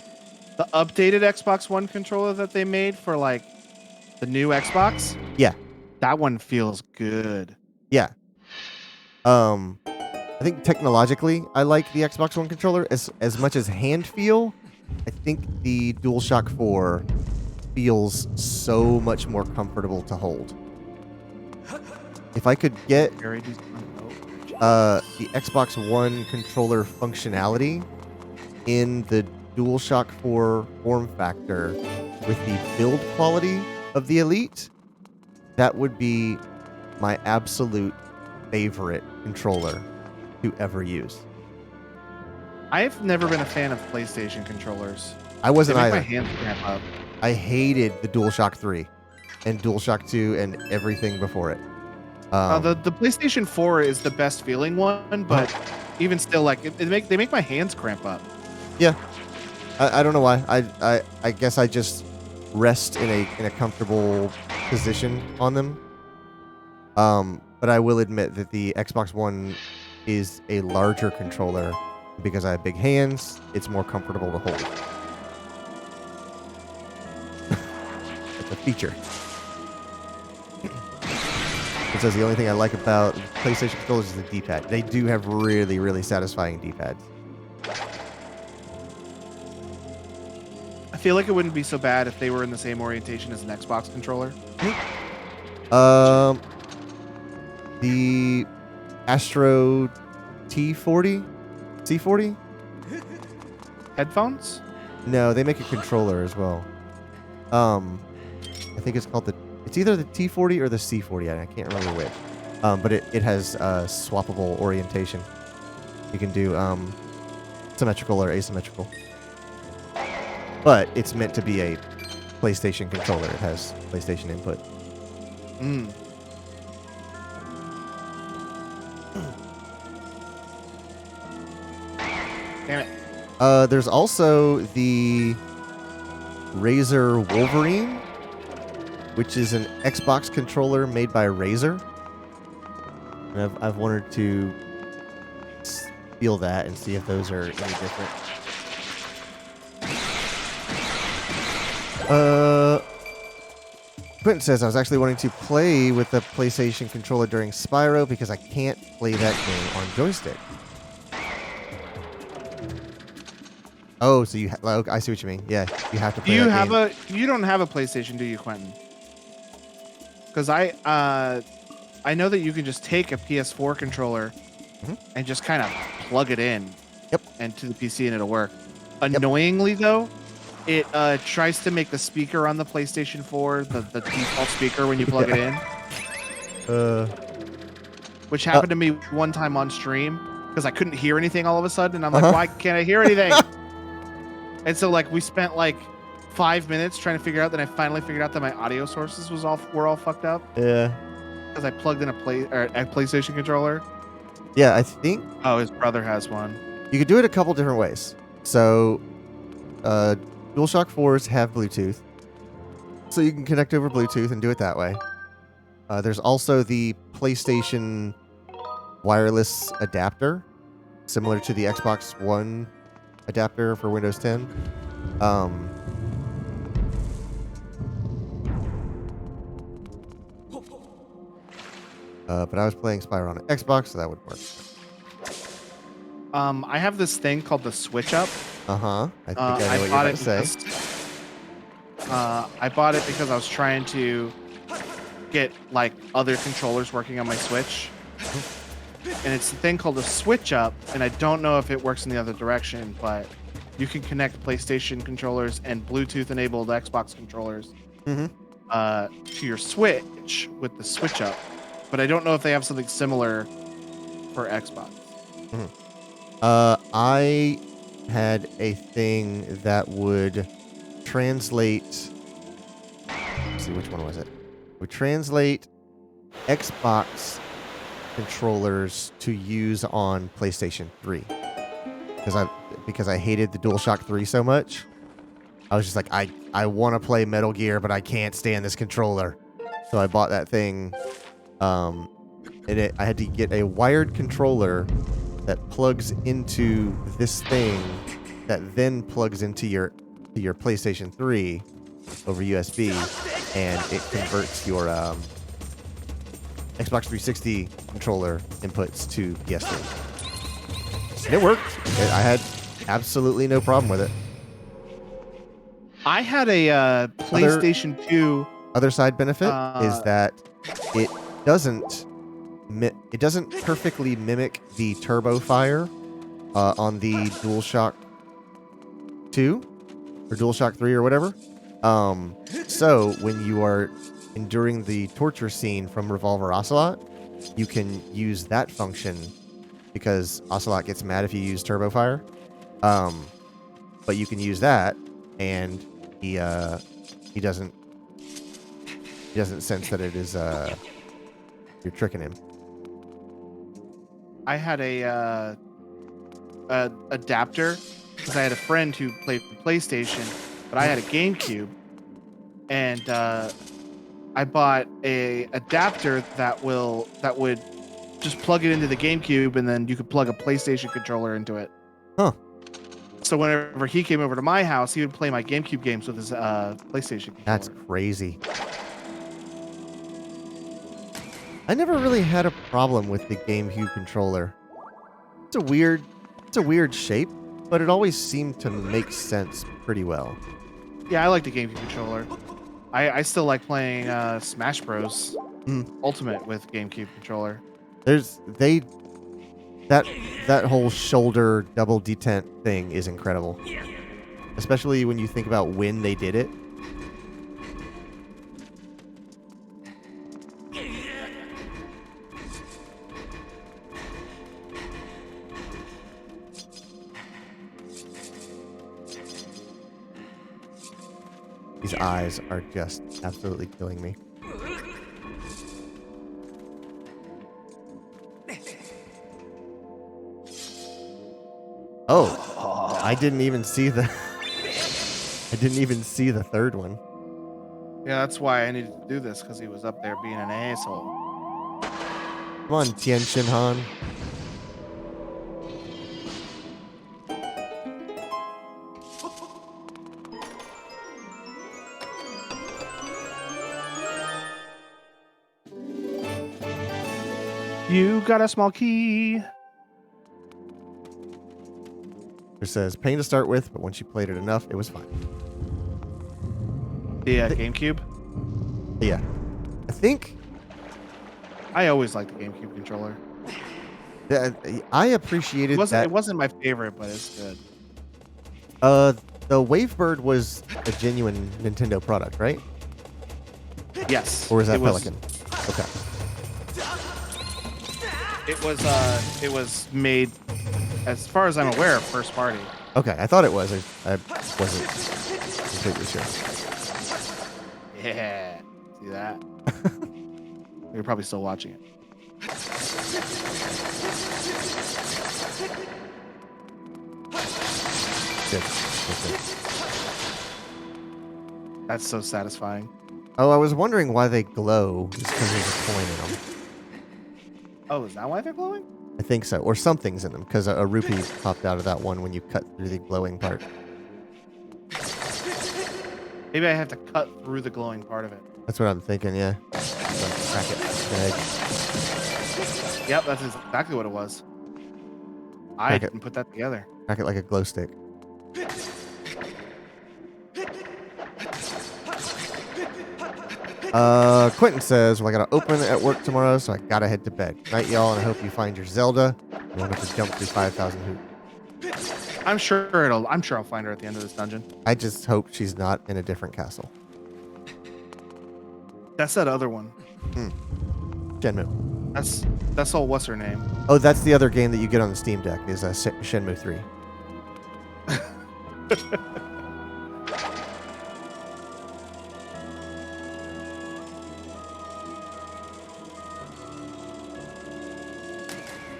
updated Xbox One controller that they made for like the new Xbox, yeah, that one feels good. yeah. I think technologically I like the Xbox One controller as much as hand feel. I think the DualShock 4 feels so much more comfortable to hold. If I could get Very decent. the Xbox One controller functionality in the DualShock 4 form factor with the build quality of the Elite, that would be my absolute favorite controller to ever use. I've never been a fan of PlayStation controllers. I wasn't They make either. my hands cramp up. I hated the DualShock 3 and DualShock 2 and everything before it. The PlayStation 4 is the best feeling one, but even still, like they make my hands cramp up. Yeah, I don't know why. I guess I just rest in a comfortable position on them. But I will admit that the Xbox One is a larger controller because I have big hands. It's more comfortable to hold. It's a feature. It says the only thing I like about PlayStation controllers is the D-pad. They do have really, really satisfying D-pads. I feel like it wouldn't be so bad if they were in the same orientation as an Xbox controller. The Astro T40? C40? Headphones? No, they make a controller as well. I think it's called it's either the T40 or the C40. I can't remember which. But it has swappable orientation. You can do symmetrical or asymmetrical. But it's meant to be a PlayStation controller. It has PlayStation input. Mm. Damn it. There's also the Razer Wolverine, which is an Xbox controller made by Razer. And I've wanted to feel that and see if those are any different. Quentin says, I was actually wanting to play with the PlayStation controller during Spyro because I can't play that game on joystick. Oh, so you okay, I see what you mean. Yeah, you have to play that game. You don't have a PlayStation, do you, Quentin? Because I know that you can just take a PS4 controller and just kind of plug it in. Yep. And to the PC and it'll work. Annoyingly though, it tries to make the speaker on the PlayStation 4 the default speaker when you plug it in. Which happened to me one time on stream because I couldn't hear anything all of a sudden, and I'm like, why can't I hear anything? And so like we spent like 5 minutes trying to figure out. Then I finally figured out that my audio sources were all fucked up. Yeah. Because I plugged in a PlayStation controller. Yeah, I think. Oh, his brother has one. You could do it a couple different ways. So, DualShock 4s have Bluetooth, so you can connect over Bluetooth and do it that way. There's also the PlayStation wireless adapter, similar to the Xbox One adapter for Windows 10. But I was playing Spyro on an Xbox, so that would work. I have this thing called the Switch Up. I think I know what you're about to say. I bought it because I was trying to get like other controllers working on my Switch. And it's a thing called a Switch Up, and I don't know if it works in the other direction, but you can connect PlayStation controllers and Bluetooth-enabled Xbox controllers to your Switch with the Switch Up. But I don't know if they have something similar for Xbox. I had a thing that would translate. Let's see, which one was it? Would translate Xbox controllers to use on PlayStation 3. Because I hated the DualShock 3 so much. I was just like, I want to play Metal Gear, but I can't stand this controller. So I bought that thing. I had to get a wired controller that plugs into this thing that then plugs into your PlayStation 3 over USB, and it converts your Xbox 360 controller inputs to PS3. And it worked. I had absolutely no problem with it. I had a PlayStation 2. Other side benefit is that it doesn't perfectly mimic the turbo fire on the DualShock 2 or DualShock 3 or whatever. So when you are enduring the torture scene from Revolver Ocelot, you can use that function because Ocelot gets mad if you use turbo fire. But you can use that, and he doesn't sense that it is you're tricking him. I had a adapter because I had a friend who played PlayStation, but I had a GameCube, and I bought a adapter that would just plug it into the GameCube, and then you could plug a PlayStation controller into it. Huh. So whenever he came over to my house, he would play my GameCube games with his PlayStation controller. That's crazy. I never really had a problem with the GameCube controller. It's a weird shape, but it always seemed to make sense pretty well. Yeah, I like the GameCube controller. I still like playing Smash Bros. Ultimate with GameCube controller. That whole shoulder double detent thing is incredible. Especially when you think about when they did it. These eyes are just absolutely killing me. Oh, I didn't even see the third one. Yeah, that's why I needed to do this, because he was up there being an asshole. Come on, Tien Shin Han. You got a small key. It says pain to start with, but once you played it enough, it was fine. The GameCube. Yeah. I think I always liked the GameCube controller. I appreciated It that. wasn't my favorite, but it's good. The Wavebird was a genuine Nintendo product, right? Yes. Or is that it was- Pelican? Okay. It was made, as far as I'm aware, first party. Okay, I thought it was. I wasn't completely sure. Yeah. See that? You're probably still watching it. Good. Okay. That's so satisfying. Oh, I was wondering why they glow. Just because there's a coin in them. Oh, is that why they're glowing? I think so. Or something's in them, because a rupee popped out of that one when you cut through the glowing part. Maybe I have to cut through the glowing part of it. That's what I'm thinking, yeah. Crack it. Egg. Yep, that's exactly what it was. I Crack it. didn't put that together. Crack it like a glow stick. Quentin says, well, I gotta open at work tomorrow, so I gotta head to bed. Night, y'all, and I hope you find your Zelda. You won't have to jump through 5,000 hoops. I'm sure I'll find her at the end of this dungeon. I just hope she's not in a different castle. That's that other one. Shenmue. That's all. What's her name? Oh, that's the other game that you get on the Steam Deck, is Shenmue 3.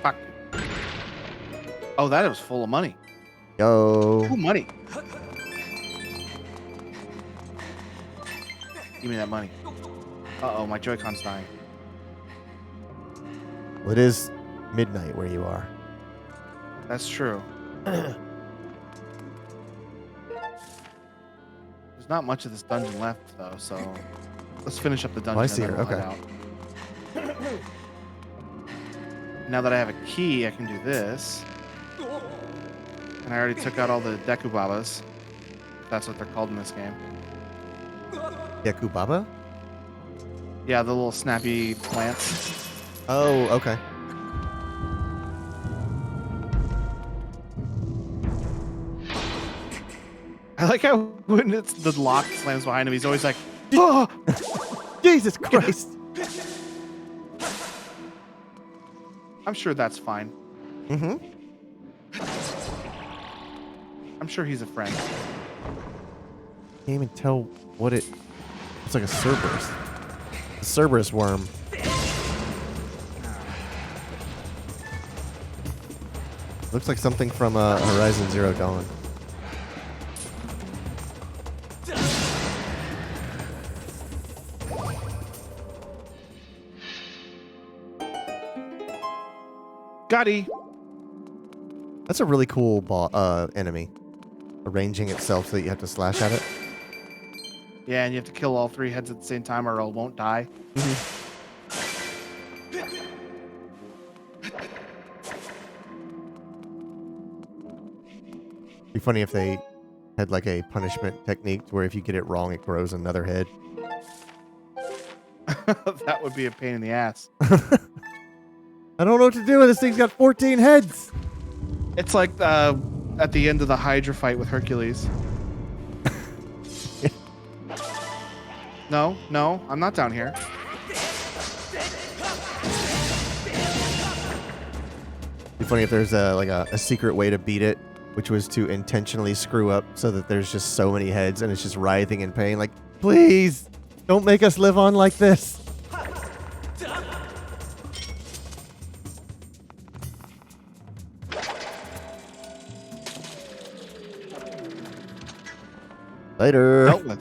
Fuck. Oh, that was full of money. Yo. Ooh, money. Give me that money. Uh-oh, my Joy-Con's dying. Well, it is midnight where you are. That's true. There's not much of this dungeon left, though, so let's finish up the dungeon. Oh, I see and her. then we'll head out. Now that I have a key, I can do this. And I already took out all the Dekubabas. If that's what they're called in this game. Yakubaba? Yeah, the little snappy plants. Oh, okay. I like how when it's the lock slams behind him, he's always like, oh! Jesus Christ. I'm sure that's fine. Mm-hmm. I'm sure he's a friend. Can't even tell what it... It's like a Cerberus. A Cerberus worm. Looks like something from Horizon Zero Dawn. Gotti! That's a really cool enemy. Arranging itself so that you have to slash at it. Yeah, and you have to kill all three heads at the same time or it won't die. Be funny if they had like a punishment technique where if you get it wrong, it grows another head. That would be a pain in the ass. I don't know what to do with this thing's got 14 heads. It's like at the end of the Hydra fight with Hercules. No, I'm not down here. Be funny if there's a secret way to beat it, which was to intentionally screw up so that there's just so many heads and it's just writhing in pain. Like, please, don't make us live on like this. Later. Dealt with.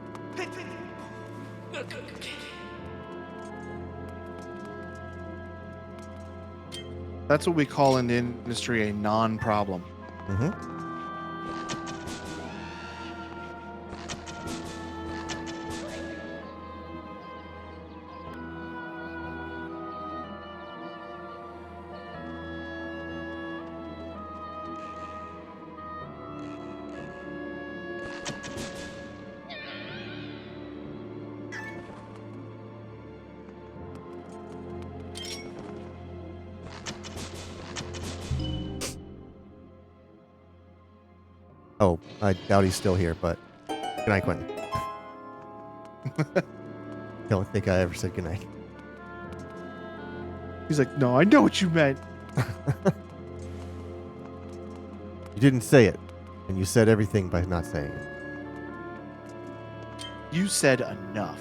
That's what we call in the industry a non-problem. Mm-hmm. Oh, I doubt he's still here, but good night, Quentin. Don't think I ever said good night. He's like, no, I know what you meant. You didn't say it, and you said everything by not saying it. You said enough.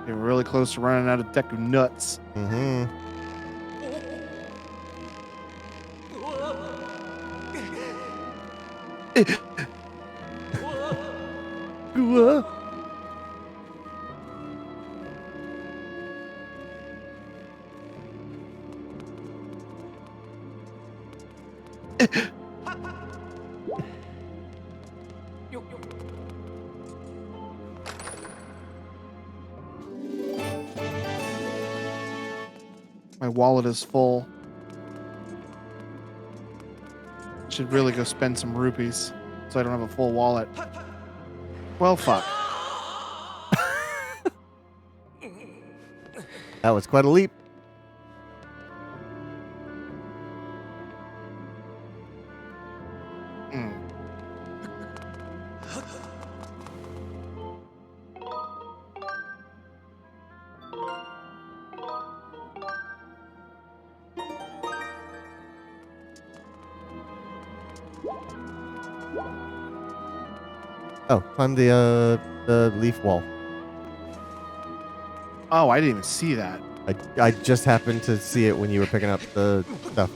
You're really close to running out of deck of nuts. Mm-hmm. My wallet is full. Should really go spend some rupees so I don't have a full wallet. Well, fuck. That was quite a leap. Mm. Oh, climb the leaf wall. Oh, I didn't even see that. I just happened to see it when you were picking up the stuff.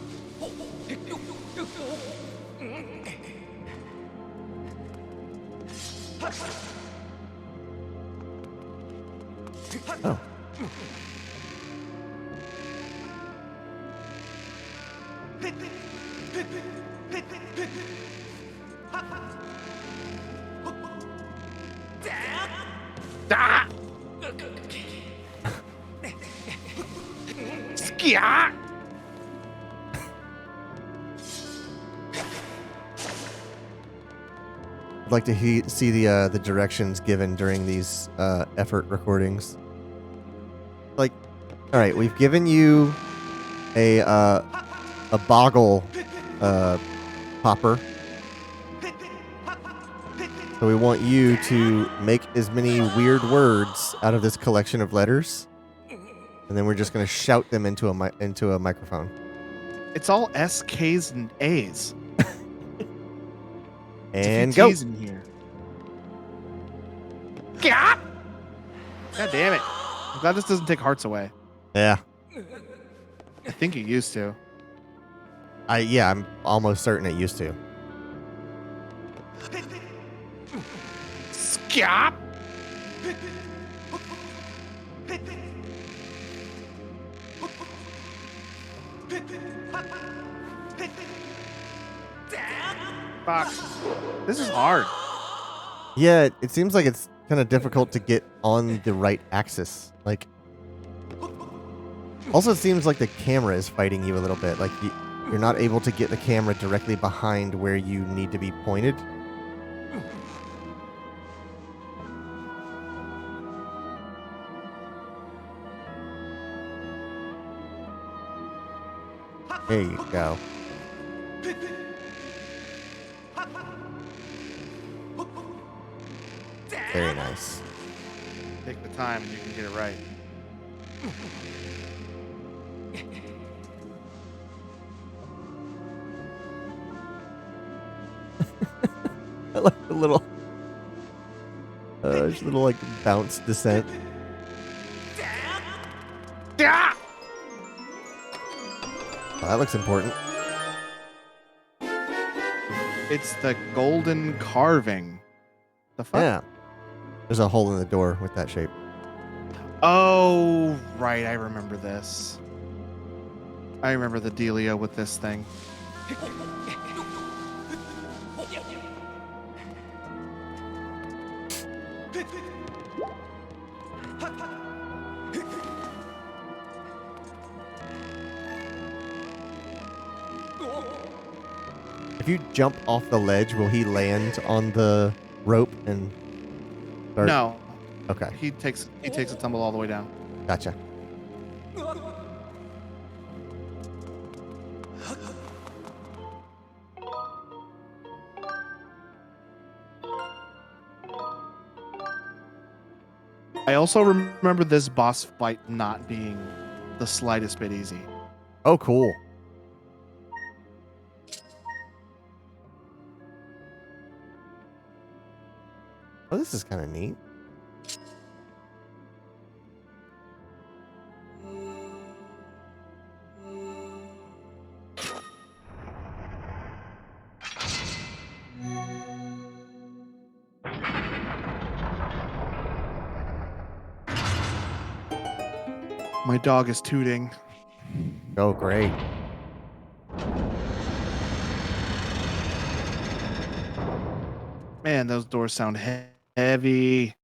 Oh. Ah! Skia! I'd like to see the directions given during these effort recordings. Like, all right, we've given you a boggle popper. So we want you to make as many weird words out of this collection of letters, and then we're just going to shout them into a microphone. It's all S, K's, and A's. And There's a few go. T's in here. God damn it. I'm glad this doesn't take hearts away. Yeah. I think it used to. Yeah, I'm almost certain it used to. Skip! Fuck. This is hard. Yeah, it seems like it's kind of difficult to get on the right axis. Like, also it seems like the camera is fighting you a little bit. Like you're not able to get the camera directly behind where you need to be pointed. There you go. Very nice. Take the time and you can get it right. I like the little, just little like bounce descent. Yeah! Oh, that looks important. It's the golden carving. The fuck? Yeah. There's a hole in the door with that shape. Oh, right. I remember this. I remember the dealio with this thing. If you jump off the ledge, will he land on the rope and start? No. Okay, He takes a tumble all the way down. gotcha. I also remember this boss fight not being the slightest bit easy. Oh, cool. Oh, this is kind of neat. My dog is tooting. Oh, great. Man, those doors sound heavy.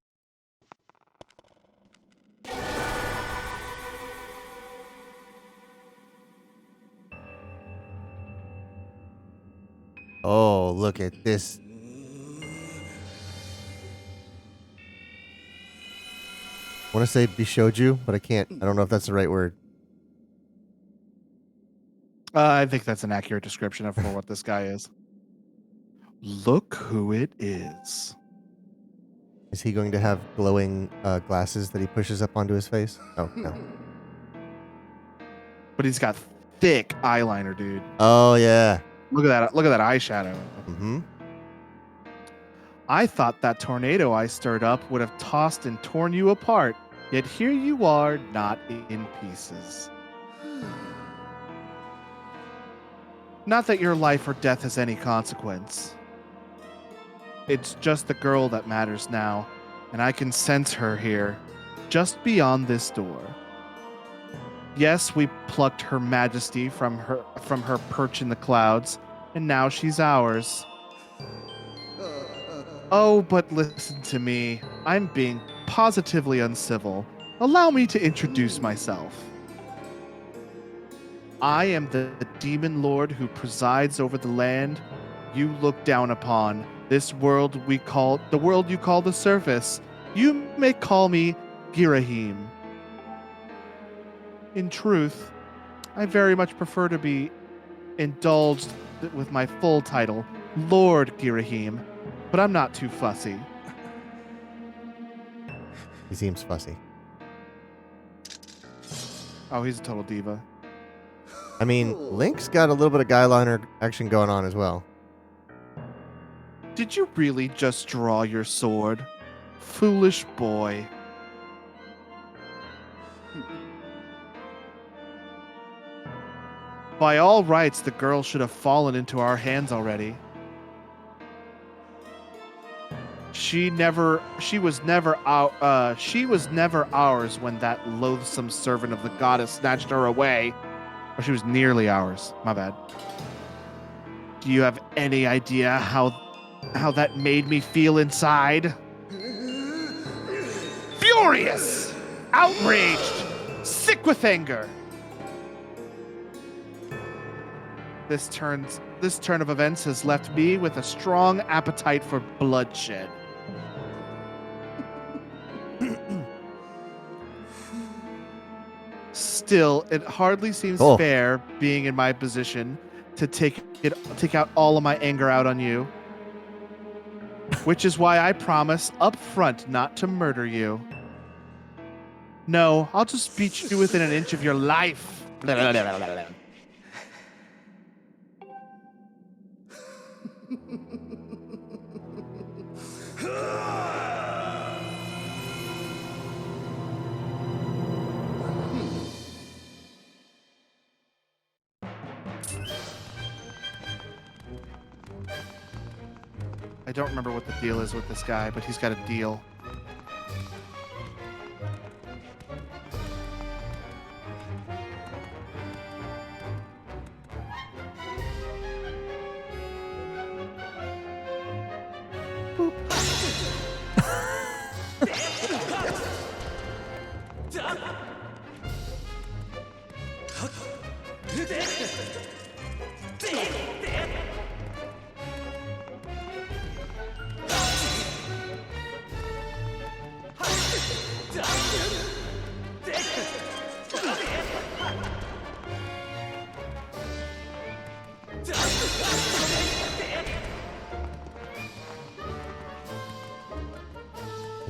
Oh, look at this. I want to say Bishoju, but I can't. I don't know if that's the right word. I think that's an accurate description of for what this guy is. Look who it is. Is he going to have glowing glasses that he pushes up onto his face? Oh, no. But he's got thick eyeliner, dude. Oh, yeah. Look at that. Look at that eyeshadow. Mm-hmm. I thought that tornado I stirred up would have tossed and torn you apart, yet here you are, not in pieces. Not that your life or death has any consequence. It's just the girl that matters now, and I can sense her here, just beyond this door. Yes, we plucked her majesty from her perch in the clouds, and now she's ours. Oh, but listen to me. I'm being positively uncivil. Allow me to introduce myself. I am the demon lord who presides over the land you look down upon. This world the world you call the surface. You may call me Girahim. In truth, I very much prefer to be indulged with my full title, Lord Girahim, but I'm not too fussy. He seems fussy. Oh, he's a total diva. I mean, Link's got a little bit of guyliner action going on as well. Did you really just draw your sword? Foolish boy. By all rights, the girl should have fallen into our hands already. She was never ours when that loathsome servant of the goddess snatched her away. Or she was nearly ours. My bad. Do you have any idea how that made me feel inside? Furious! Outraged! Sick with anger! This turn of events has left me with a strong appetite for bloodshed. Still, it hardly seems fair, being in my position, to take out all of my anger out on you. Which is why I promise up front not to murder you. No, I'll just beat you within an inch of your life. I don't remember what the deal is with this guy, but he's got a deal.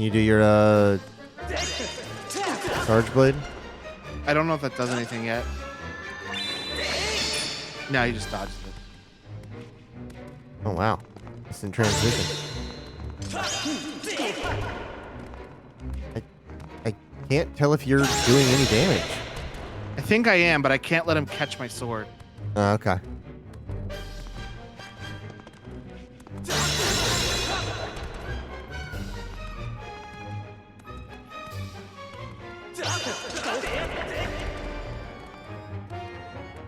Can you do your charge blade? I don't know if that does anything yet. No, he just dodged it. Oh wow, it's in transition. I can't tell if you're doing any damage. I think I am, but I can't let him catch my sword. Okay.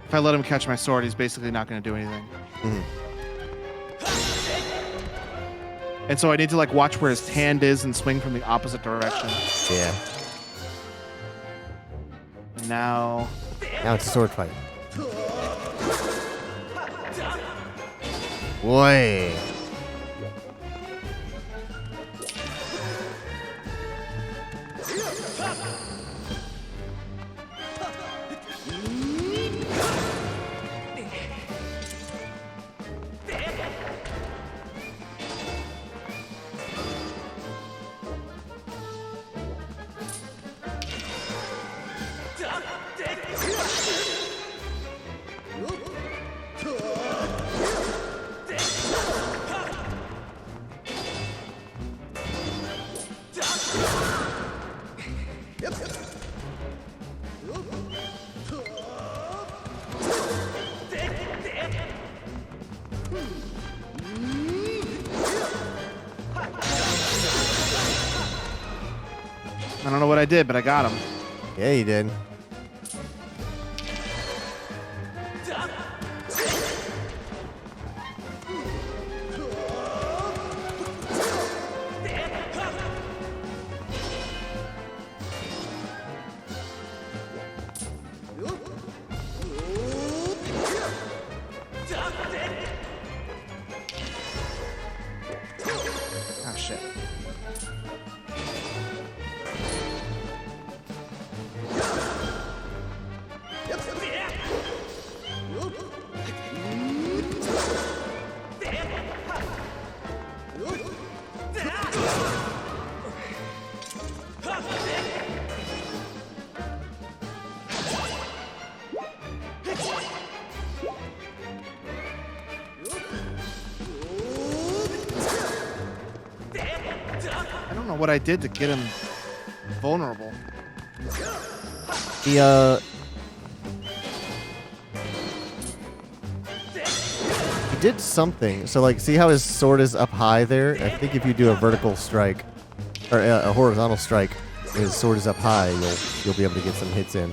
If I let him catch my sword, he's basically not going to do anything. Mhm. And so I need to like watch where his hand is and swing from the opposite direction. Yeah. And now Now it's a sword fight. Boy. I don't know what I did, but I got him. Yeah, you did. Oh shit. I don't know what I did to get him vulnerable. He did something. So like, see how his sword is up high there? I think if you do a vertical strike or a horizontal strike, his sword is up high. You'll be able to get some hits in.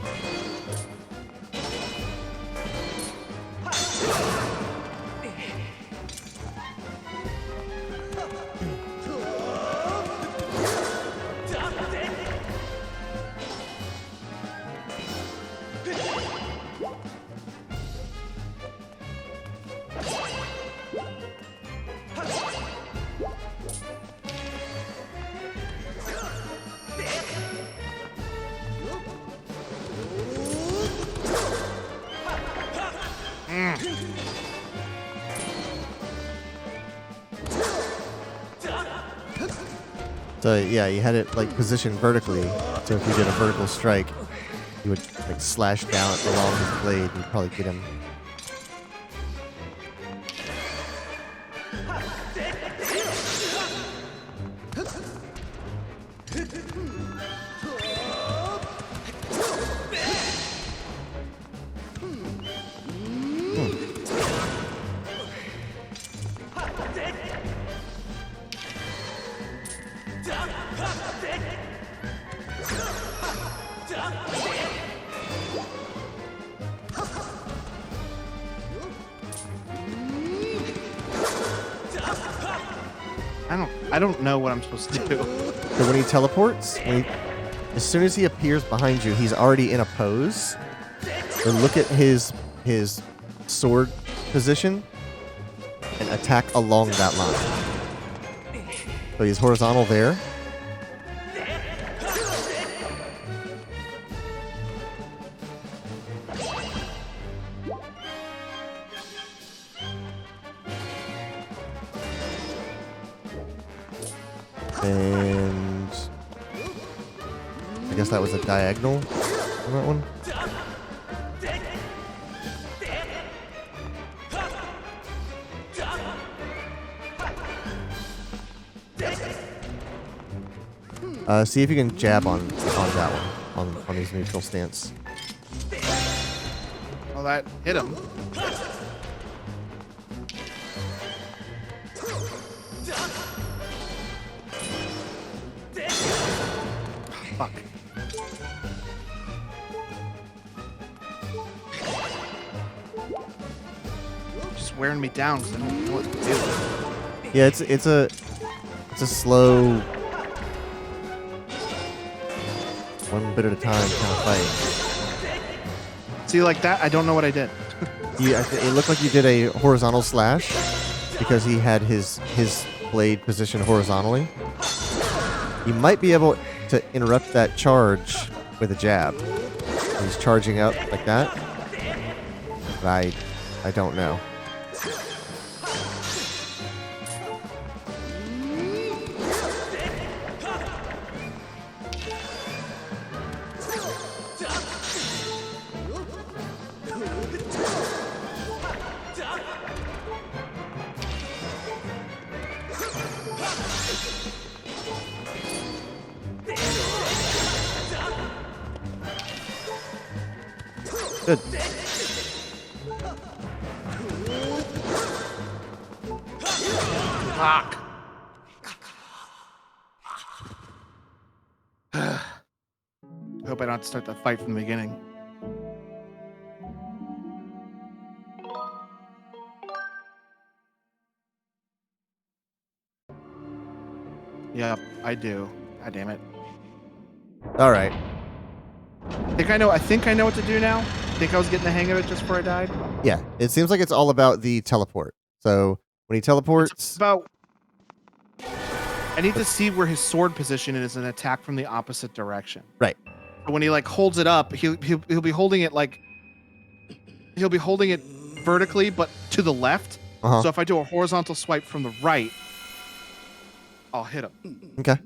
So yeah, you had it like positioned vertically. So if you did a vertical strike, you would like slash down along his blade and probably get him. I don't know what I'm supposed to do. So when he teleports, as soon as he appears behind you, he's already in a pose. So look at his sword position and attack along that line. So he's horizontal there. And guess that was a diagonal on that one. See if you can jab on that one, on his neutral stance. Oh, that hit him. Fuck. Just wearing me down because I don't know what to do. Yeah, it's a slow, one bit at a time kind of fight. See, like that, I don't know what I did. It looked like you did a horizontal slash because he had his blade positioned horizontally. You might be able to interrupt that charge with a jab. He's charging up like that. But I don't know. Good. Fuck. I hope I don't have to start that fight from the beginning. Yep, I do. God damn it. All right. I think I know what to do now. Think I was getting the hang of it just before I died. Yeah, it seems like it's all about the teleport. So when he teleports, It's about. I need to see where his sword position is an attack from the opposite direction. Right. So when he like holds it up, he'll be holding it like. He'll be holding it vertically, but to the left. Uh-huh. So if I do a horizontal swipe from the right, I'll hit him. Okay.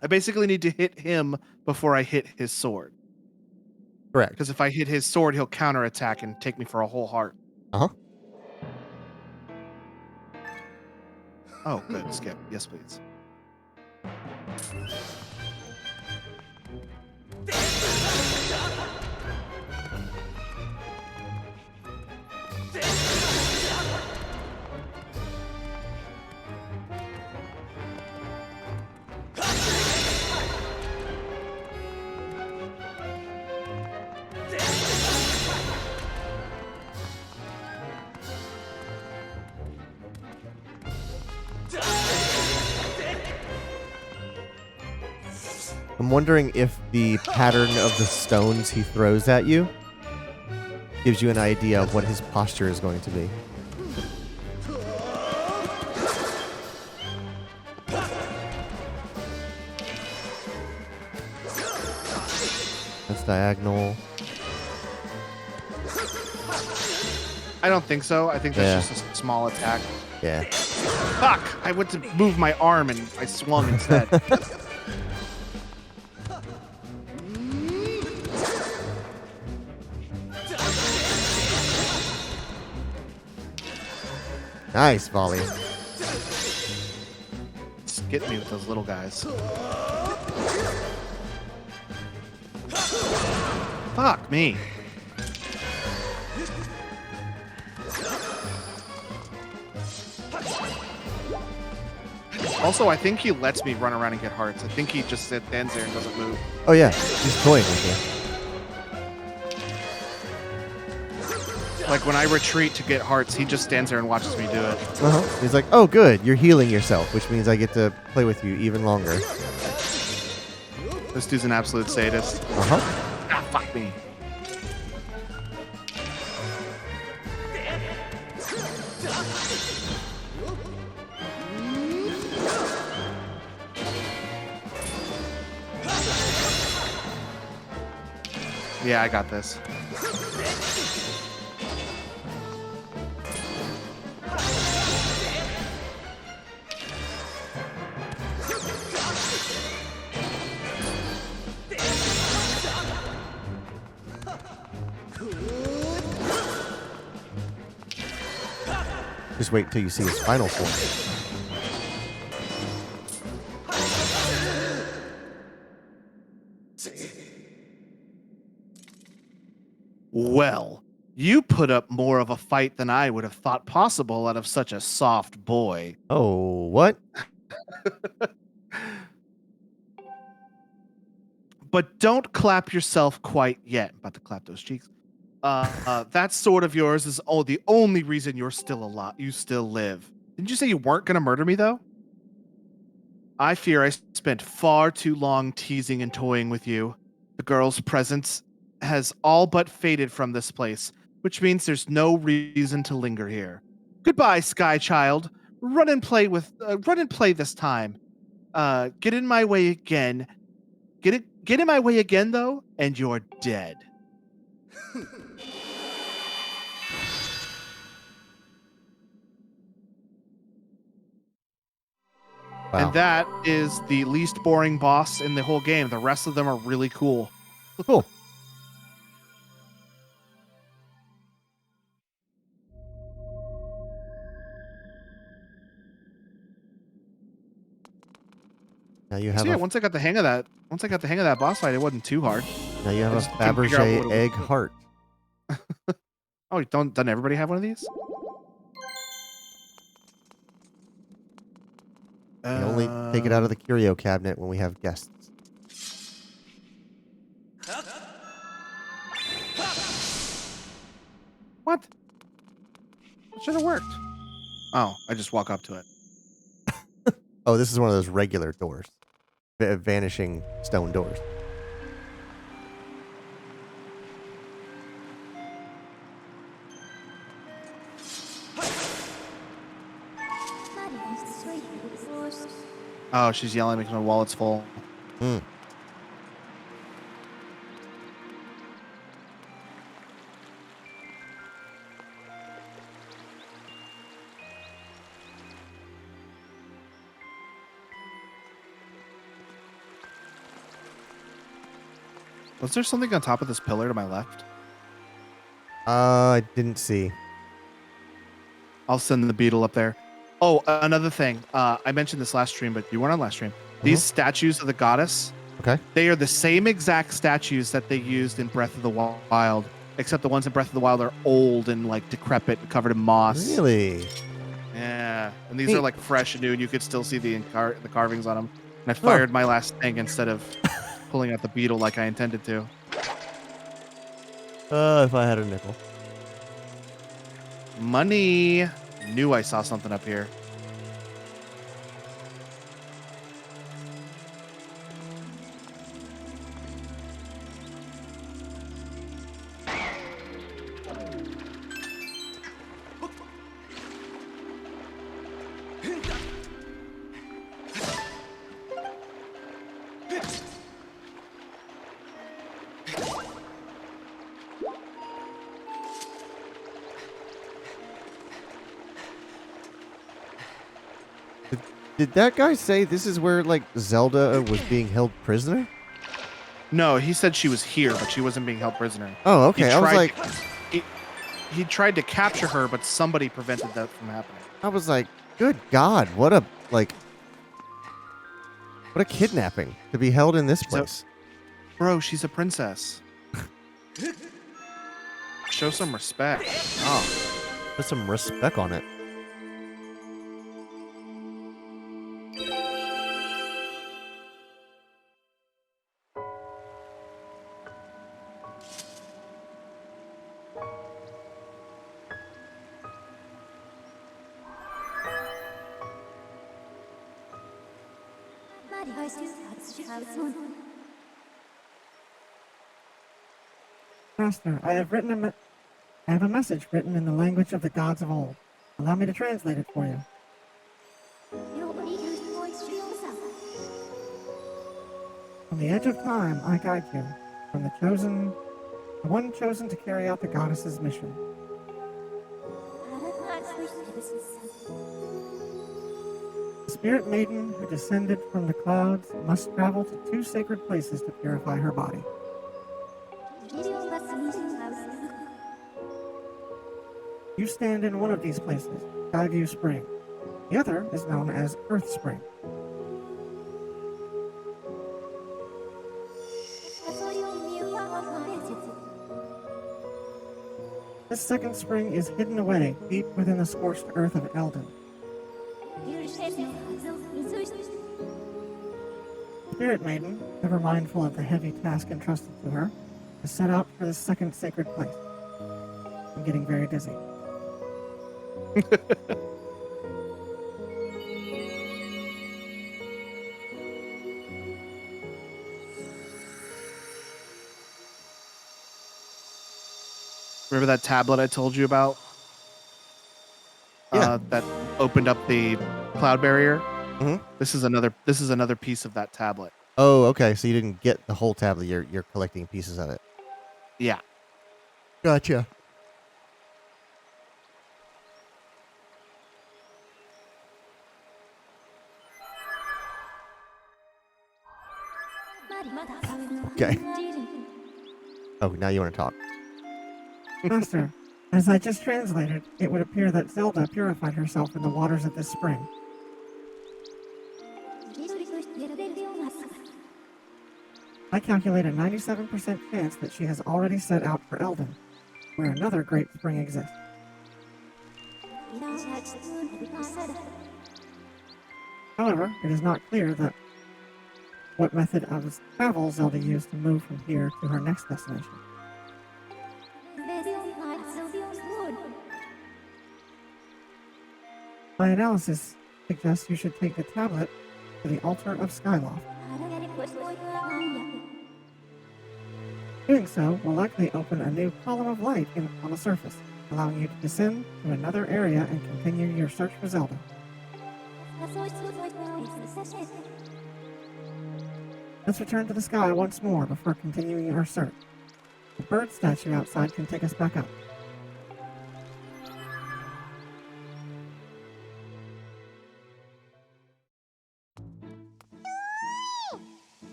I basically need to hit him before I hit his sword. Correct. Because if I hit his sword, he'll counterattack and take me for a whole heart. Uh-huh. Oh, good. Skip. Yes, please. I'm wondering if the pattern of the stones he throws at you gives you an idea of what his posture is going to be. That's diagonal. I don't think so. I think that's Yeah. just a small attack. Yeah. Fuck! I went to move my arm and I swung instead. Nice volley. Just get me with those little guys. Fuck me. Also, I think he lets me run around and get hearts. I think he just stands there and doesn't move. Oh yeah, he's toying with you. Like when I retreat to get hearts, he just stands there and watches me do it. Uh-huh. He's like, oh good, you're healing yourself, which means I get to play with you even longer. This dude's an absolute sadist. Uh-huh. Ah, fuck me. Yeah, I got this. Just wait till you see his final form. Well, you put up more of a fight than I would have thought possible out of such a soft boy. Oh, what? But don't clap yourself quite yet. I'm about to clap those cheeks. That sword of yours is the only reason you're still alive. You still live. Didn't you say you weren't going to murder me, though? I fear I spent far too long teasing and toying with you. The girl's presence has all but faded from this place, which means there's no reason to linger here. Goodbye, Sky Child. Run and play this time. Get in my way again. Get in my way again, though, and you're dead. Wow. And that is the least boring boss in the whole game. The rest of them are really cool. Cool. Now you have So yeah, once I got the hang of that boss fight, it wasn't too hard. now you have I a just couldn't figure out what it Fabergé was. egg heart. Oh, doesn't everybody have one of these? We only take it out of the curio cabinet when we have guests. What? It should have worked. Oh, I just walk up to it. Oh, this is one of those regular doors. Vanishing stone doors. Oh, she's yelling because my wallet's full. Hmm. Was there something on top of this pillar to my left? I didn't see. I'll send the beetle up there. Oh, another thing. I mentioned this last stream, but you weren't on last stream. These statues of the goddess, Okay. they are the same exact statues that they used in Breath of the Wild, except the ones in Breath of the Wild are old and like decrepit and covered in moss. Really? Yeah. And these Neat. are like fresh and new, and you could still see the carvings on them. And I fired my last thing instead of pulling out the beetle like I intended to. If I had a nickel. Money. Knew I saw something up here. Did that guy say this is where, like, Zelda was being held prisoner? No, he said she was here, but she wasn't being held prisoner. Oh, okay. I was like, He tried to capture her, but somebody prevented that from happening. good God, what a kidnapping to be held in this place. Bro, she's a princess. Show some respect. Oh. Put some respect on it. Master, I have a message written in the language of the gods of old. Allow me to translate it for you. From the edge of time, I guide you. From the one chosen to carry out the goddess's mission. The spirit maiden who descended from the clouds must travel to 2 sacred places to purify her body. You stand in one of these places, Skyview Spring. The other is known as Earth Spring. This second spring is hidden away deep within the scorched earth of Eldon. Spirit Maiden, ever mindful of the heavy task entrusted to her, has set out for this second sacred place. I'm getting very dizzy. Remember that tablet I told you about? Yeah. That opened up the cloud barrier. Mhm. This is another piece of that tablet. Oh, okay. So you didn't get the whole tablet. You're collecting pieces of it. Yeah. Gotcha. Okay. Oh, now you want to talk. Master, as I just translated, it would appear that Zelda purified herself in the waters of this spring. I calculate a 97% chance that she has already set out for Eldon, where another great spring exists. However, it is not clear that what method of travel Zelda used to move from here to her next destination. My analysis suggests you should take the tablet to the altar of Skyloft. Doing so will likely open a new column of light on the surface, allowing you to descend to another area and continue your search for Zelda. Let's return to the sky once more before continuing our search. The bird statue outside can take us back up.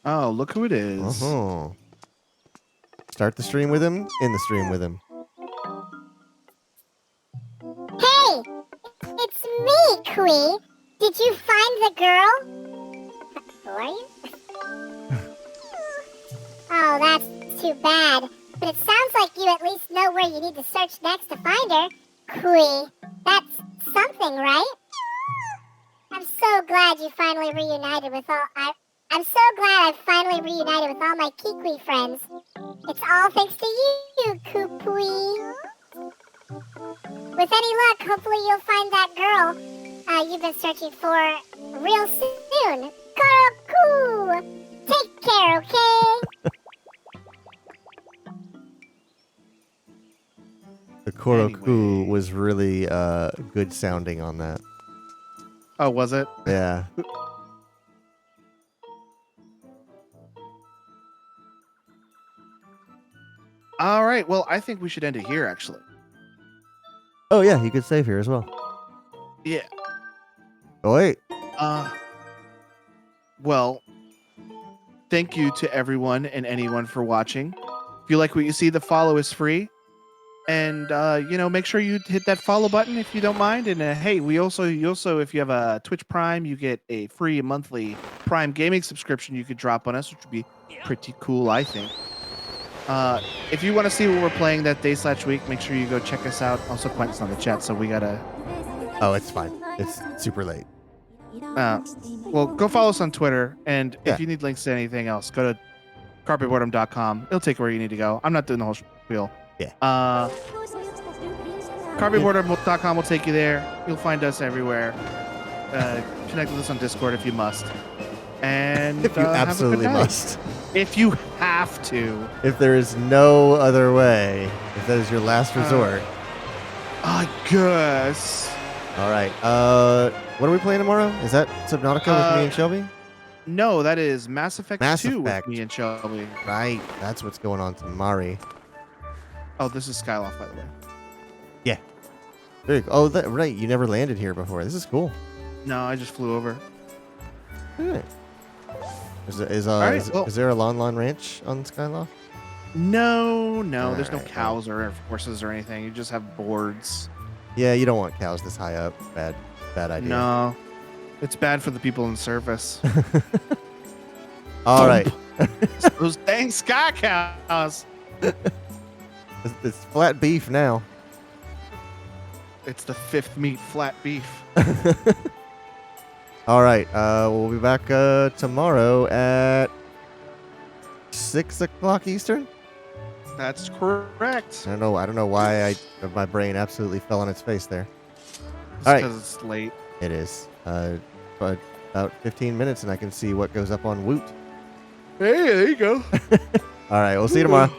Oh, look who it is. Uh-huh. Start the stream with him, end the stream with him. Hey! It's me, Quee! Did you find the girl? Who are you? Oh, that's too bad. But it sounds like you at least know where you need to search next to find her. Quee, that's something, right? I'm so glad you finally reunited with I'm so glad I finally reunited with all my Kikwi friends. It's all thanks to you, Koopui. With any luck, hopefully you'll find that girl you've been searching for real soon. Koroku! Take care, okay? The Koroku Anyway. was really good sounding on that. Oh, was it? Yeah. All right. Well, I think we should end it here, actually. Oh, yeah, you could save here as well. Yeah. Oh, wait. Well, thank you to everyone and anyone for watching. If you like what you see, the follow is free. And, make sure you hit that follow button if you don't mind. And, hey, you also, if you have a Twitch Prime, you get a free monthly Prime gaming subscription you could drop on us, which would be pretty cool, I think. If you want to see what we're playing that day/week, make sure you go check us out. Also, Quentin's on the chat, so we gotta... Oh, it's fine. It's super late. Well, go follow us on Twitter, and Yeah. if you need links to anything else, go to carpetboredom.com. It'll take you where you need to go. I'm not doing the whole spiel. Yeah. Carpetboredom.com will take you there. You'll find us everywhere. Connect with us on Discord if you must. And If you have a good absolutely night. must. If you have to. If there is no other way, if that is your last resort. I guess. All right. What are we playing tomorrow? Is that Subnautica with me and Shelby? No, that is Mass Effect Mass 2 Effect. with me and Shelby. Right. That's what's going on tomorrow. Oh, this is Skyloft, by the way. Yeah. Very cool. Oh, right. You never landed here before. This is cool. No, I just flew over. All right. Is right, well- there a Lon Lon Ranch on Skyloft? No, there's no Alright, cows or horses or anything. You just have boards. Yeah, you don't want cows this high up. Bad idea. No, it's bad for the people in service. All right. Those dang sky cows. It's flat beef now. It's the 5th meat flat beef. All right. We'll be back tomorrow at 6 o'clock Eastern. That's correct. I don't know why my brain absolutely fell on its face there. It's All right. because it's late. It is. But about 15 minutes and I can see what goes up on Woot. Hey, there you go. All right. We'll see you tomorrow.